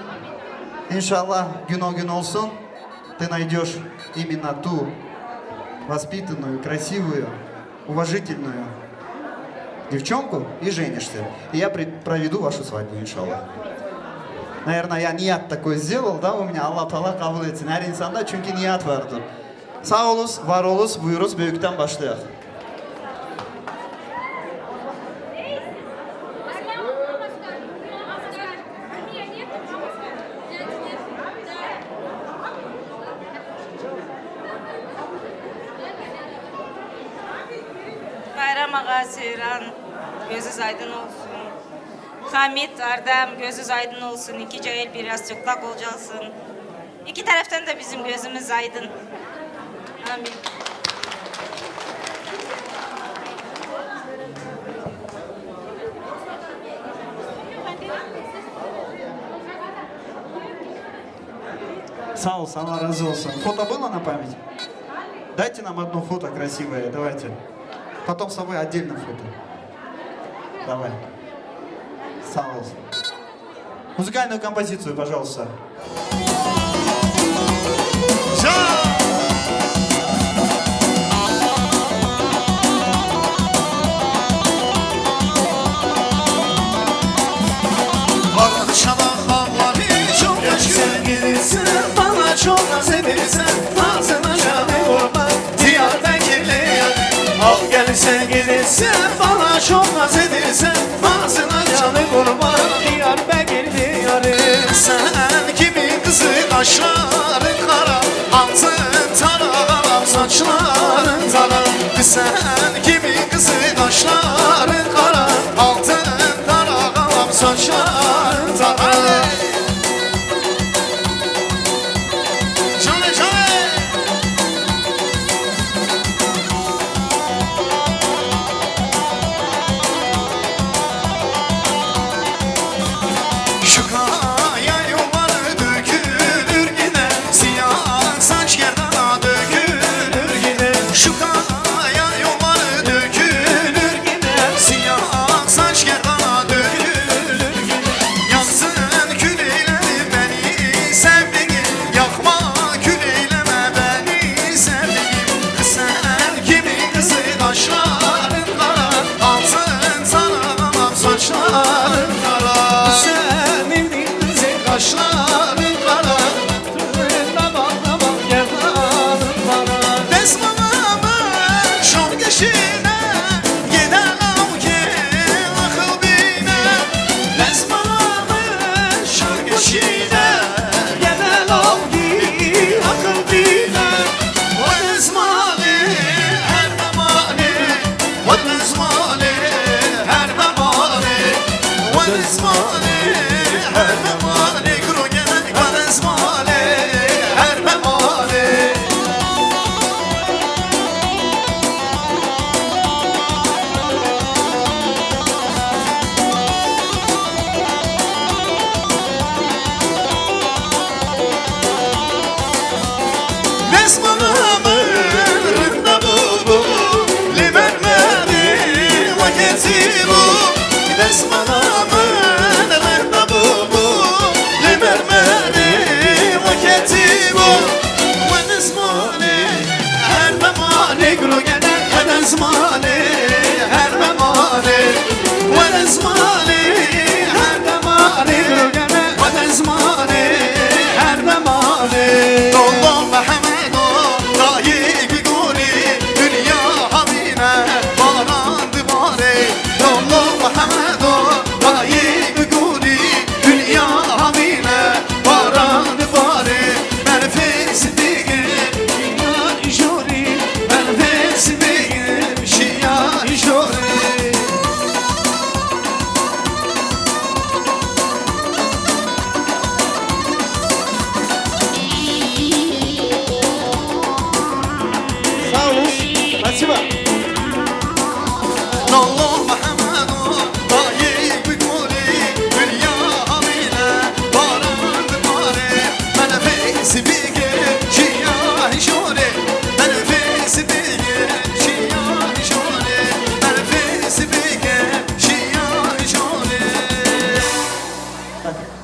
Speaker 3: İnşallah gün o gün olsun. Ты найдешь именно ту воспитанную, красивую, уважительную девчонку и женишься. И я проведу вашу свадьбу, иншаллах. Наверное, я ният такой сделал, да, у меня. Allah Teala kabul etsin. Her insanda çünkü niyat vardır. Sağ olunuz, var olunuz, buyuruz, büyükten başlayalım.
Speaker 18: Bayram ağa Seyran, gözünüz aydın olsun. Hamit, Ardem, gözünüz aydın olsun. İki cahil bir yaz çıplak olacaksın. İki taraftan da bizim gözümüz aydın.
Speaker 7: Amin.
Speaker 3: Саус, Allah разы olsun. Фото было на память? Дайте нам одно фото красивое, давайте. Потом с собой отдельно фото. Давай. Саус. Музыкальную композицию, пожалуйста.
Speaker 1: Bana çok naz edirsen Nazına canı kurban Diyarbakırlı Al gel sevgilisi Bana çok naz edirsen Nazına canı kurban Diyarbakırlı yarı Sen kimi kızı kaşların kara Altın tara saçların tara Sen kimi kızı kaşların kara Altın tara saçların tara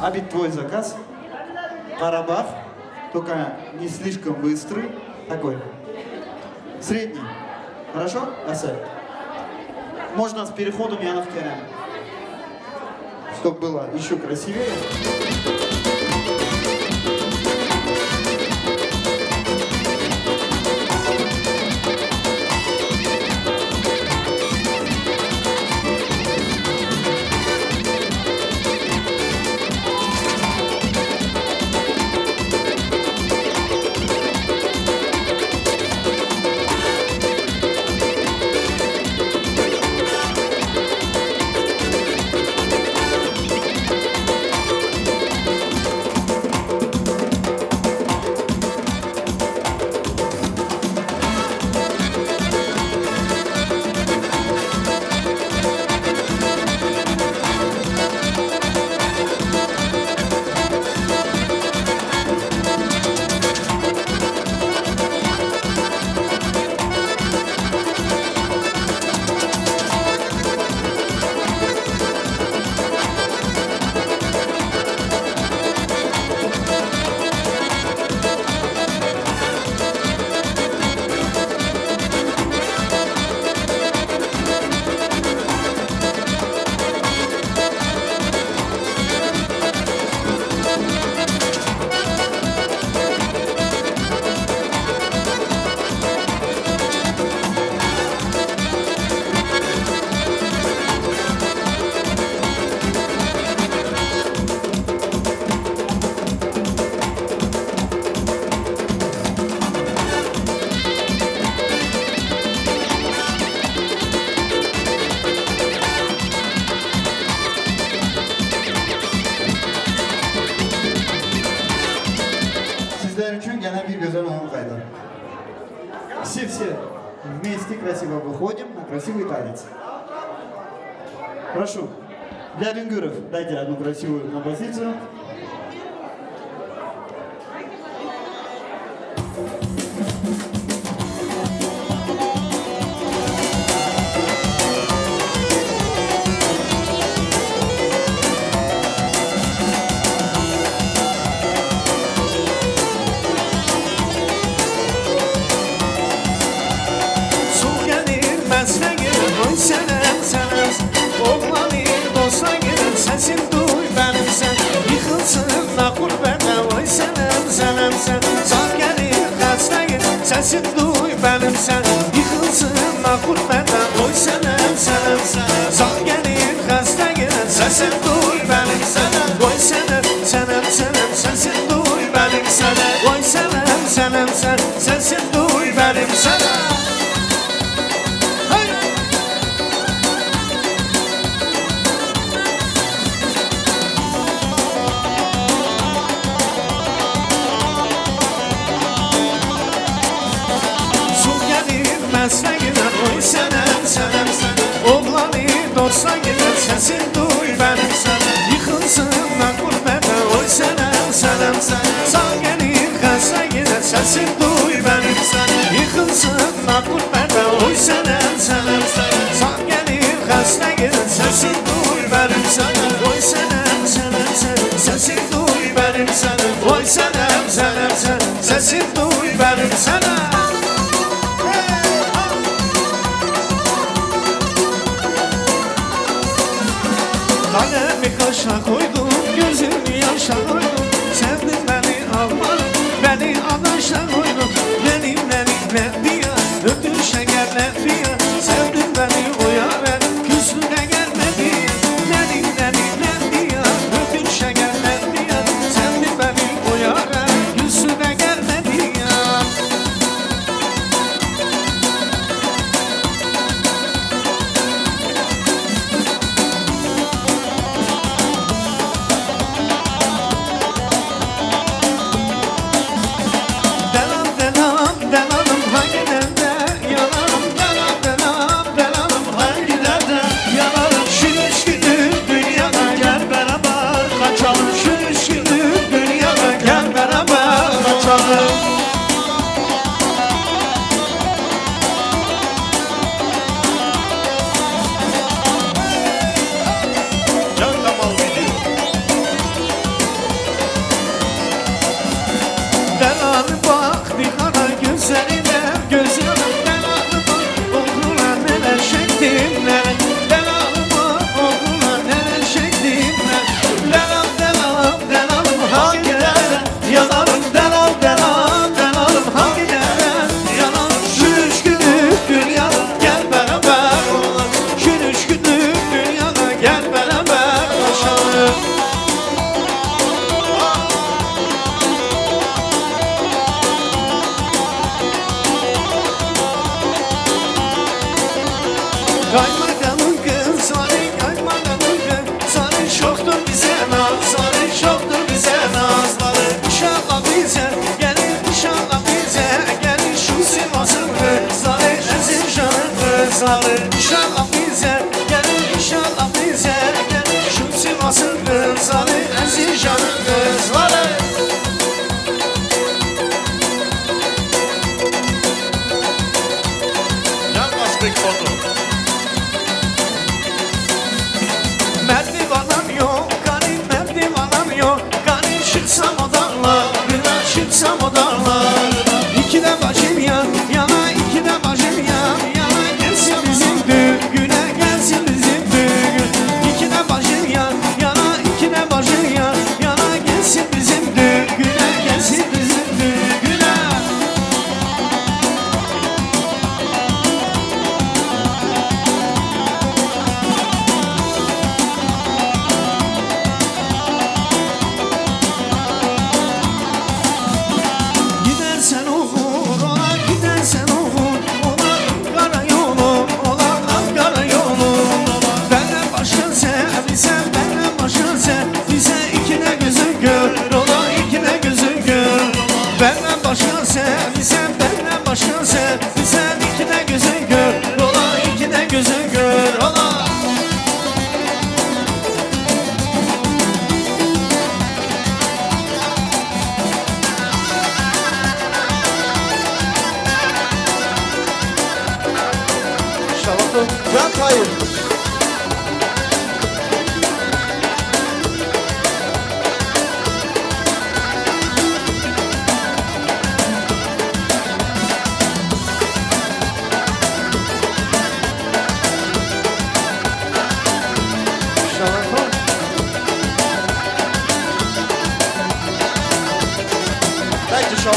Speaker 3: Абит, твой заказ. Карабах. Только не слишком быстрый. Такой. Средний. Хорошо, Асай? Можно с переходом Янов Керем. Чтобы было еще красивее. красиво выходим на красивый танец. Прошу. Для Дунгуров дайте одну красивую композицию.
Speaker 4: Sesin duy benim sen Yıkılsın nakur benden Oy senem senem sen Zar gelir hastayım Sesin duy benim sen Yıkılsın nakur benden Oy senem senem sen Zar gelir hastayım Sesin duy benim sen Oy senem senem senem Sesin duy benim sen Oy senem senem sen Sesin duy benim sen Oy senem senem senem Oğlanı dosta gider Sesin duy benim senem Yıkılsın nakur benden Oy senem senem senem Sağ gelir hasta gider Sesin duy benim senem Yıkılsın nakur benden Oy senem senem senem Sağ gelir hasta gider Sesin duy benim senem Oy senem senem senem Sesin duy benim senem Oy senem senem senem Sesin duy benim senem Kalemi kaşa koydum, gözümü yaşa koydum Sevdin beni almadın, beni adaşa koydun Benimle diye, öptün şekerle diye Sevdin beni oya ver, küstüne gelmedi Benimle diye, öptün şekerle diye Sevdin beni oya ver, küstüne gelmedi Delalım hangi derde yanarım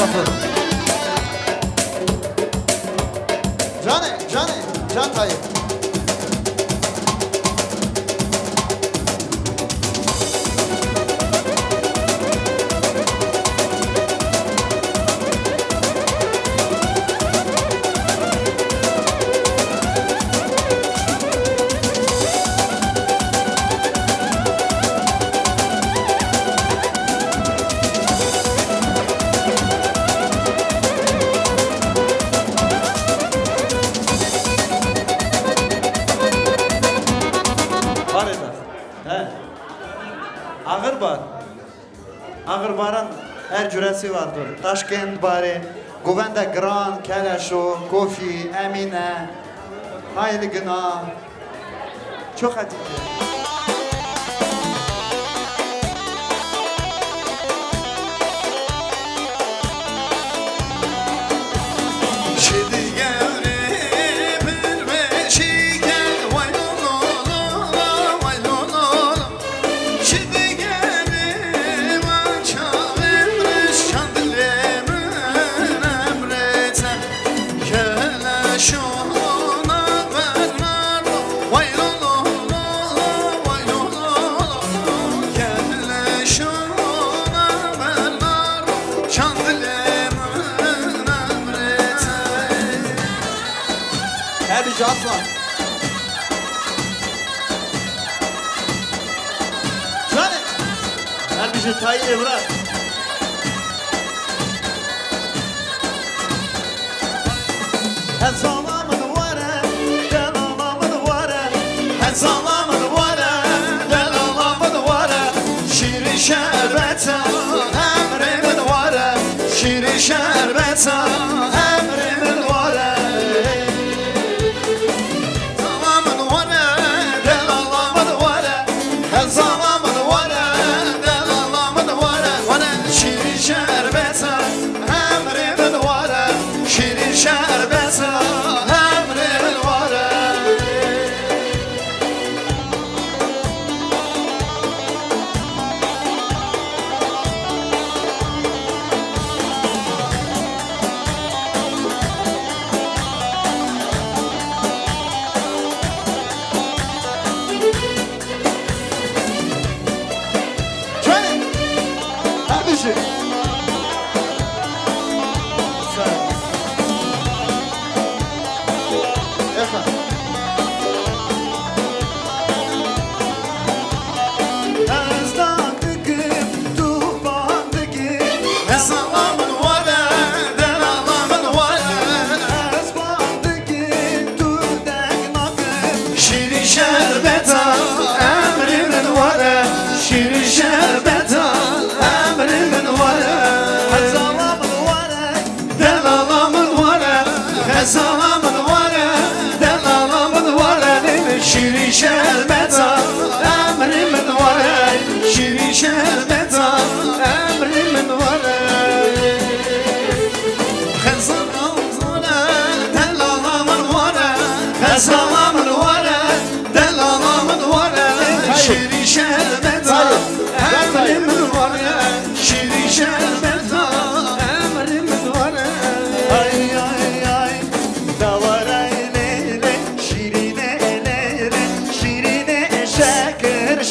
Speaker 3: maşallah. Can Tayyip. Var edər. Hə. Ağır bar. Ağır barın hər cürəsi vardır. Daşkent barı, Quvəndə Qran, Kələşo, Kofi, Əminə, Hayli Qına. Çox ətikdir. Həbici Aslan. Canım. Həbici Tayyip Evrat. Her zamanın vara, delamamın vara. Her zamanın vara, delamamın vara. Şirin şerbete, emrimin vara. Şirin şerbete, emrimin vara. Salamın vara, delalamın vara. Şirin şerbeta, emrimin vara. Şirin şerbeta, emrimin vara. Salamın vara, delalamın vara. Salamın vara, delalamın vara. Şirin şerbeta, emrimin vara. Şirin şerbeta, emrimin vara. Ay ay ay.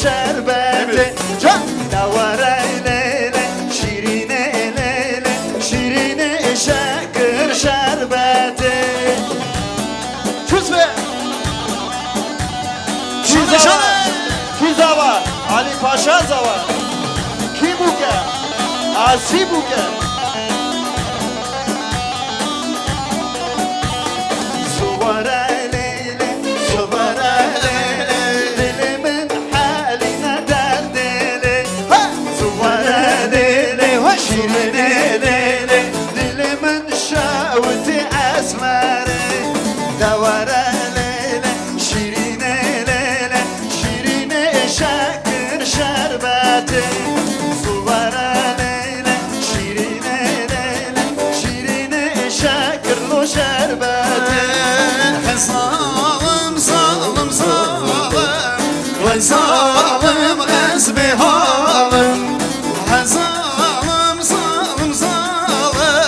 Speaker 3: Şerbeti davara leyle, şirine leyle, şirine şakır şerbeti. Küsme. Kizava, Ali Paşa zava. Kibuke, Asibuke. Suvara leyle, suvara leyle. Şirine lele, dilimin şavti esmeri. Davara lele, şirine lele, şirine şakır şerbeti. Suvara lele, şirine lele, şirine şakırlı şerbeti. Salım salım salım, vay salım esbihalım. Salım salım salım,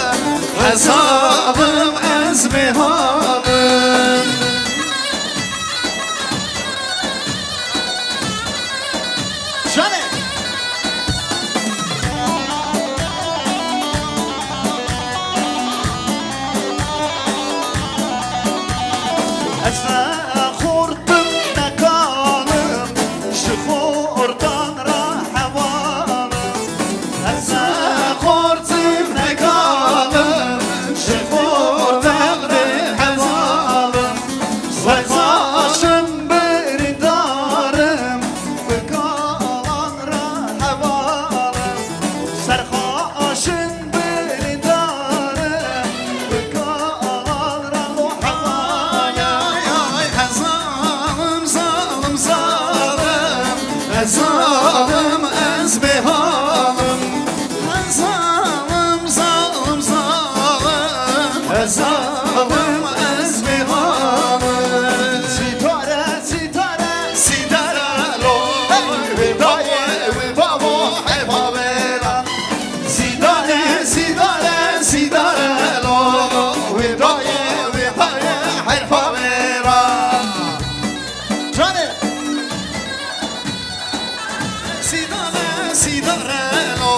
Speaker 1: سیدارلو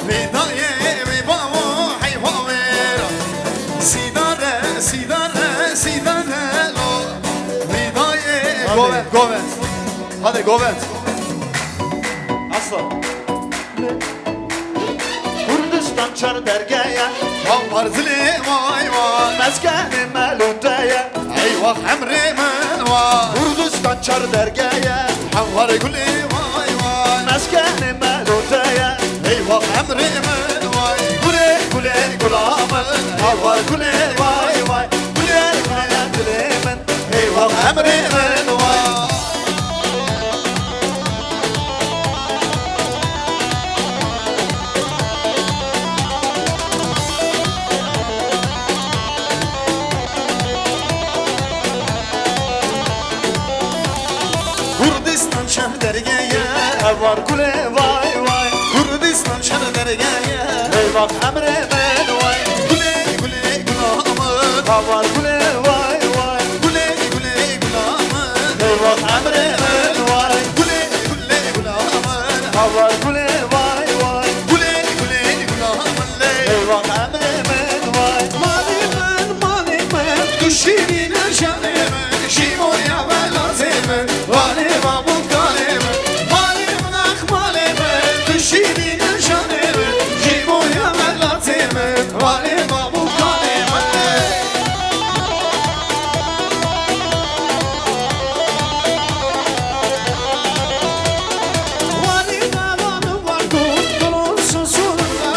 Speaker 1: ویدای وی بابا حیوا ویرا سیداره سیداره سیدارلو ویدای
Speaker 3: Govet, Govet. Hadi Govet. Aslan. Kurdistan çar dergeye
Speaker 1: Var zili vay vay
Speaker 3: Meskeni meludeye
Speaker 1: Eyvah emri men var
Speaker 3: Kurdistan çar dergeye
Speaker 1: Var guli vay vay
Speaker 3: Meskeni meludeye
Speaker 1: Eyvah emri men vay
Speaker 3: Gule gule gulamın Var gule vay vay Gule gule dilemin
Speaker 1: Eyvah emri men vay Kurdistan şer dergeye
Speaker 3: Var gule vay vay
Speaker 1: Kurdistan şer dergeye
Speaker 3: Eyvah emrimin vay
Speaker 1: Gule gule gulamın
Speaker 3: Var gule vay vay
Speaker 1: Gule gule gulamın
Speaker 3: Eyvah emrimin vay
Speaker 1: Gule gule gulamın
Speaker 3: Var gule vay vay
Speaker 1: Gule gule gulamın
Speaker 3: Eyvah emrimin vay
Speaker 1: Malimen malimen Düşürine şanimen Şimoya belazimen Valima bu kalimen Malimen ah malimen Düşürine şanimen Şimoya belazimen Valima bu kalimen Valima vanı var Dolunsun sonunda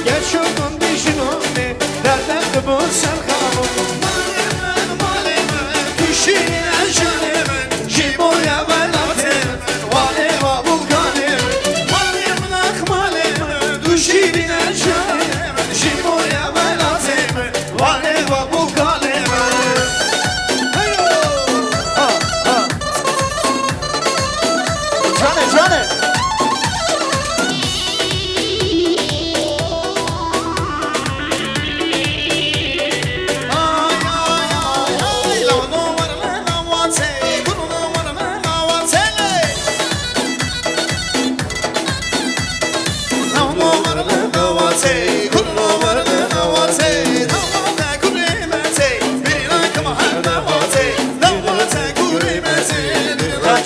Speaker 1: Geçiyordun dişinoni Derden de bu sen kanun Malimen malimen Düşürine şanimen Şimoya belazimen Valima bu kalimen Malimen ah malimen Düşürine şanimen Şimoya belazimen Valima bu kalimen Heyo
Speaker 3: Ha ha Cane cane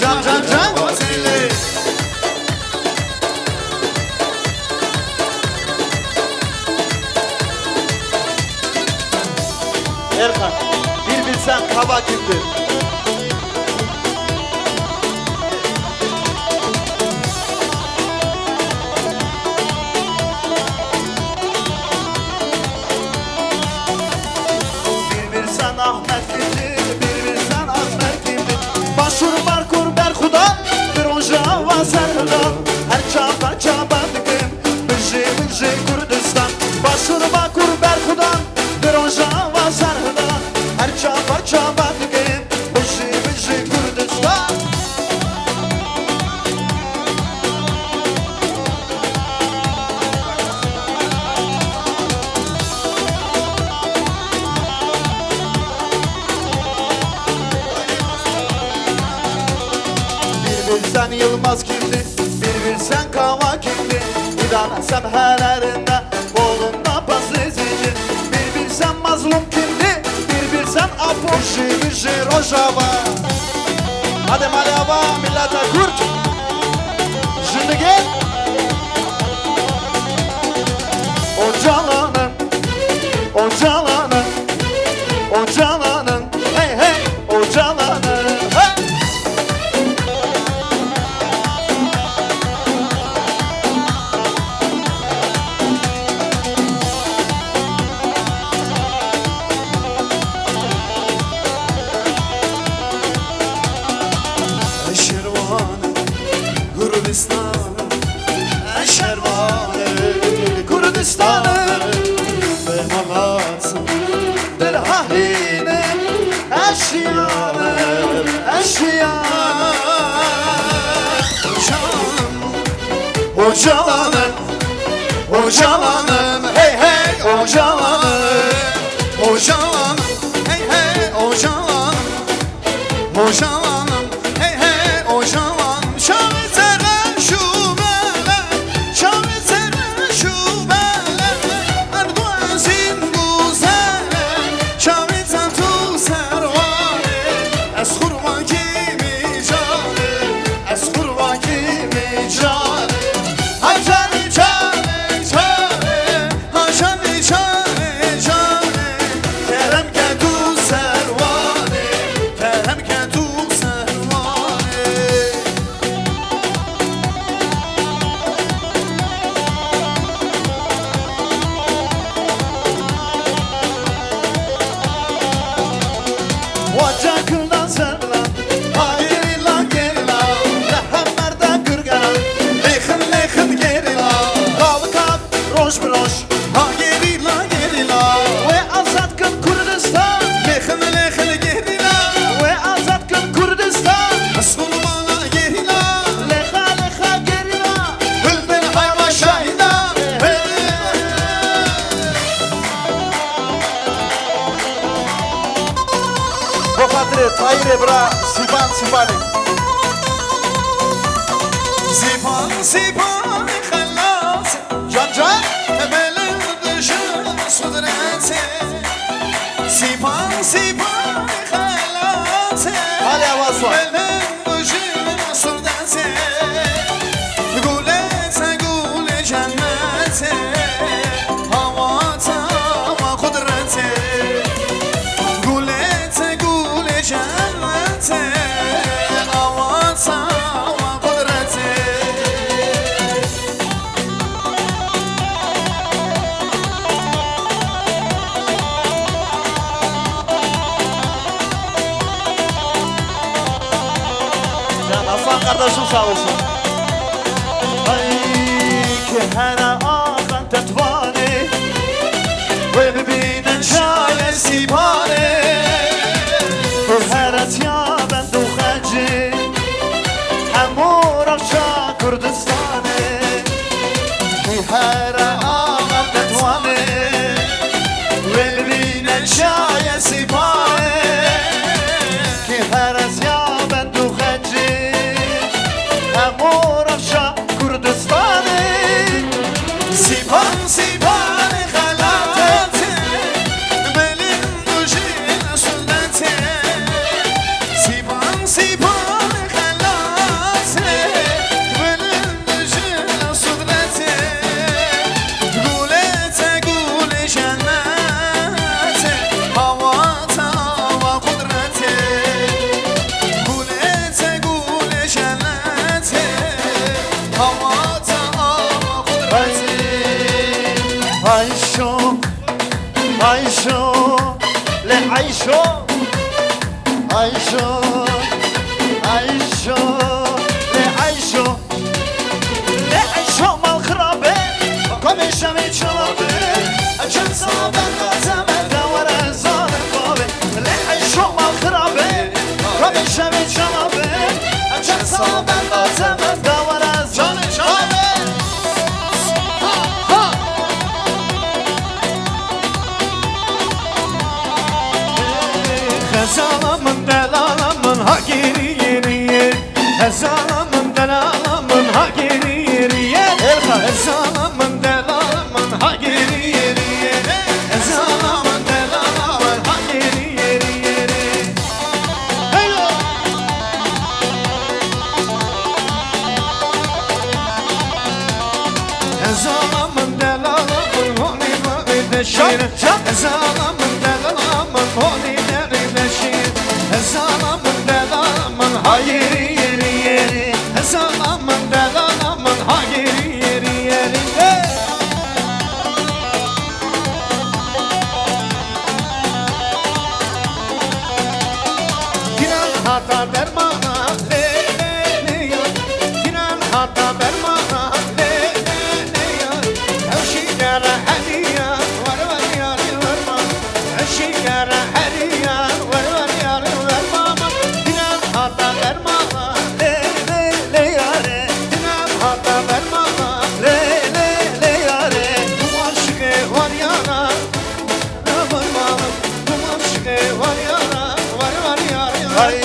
Speaker 3: Can can can Erkan bir bilsen kaba kimdir? Bir bilsen Ahmet kimdir? Bir bilsen Ahmet kimdir? Başvur barkur berhuda bir onca va serhuda her çaba çaba dikim Bıcı bıcı Kurdistan Başvur barkur berhuda bir onca va serhuda her çaba çaba dikim Bıcı bıcı Kurdistan Bir bilsen Yılmaz kimdi, bir bilsen Kava kimdi İdana semhelerinde, oğlunda pasizici Bir bilsen mazlum kimdi, bir bilsen Apoşi Bıcı Rojava Hadi Malava millete kurt Şimdi gel Ocalanın, ocalanın, ocalanın Hey hey, ocalanın hey.
Speaker 1: Şervan Kurdistan Şervan Kurdistan Bemalat Delhahine Eşyanı Eşyanı Ocalanın Ocalanın Hey hey Ocalanın Ocalanın Hey hey Ocalanın Ocalanın Hey hey Ocalanın Şahı seren şu melek
Speaker 3: Hayır bra, sipan sipani.
Speaker 1: Sipan sipan خلاص
Speaker 3: Can can.
Speaker 1: Belim dışı sudreti Sipan sipan خلاص
Speaker 3: Hadi avaz var.
Speaker 1: Belim dışı sudreti Gule te gule cenneti Havata ve kudreti Gule te gule cenneti Havata ve kudreti
Speaker 3: Can Aslan kardeşim sağ olsun. Ay ki her ağan tetvani ve bibinen şale sipane her atya ben duhacı hem uğraşa Kürdistan'ı ki her ağan tetvani ve bibinen şale sipane ki her atya ben duhacı hem uğraşa Kürdistan'ı
Speaker 1: Sipan sipan halatı Belim duşin sünneti Sipan sipan halatı Belim duşin sünneti Gulete gule cenneti Havata ve kudreti Gulete gule cenneti Havata ve kudreti
Speaker 3: عيشو عيشو لا عيشو عيشو عيشو لا عيشو لا عيشو مع الخرابة كم الشمي شرابة أجل صابر زمن دور الزار البابة لا عيشو مع الخرابة كم الشمي شرابة أجل صابر زمن دور الزار البابة
Speaker 4: Hezalamın delalamın ha geri yeriye Hezalamın delalamın ha geri yeriye Hezalamın delalamın ha geri yeriye Hezalamın delalamın ha geri yeriye Heylo! Hezalamın delalamın honi mani deşir Hezalamın delalamın honi Hezalamın delalamın ha yeri yeri yeri Hezalamın delalamın ha yeri yeri yeri Giren hata dermana le le le ya Giren hata dermana le le le ya Evşigara hediye var var yari verma Evşigara hediye var var yari verma Giren hata dermana le le le yare Giren hata dermana le le le yare Bu aşkı var yana ne verma Bu aşkı var yana var var yari
Speaker 3: Ay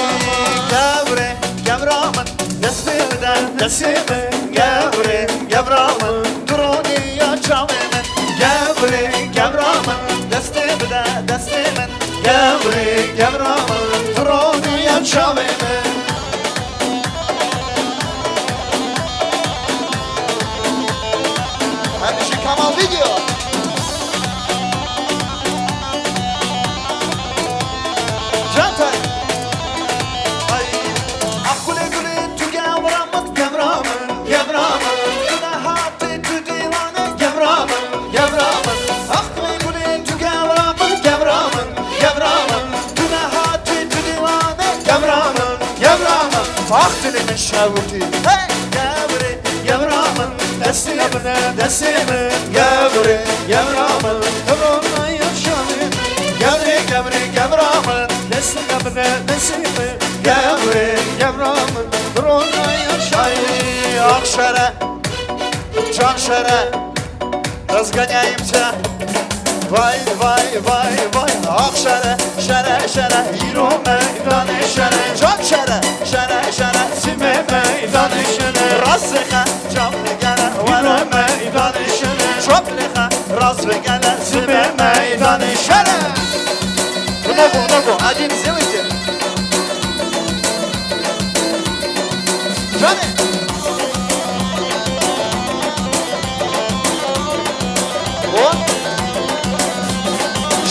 Speaker 3: gavre gavramın nesbiden nesibe Gavre gavramın duruni yaşamımın Gavre gavramın nesbiden nesimin Gavre gavramın duruni yaşamımın video. Cantay. Ay, ah gule gule tu gavramın gavramın gavramın. Günahatı tu divane gavramın gavramın. Ah gule gule tu gavramın gavramın gavramın. Günahatı tu divane gavramın gavramın. Fahtilimin şevki hey gavri gavramın. Desime desime gavri gavramın. Gavramın yaşamın. Gavri gavri gavramın. Desime desime gavri gavramın. Gavramın yaşamın. Akşara canşara Razganyayımca vay vay vay vay Akşara şara şara Hiro meydanı şara Can şara şara şara Sime meydanı şara Razıka camlı gele Vara meydanı şara Çöplüka razı gele Sime meydanı şara Много, один сделайте Джаны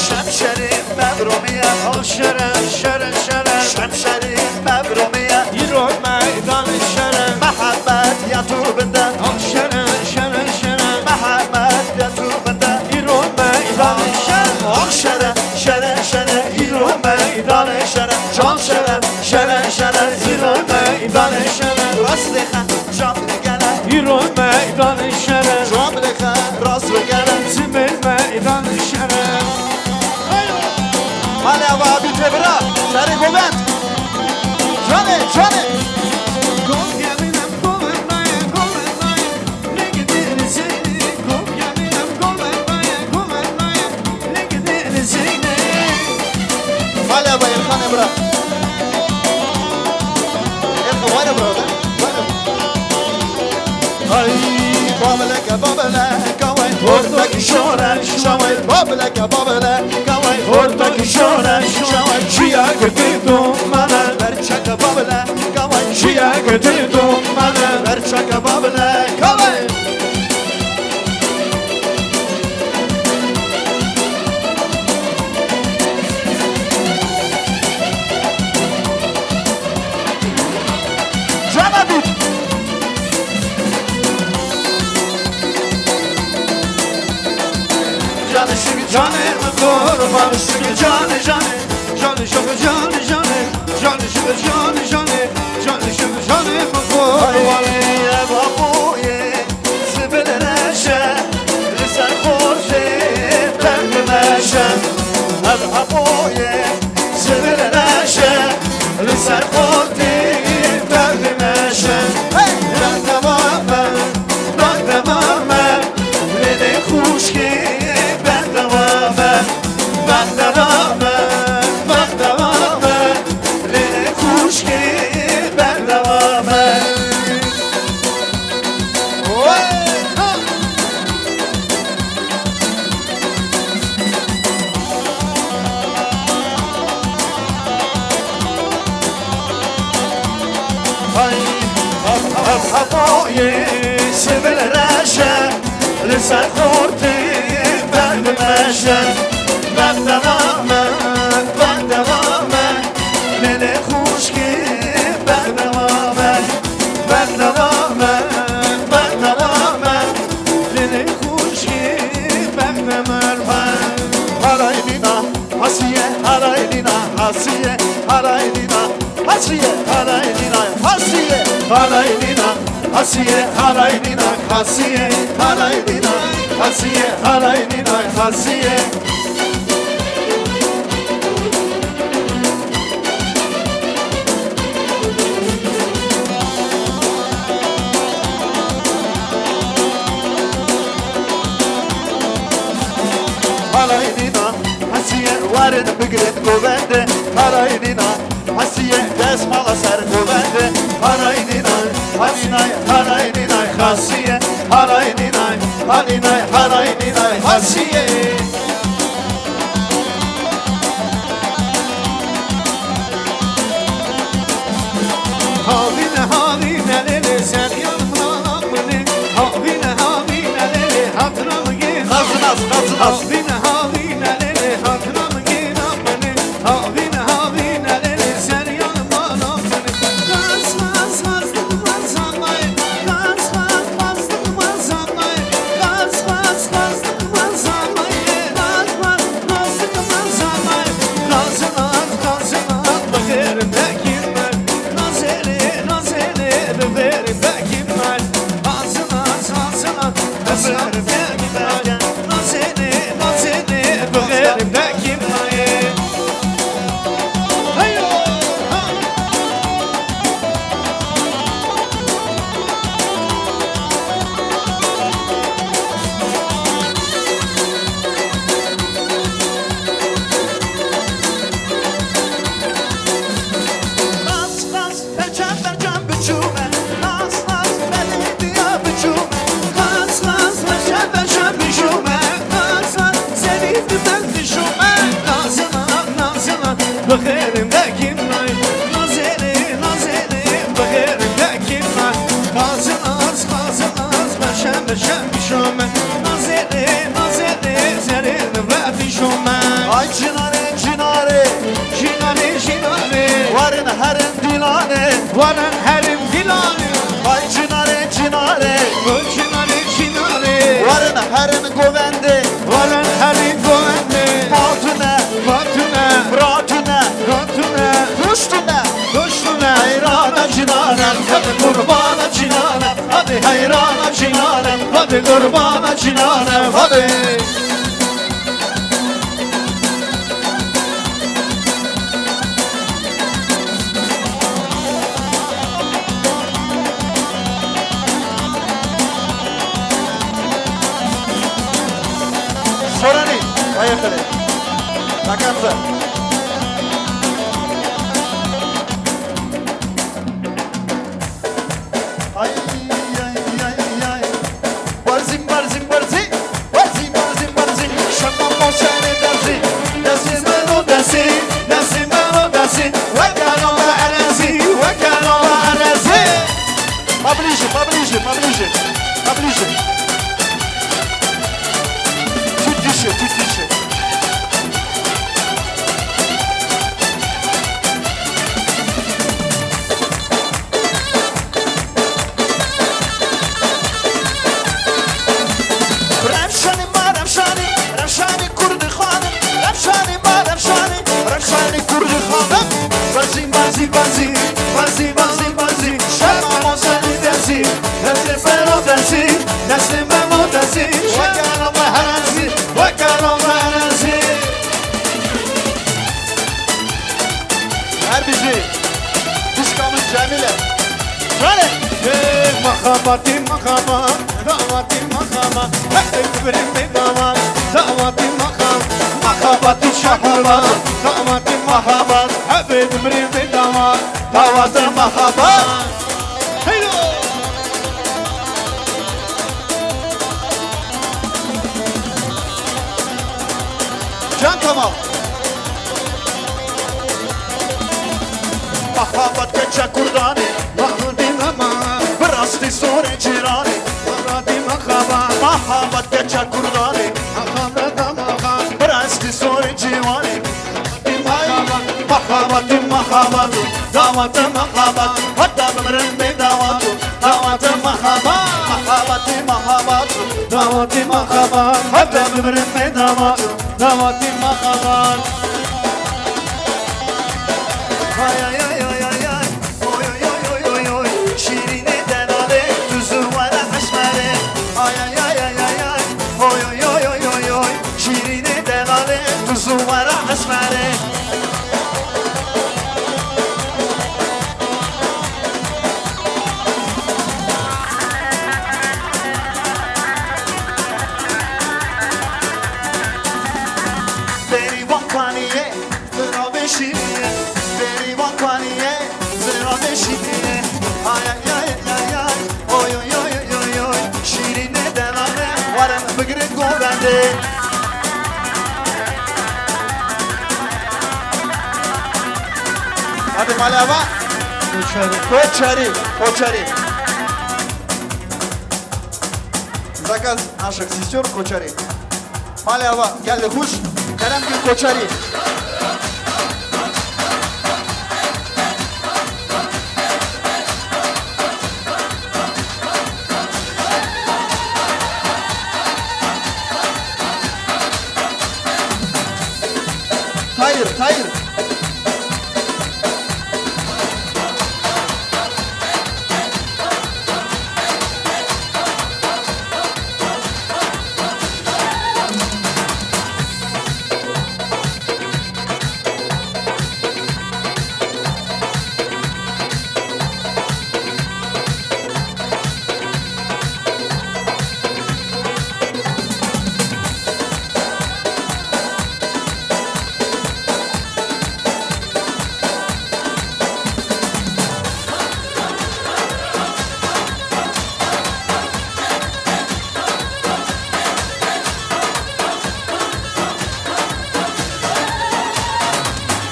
Speaker 3: Şemşerim mevrumiye Şere şere şere Şemşerim mevrumiye Yiro meydanı şere Muhammed yatubinden Şere şere şere Muhammed yatubinden Yiro meydanı şere Şere şere şere Yiro meydanı şere Can şere şere şere Yiro meydanı şere Rasliha canlı gele Yiro meydanı şere Camlıka razı gele Zimil meydanı şere Hala var bir tebra, Şerif Obent. Canı, canı. Kol geminem kol vermeye, kol vermeye. Ne gider seni, kol geminem kol vermeye, kol vermeye. Ne gider seni. Hala var Erkan Emrah. Erkan var ya burada. Ay, babalaka babalaka vay. Oradaki şoran şavay. Babalaka babalaka vay. Oradaki şoran şavay. Şuya götürdüm bana. Ver çaka babalaka vay. Şuya götürdüm bana. Ver çaka babalaka vay. Canabit. Canı şık canı kurban şık canı canı Canı şık canı canı Canı şık canı canı Canı şık canı kurban Ev abuye Sibeleşe Lisan kursi Terbimeşe Ev abuye Sibeleşe Lisan kursi Terbimeşe Ben tamamen Ben tamamen Lene kuş ki Ben tamamen Lene kuş ki Ben tamamen Ay Havoye Sibeleşe Lisan kurti Ben meşe Ben tamamen Lene kuş ki Ben tamamen Lene kuş ki Ben tamamen Haraylina Hasiye Haraylina Hasiye Haraylina Hasiye Haraylina Hasiye Haraylina Hasiye Haraylina Hasiye Haraylina Hasiye Haraylina Hasiye Haraylina Hasiye varın bugün govende Haraylina Hasiye desmala ser govende Haraylina Halinay Haraylina Hasiye Haraylina Halinay Haraylina Hasiye Havine havine lele sen yanımdan amını Havine havine lele hatırımı gel
Speaker 4: kaz Havine havine lele hatram gina beni Havine havine lele sen yanıma beni Kaz kaz kazdıkma zamay Kaz kaz kazdıkma zamay Kaz kaz kazdıkma zamay Kaz kaz kazdıkma zamay Kazına bakırım bekim ben Nazeli beberim bekim ben Ağzına bakırım bekim ben Nazeli beberim bekim ben Hey yo Naz naz perçem büçüme Naz naz belediye büçüme Naz naz perçem büçüme Naz naz sevdim ben düşüme Nazına bakırım bekim nay Nazeli bakırım bekim nay Kazınaz perçem büçüme Nazeli zerim ve düşüme Ay cinare Varın herim dilane
Speaker 1: Ay cinare
Speaker 4: Gül cinare
Speaker 1: Varın herin govende
Speaker 4: Varın herim govende
Speaker 1: Fatune
Speaker 4: Ratune Kuştune
Speaker 1: Hayrana cinare
Speaker 4: Hadi kurbana cinane Hadi hayrana cinane Hadi kurbana cinane Hadi
Speaker 1: Sorani Поехали До конца Ay Barzim Şamam o sene dersi Dersi melodesi Vekan ola arazi Поближе Чуть тише Ravşani kurdu hanım Ravşani kurdu hanım Bazi Şamam o seni dersi Dersi melodesi Vekan ola arazi Her bizi Diskamın Cemile Söyle
Speaker 4: Mahabatim mahabat Davatim mahabat Ekberim bir damat Davatim mahabat Mahabatim şahabat Davatim mahabat Ekberim bir damat
Speaker 1: Davatim mahabat
Speaker 4: Hey yo
Speaker 1: Can Kamal Mahabat geçe kurdani
Speaker 4: Mahabatim mahabat
Speaker 1: Brasti sore cirani
Speaker 4: Mahabatim mahabat
Speaker 1: Mahabat geçe kurdani
Speaker 4: Mahabatim mahabat
Speaker 1: Brasti sore civani
Speaker 4: Mahabatim mahabat
Speaker 1: Davatim mahabat Hatta ömrüm bir davatu Davatim mahabat Mahabatim mahabat
Speaker 4: Davatim mahabat
Speaker 1: Hatta ömrüm bir davatu
Speaker 4: Davatim mahabat
Speaker 1: Ay ay ay ay ay ay Oy oy oy oy oy oy Şirine denale Tuzu var aşmare Ay ay ay ay ay ay Oy oy oy oy oy oy Şirine denale Tuzu var aşmare Beri vakaniye Sıra beşiye Beri vakaniye Sıra beşiye Ay ay ay ay ay Oy oy oy oy oy Şirine denale Varım bıgırı govende Hadi malava Кочари Заказ наших сестер Кочари
Speaker 3: Maliyava geldi kuş. Keremgül Koçari. Hayır.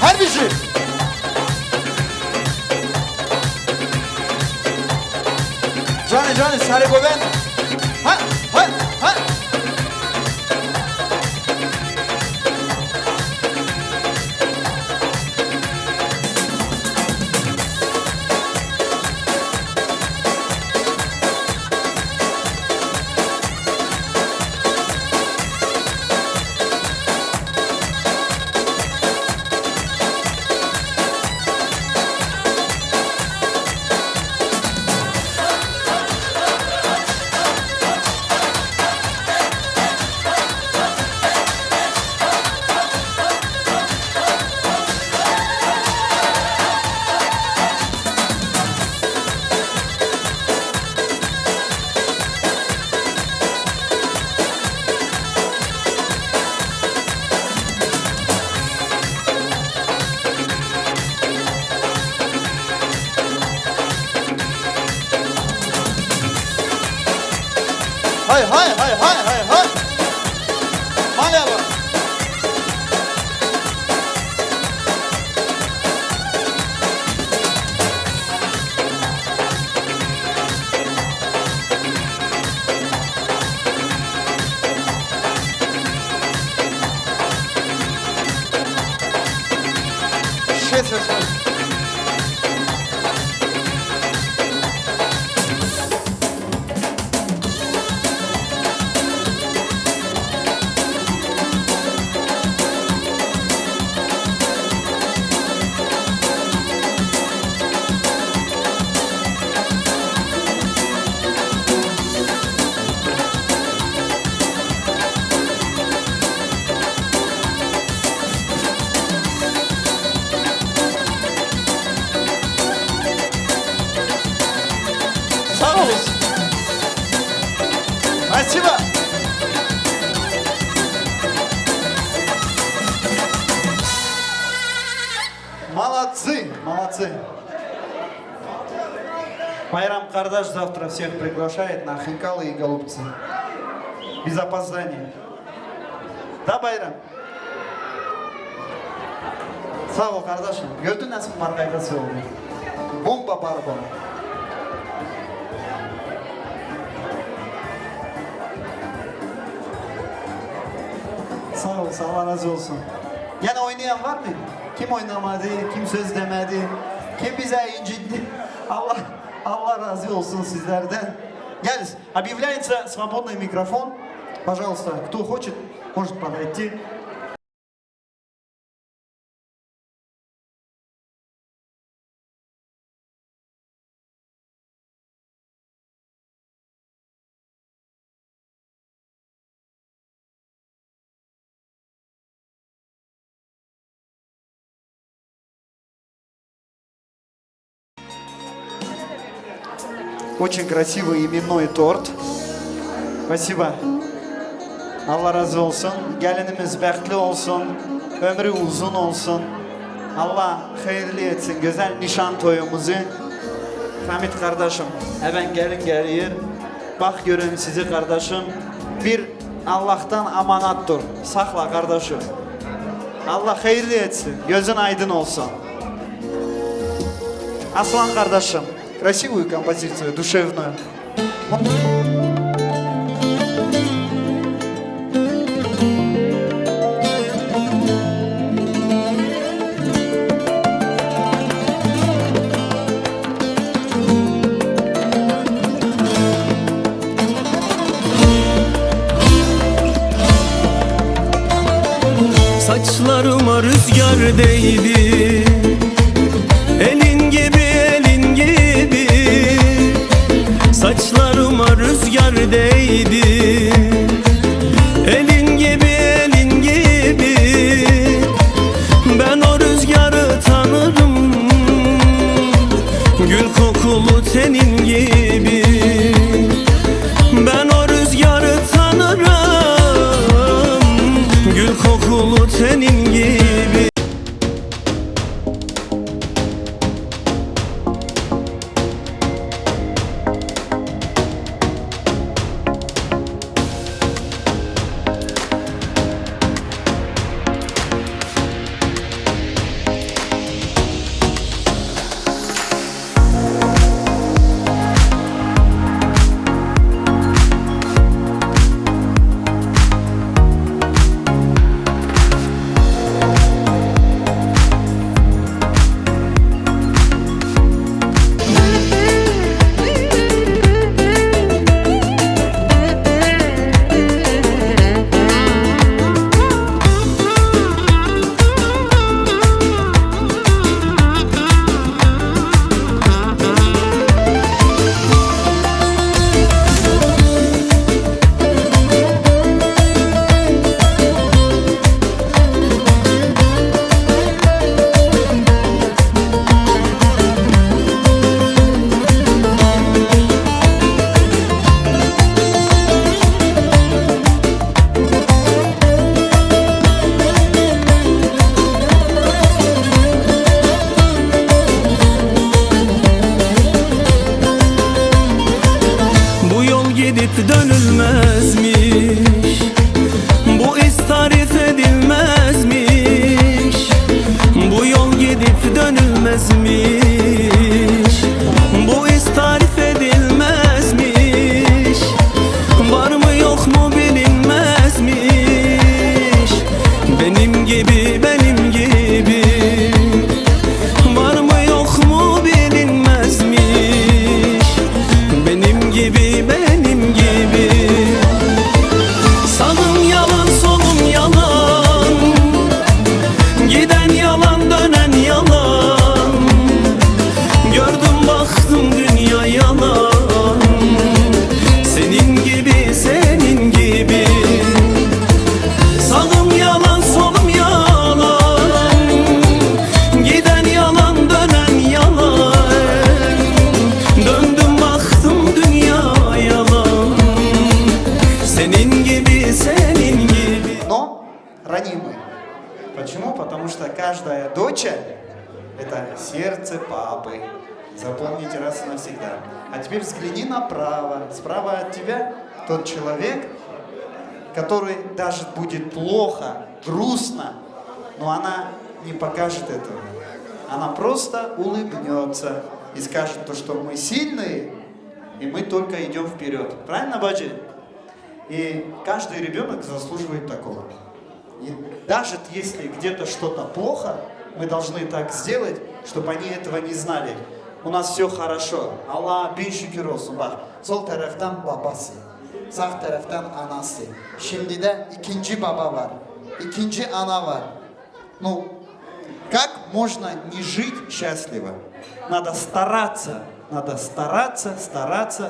Speaker 3: Her bir şey. Cani, sare goven. Ha. Hay. Maliyava. Ses. Sağ olasın. Спасибо. Молодцы. Байрам Кардаш завтра всех приглашает на хинкалы и голубцы. Без опоздания. Да, Байрам? Sağ ol kardeşim. Gördün nasıl markayla oldu? Bomba barba. Sağ ol, Allah razı olsun. Yine oynayan var mı? Kim oynamadı, kim söz demedi, kim bize incitti? Allah razı olsun sizlerden. Gel, объявляется свободный микрофон. Пожалуйста, кто хочет, может подойти. Очень красивый именной торт. Спасибо. Allah razı olsun. Gelinimiz bəxtli olsun. Ömrü uzun olsun. Allah hayırlı etsin. Güzel nişan toyumuzu. Hamit kardeşim, hemen gelin geliyor. Bak görün sizi kardeşim. Bir Allah'tan amanattır. Sakla kardeşim. Allah hayırlı etsin. Gözün aydın olsun. Aslan kardeşim. Красивую композицию, душевную.
Speaker 4: Saçlarıma rüzgar değdi. Elin gibi, elin gibi. Saçlarıma rüzgar değdi. Elin gibi, elin gibi. Ben o rüzgarı tanırım. Gül kokulu tenin gibi. Ben o rüzgarı tanırım. Gül kokulu tenin gibi. Gidip dönülmezmiş. Bu iz tarif edilmezmiş. Bu yol gidip dönülmezmiş. Bu iz tarif edilmezmiş. Var mı yok mu bilinmezmiş. Benim gibi, benim gibi. Var mı yok mu bilinmezmiş. Benim gibi, benim gibi. Sağım yalan, solum yalan. Giden yalan, dönen yalan. Gördüm baktım dünya yalan. Senin gibi, senin gibi. Sağım yalan, solum yalan. Giden yalan, dönen yalan. Döndüm baktım dünya yalan. Senin gibi, senin gibi.
Speaker 3: Но ранимый. Почему? Потому что каждая дочь – это сердце папы. Запомните раз и навсегда. А теперь взгляни направо. Справа от тебя тот человек, который даже будет плохо, грустно, но она не покажет этого. Она просто улыбнется и скажет то, что мы сильные, и мы только идем вперед. Правильно, Баджи? И каждый ребенок заслуживает такого. И даже если где-то что-то плохо, мы должны так сделать, чтобы они этого не знали. У нас все хорошо. Allah bin şükür olsun. Bak, sol taraftan babası, sağ taraftan anası. Şimdi de ikinci baba var, ikinci ana var. Ну, как можно не жить счастливо? Надо стараться,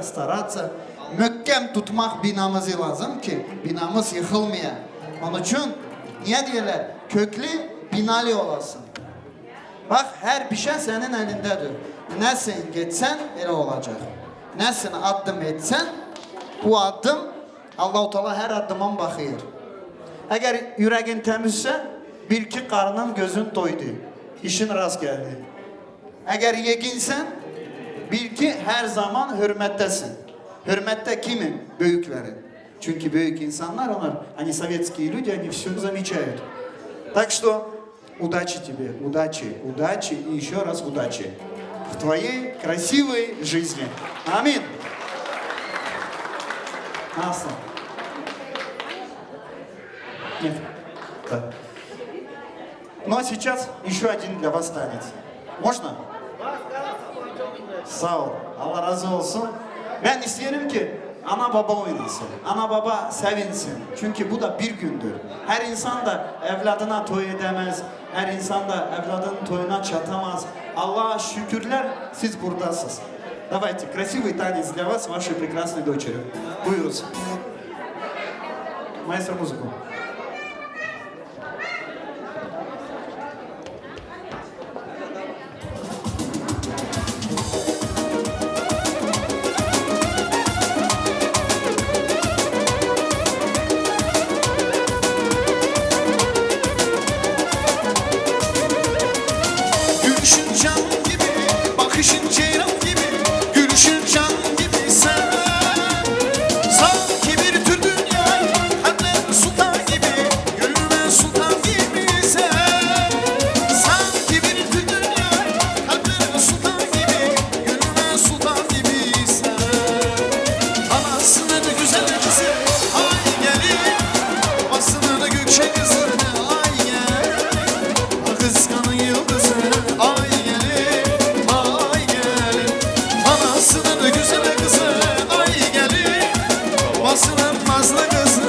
Speaker 3: стараться. Möhkem tutmak binamızı lazım ki binamız yıkılmaya. Onun için niye diyorlar? Köklü binalı olasın. Bak her bir şey senin elindedir. Ne sen geçsen öyle olacak. Ne sen adım etsen bu adım Allah-u Teala her adıma bakıyor. Eğer yüreğin temizse bil ki karnın gözün doydu. İşin rast geldi. Eğer yeginsen bil ki her zaman hürmettesin. Hürmette kimin? Büyüklerin. Çünkü büyük insanlar onlar, они советские люди, они все замечают. Так что удачи тебе, удачи и еще раз удачи в твоей красивой жизни. Аминь. Aslan. Нет. Да. Ну а сейчас еще один для вас танец. Можно? Sağ ol. Allah razı olsun. Ben isterim ki ana baba oynasın, ana baba sevinsin. Çünkü bu da bir gündür. Her insan da evladına toy edemez, her insan da evladının toyuna çatamaz. Allah'a şükürler siz buradasınız. Давайте, красивый танец для вас, вашей прекрасной дочери. Buyuruz. Маэстро, музыку.
Speaker 1: Gülüşün can gibi, bakışın ceylan gibi, gülüşün can gibi sen. Sanki bir tür dünyayı, kalpler sultan gibi, gönlüme sultan gibi sen. Sanki bir tür dünyayı, kalpler sultan gibi, gönlüme sultan gibi sen. Anasının güzel kızı, ay gelin, babasının gökçe kızı, ay gelin, kıskanın yıldızı. Ay gelin, ay gelin, anasının güzel kızı, ay gelin, babasının nazlı kızı,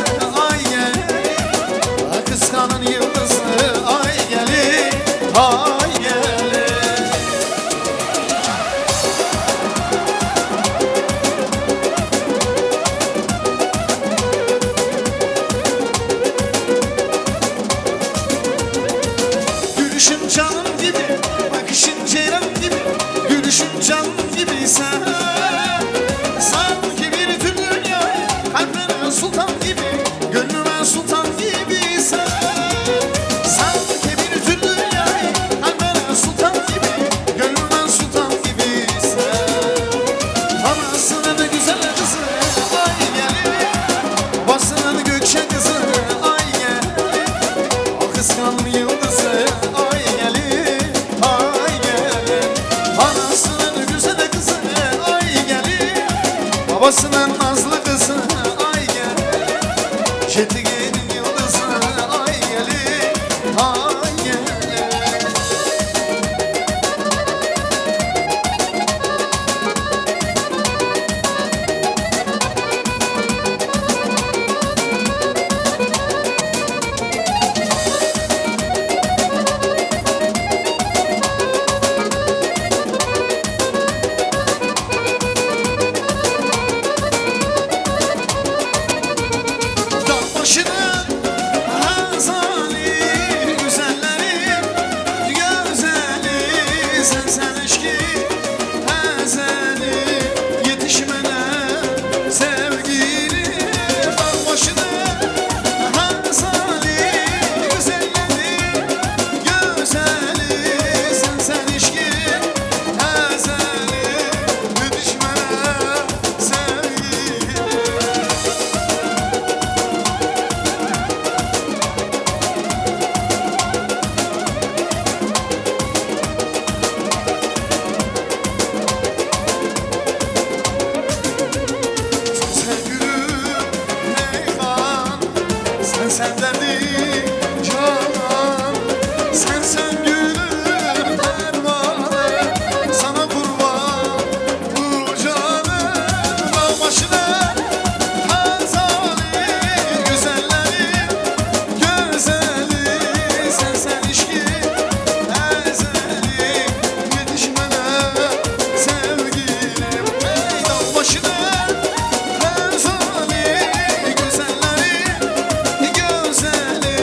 Speaker 1: ay gelin, kıskanın yıldızı, ay gelin, ay gelin. Gülüşün canım gibi, bakışın ceylan gibi, gülüşün canım gibi sen. Sanki bir tür dünyayı, kalplere sultan gibi, gönlüme sultan gibi sen. Sanki bir tür dünyayı, kalplere sultan gibi, gönlüme sultan gibi sen. Anasının güzel kızı, ay gelin, babasının gökçe kızı, ay gelin, o kıskanın yıldızı, ay gelin, ay gelin, anasının güzel kızı, ay gelin, babasının nazlı kızı, ay gelin, şetigenin yıldızı, ay gelin, ay gelin. Dağ başına hazali, güzellerin güzeli, sen eşki ezeli, yetişmene sevgili. Dağ başına hazali, güzellerin güzeli, sen eşki ezeli, yetişmene sevgili. Sen gülüm Neyhan, sen derdim canan, sen gülüm dermanı, sana kurban bu canım. Dağ başına hazali, güzellerin güzeli, sen işki ezeli, yetişmene sevgilim. Ey dağ başına hazali, güzellerin güzeli,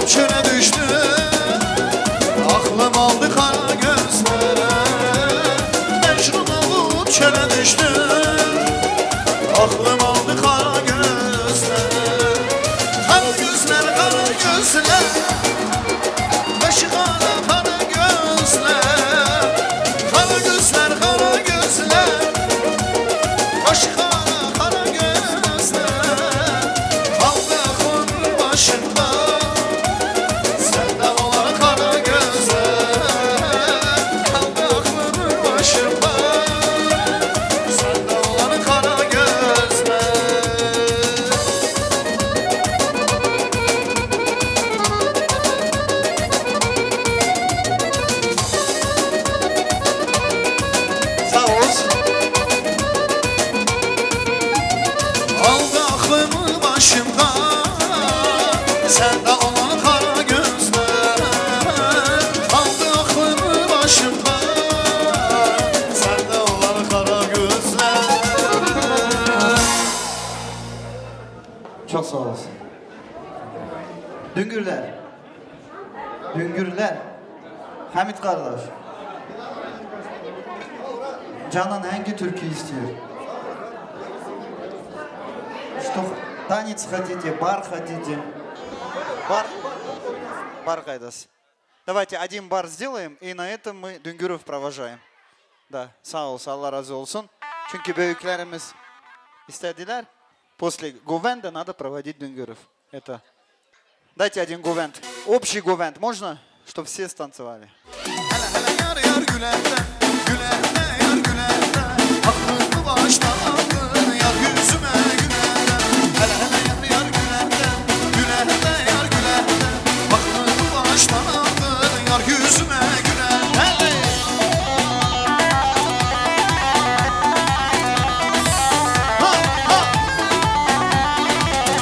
Speaker 1: çöle düştüm. Aklım aldı kara gözlere. Mecnun olup çöle düştüm. Aklım aldı kara gözlere. Kara gözler, kara gözler. Başı kara, kara gözler. Kara gözler, kara gözler. Başı kara, kara gözler. Aldı aklın başında. Senden olan kara gözler. Aldı aklın başında. Senden olan kara gözler. Sağ olsun. Aldı aklımı başımda. Sende olan kara gözler. Aldı aklımı başımda. Sende olan kara gözler.
Speaker 3: Çok sağ olasın. Düngürler. Düngürler. Hamit kardeş. Canan hangi türkü istiyor? Что танец хотите, бар хотите?
Speaker 2: Бар кайдас. Давайте один бар сделаем, и на этом мы Düngürов провожаем. Да, sağ olsun, Allah razı olsun. Çünkü büyüklerimiz istediler. После гувенда надо проводить Düngürov. Это. Дайте один гувент. Общий гувент, можно? Чтобы все станцевали.
Speaker 1: Yar yar gülende, gülende yar gülende. Aklımı baştan aldın yar yüzüme gülende. Hele hele yar yar gülende, gülende yar gülende. Aklımı baştan aldın yar yüzüme gülende. Hele. Ha ha.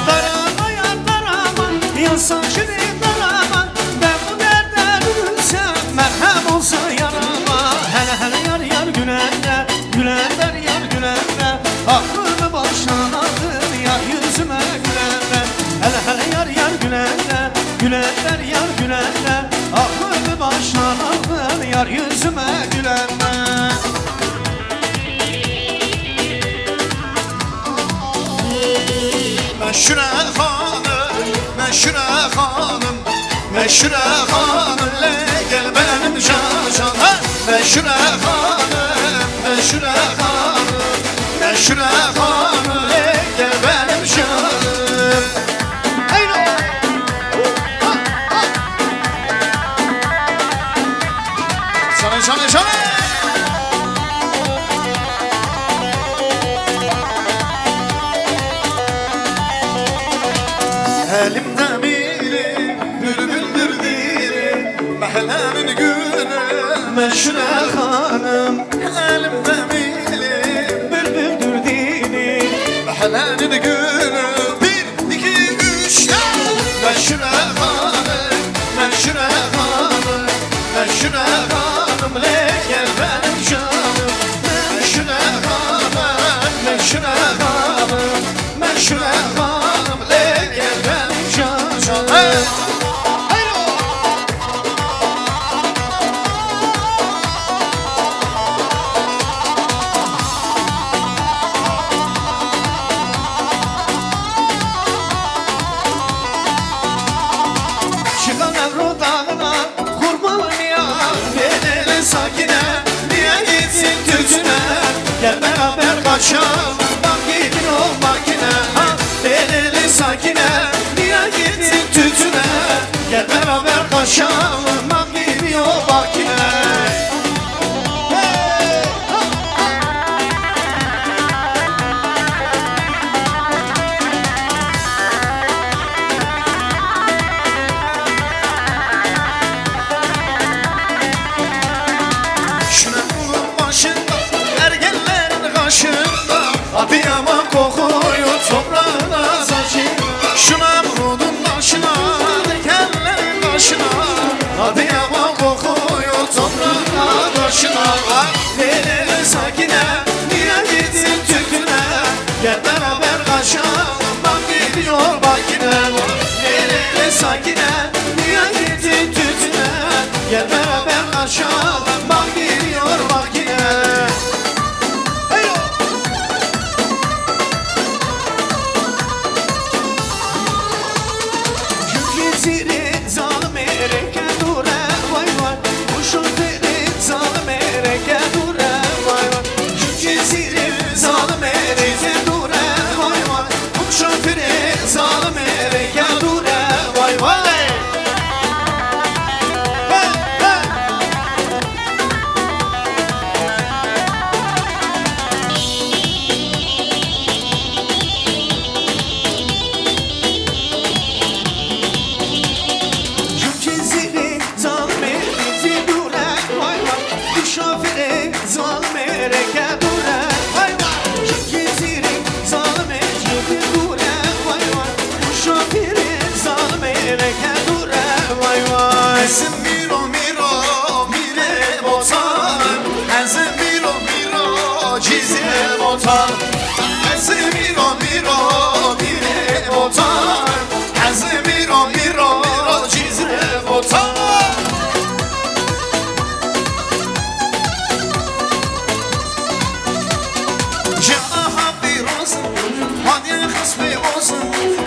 Speaker 4: Darama yar darama, yansan şirin darama. Ben bu derden ölsem merhem olsa yarama. Hele hele yar yar gülende, gülender yar gülende. Aklımı baştan aldın yar yüzüme gülende. Hele hele yar yar gülende, gülender yar gülende. Aklımı baştan aldın yar yüzüme gülende.
Speaker 1: Meşhure hanım, meşhure hanım, meşhure hanım le gel benim cacan. Meşhure hanım, meşhure hanım, meşhure hanım le gel benim canım. Haydi. Sana canı canı. Elimde mili, bülbüldür dili, mahallemin gülü, meşhure hanım. Elimde mili, bülbüldür dili, mahallemin gülü. Bir, iki, üç, meşhure hanım, meşhure hanım, meşhure hanım, le gel benim canım. Meşhure hanım, meşhure hanım, meşhure hanım, le gel benim canım.
Speaker 4: Çıkan Evro dağına kurbanım ya. Bedeli sakine niye gitsin tütüne? Gel beraber kaçalım bak gidin o makine. Bedeli sakine niye gitsin tütüne? Gel beraber kaçalım bak gidin o makine.
Speaker 1: Şuna başında, ergenlerin kaşında, Adıyaman kokuyor toprağına saçıyor. Şuna vurudun başına, ergenlerin kaşına, Adıyaman kokuyor toprağına taşına.
Speaker 4: Bedeli sakine niye gitsin tütüne? Gel beraber kaçalım bak gidiyor makine. Bedeli sakine
Speaker 1: Ezim miro miro mire botan Ezim miro miro cize botan Ezim miro miro mire botan Ezim miro miro cize botan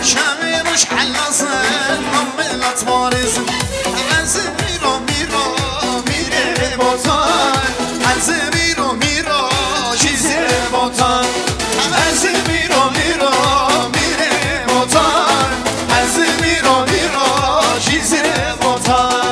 Speaker 1: شامي مش حلصن نمي لطمارزن عزي ميرو ميرو ميري بوطان عزي ميرو ميرو جيزي بوطان عزي ميرو ميرو ميري بوطان عزي ميرو ميرو جيزي بوطان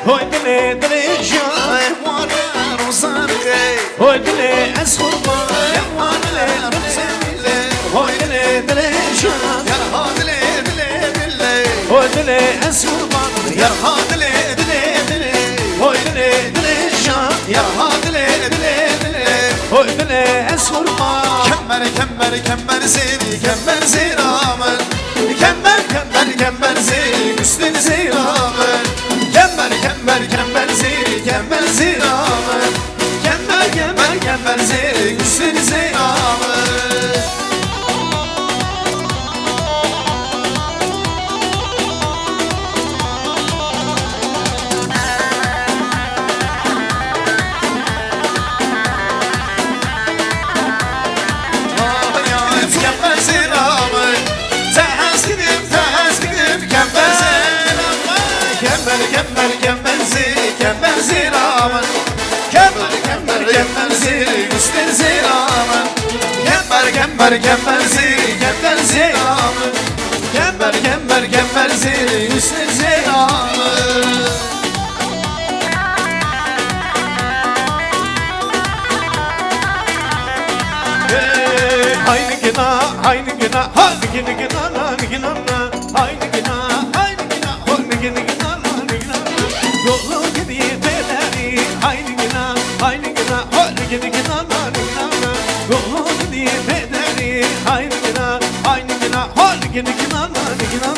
Speaker 4: Hoy dile dile can
Speaker 1: وانا روزانكي
Speaker 4: Hoy dile es kurban
Speaker 1: وانا روزانكي
Speaker 4: Hoy dile dile can
Speaker 1: يا هادلي دلي دلي
Speaker 4: Hoy dile es kurban
Speaker 1: يا هادلي دلي دلي
Speaker 4: Hoy dile dile can
Speaker 1: يا هادلي دلي دلي
Speaker 4: Hoy dile es kurban
Speaker 1: كمر كمر كمر زيري كمر زيرامن كمر كمر كمر زيري كستن زيرامن كمر كمر كمر زيري كمر زيرامن كمر كمر كمر زيري كستن زيرامن كمل زيرامن كمل كمل كمل زيري كستن زيرامن كمل كمل كمل زيري كمل زيرامن كمل كمل كمل زيري كستن زيرامن
Speaker 4: Haydi gina haydi gina haydi gina gina haydi gina haydi gina haydi gina haydi gina gina haydi gina Yolu gidiyor beleri haydi gina haydi gina haydi gina gina haydi gina Yolu gidiyor beleri haydi gina haydi gina haydi gina gina haydi gina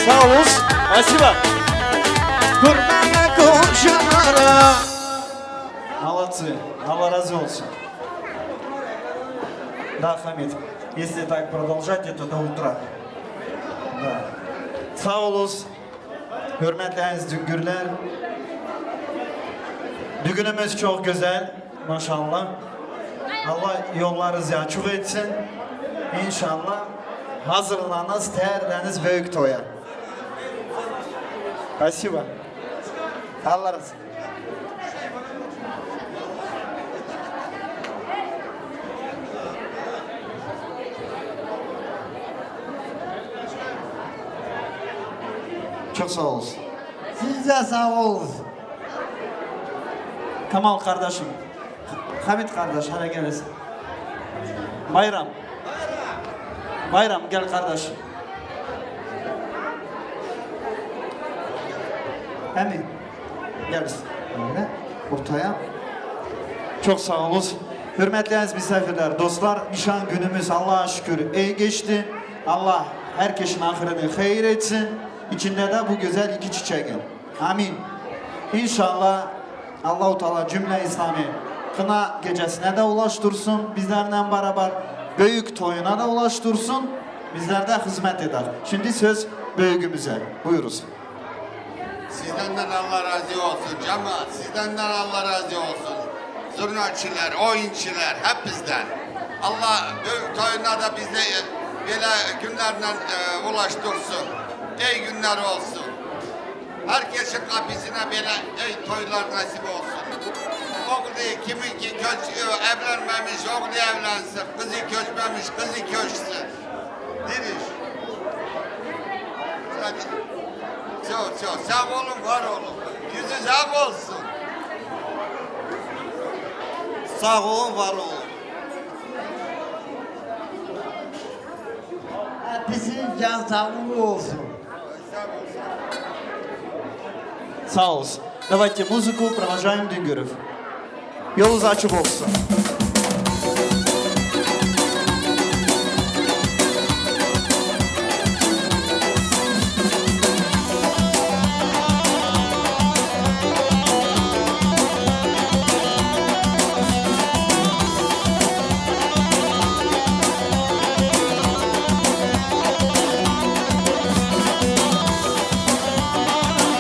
Speaker 2: Sağ olun. Спасибо.
Speaker 4: Kurbanla koşanlara.
Speaker 3: Молодцы. Allah razı olsun. Да, Хамид. Если так продолжать, это до утра. Да. Sağ olunuz. Hürmetli aziz düngürler. Düğünümüz çok güzel. Maşallah. Allah yollarınızı açık etsin. İnşallah hazırlanız, terleriniz büyük toya. Спасибо. Allah razı olsun. Çok sağ olun.
Speaker 4: Siz de sağ olun.
Speaker 3: Kamal kardeşim. Hamit kardeş, hadi gelesin. Bayram. Bayram gel kardeş. Emin. Gel. Böyle ortaya. Çok sağ olun. Hürmetli aziz misafirler, dostlar, nişan günümüz Allah'a şükür iyi geçti. Allah herkesin ahiretini hayır etsin. İçinde de bu güzel iki çiçeğin. Amin. İnşallah Allah-u Teala cümle İslami kına gecesine de ulaştırsın. Bizlerle beraber büyük toyuna da ulaştırsın. Bizler de hizmet eder. Şimdi söz büyüğümüze. Buyuruz.
Speaker 5: Sizden Allah razı olsun cemaat. Sizden Allah razı olsun. Zurnaçiler, oyuncular hep bizden. Allah büyük toyuna da bizi böyle günlerle ulaştırsın. İyi günler olsun. Herkesin kapısına böyle iyi toylar nasip olsun. Oğlu kiminki evlenmemiş, oğlu evlensin. Kızı köşmemiş, kızı köşsün. Diriş. Hadi. Çok sağ olun, var olun. Yüzü sağ olsun.
Speaker 3: Sağ olun, var olun.
Speaker 4: Hepsinin can sağlığı olsun.
Speaker 3: Sağ olsun. Давайте музыку, провожаем Düngürов. Yolunuz açık olsun.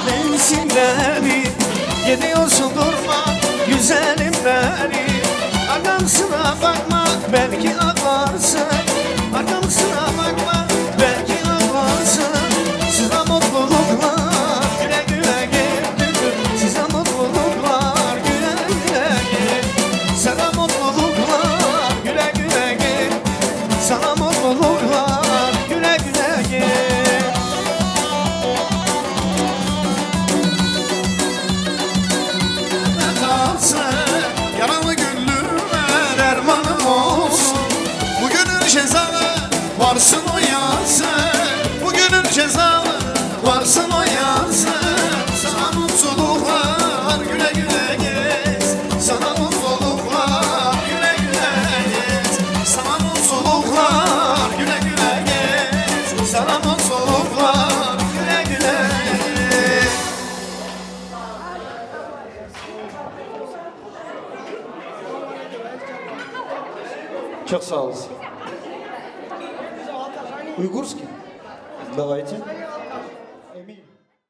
Speaker 4: Mevsimleri gidiyorsun durma güzelim benim. Arkamsına bakma belki ağlarsın. Arkamsına bakma belki ağlarsın. Size mutluluklar güle güle gittim. Size mutluluklar güle güle git. Sana mutluluklar güle güle git. Sana mutluluklar güle güle git.
Speaker 1: Yaralı gönlüme dermanım olsun. Bugünün cezalı varsın o yansın. Bugünün cezalı varsın o yansın. Sana mutluluklar güle güle gez. Sana mutluluklar güle güle gez. Sana mutluluklar güle güle gez. Sana mutluluklar güle güle gez.
Speaker 3: Çok sağ olun. Уйгурский? Давайте. Эмиль.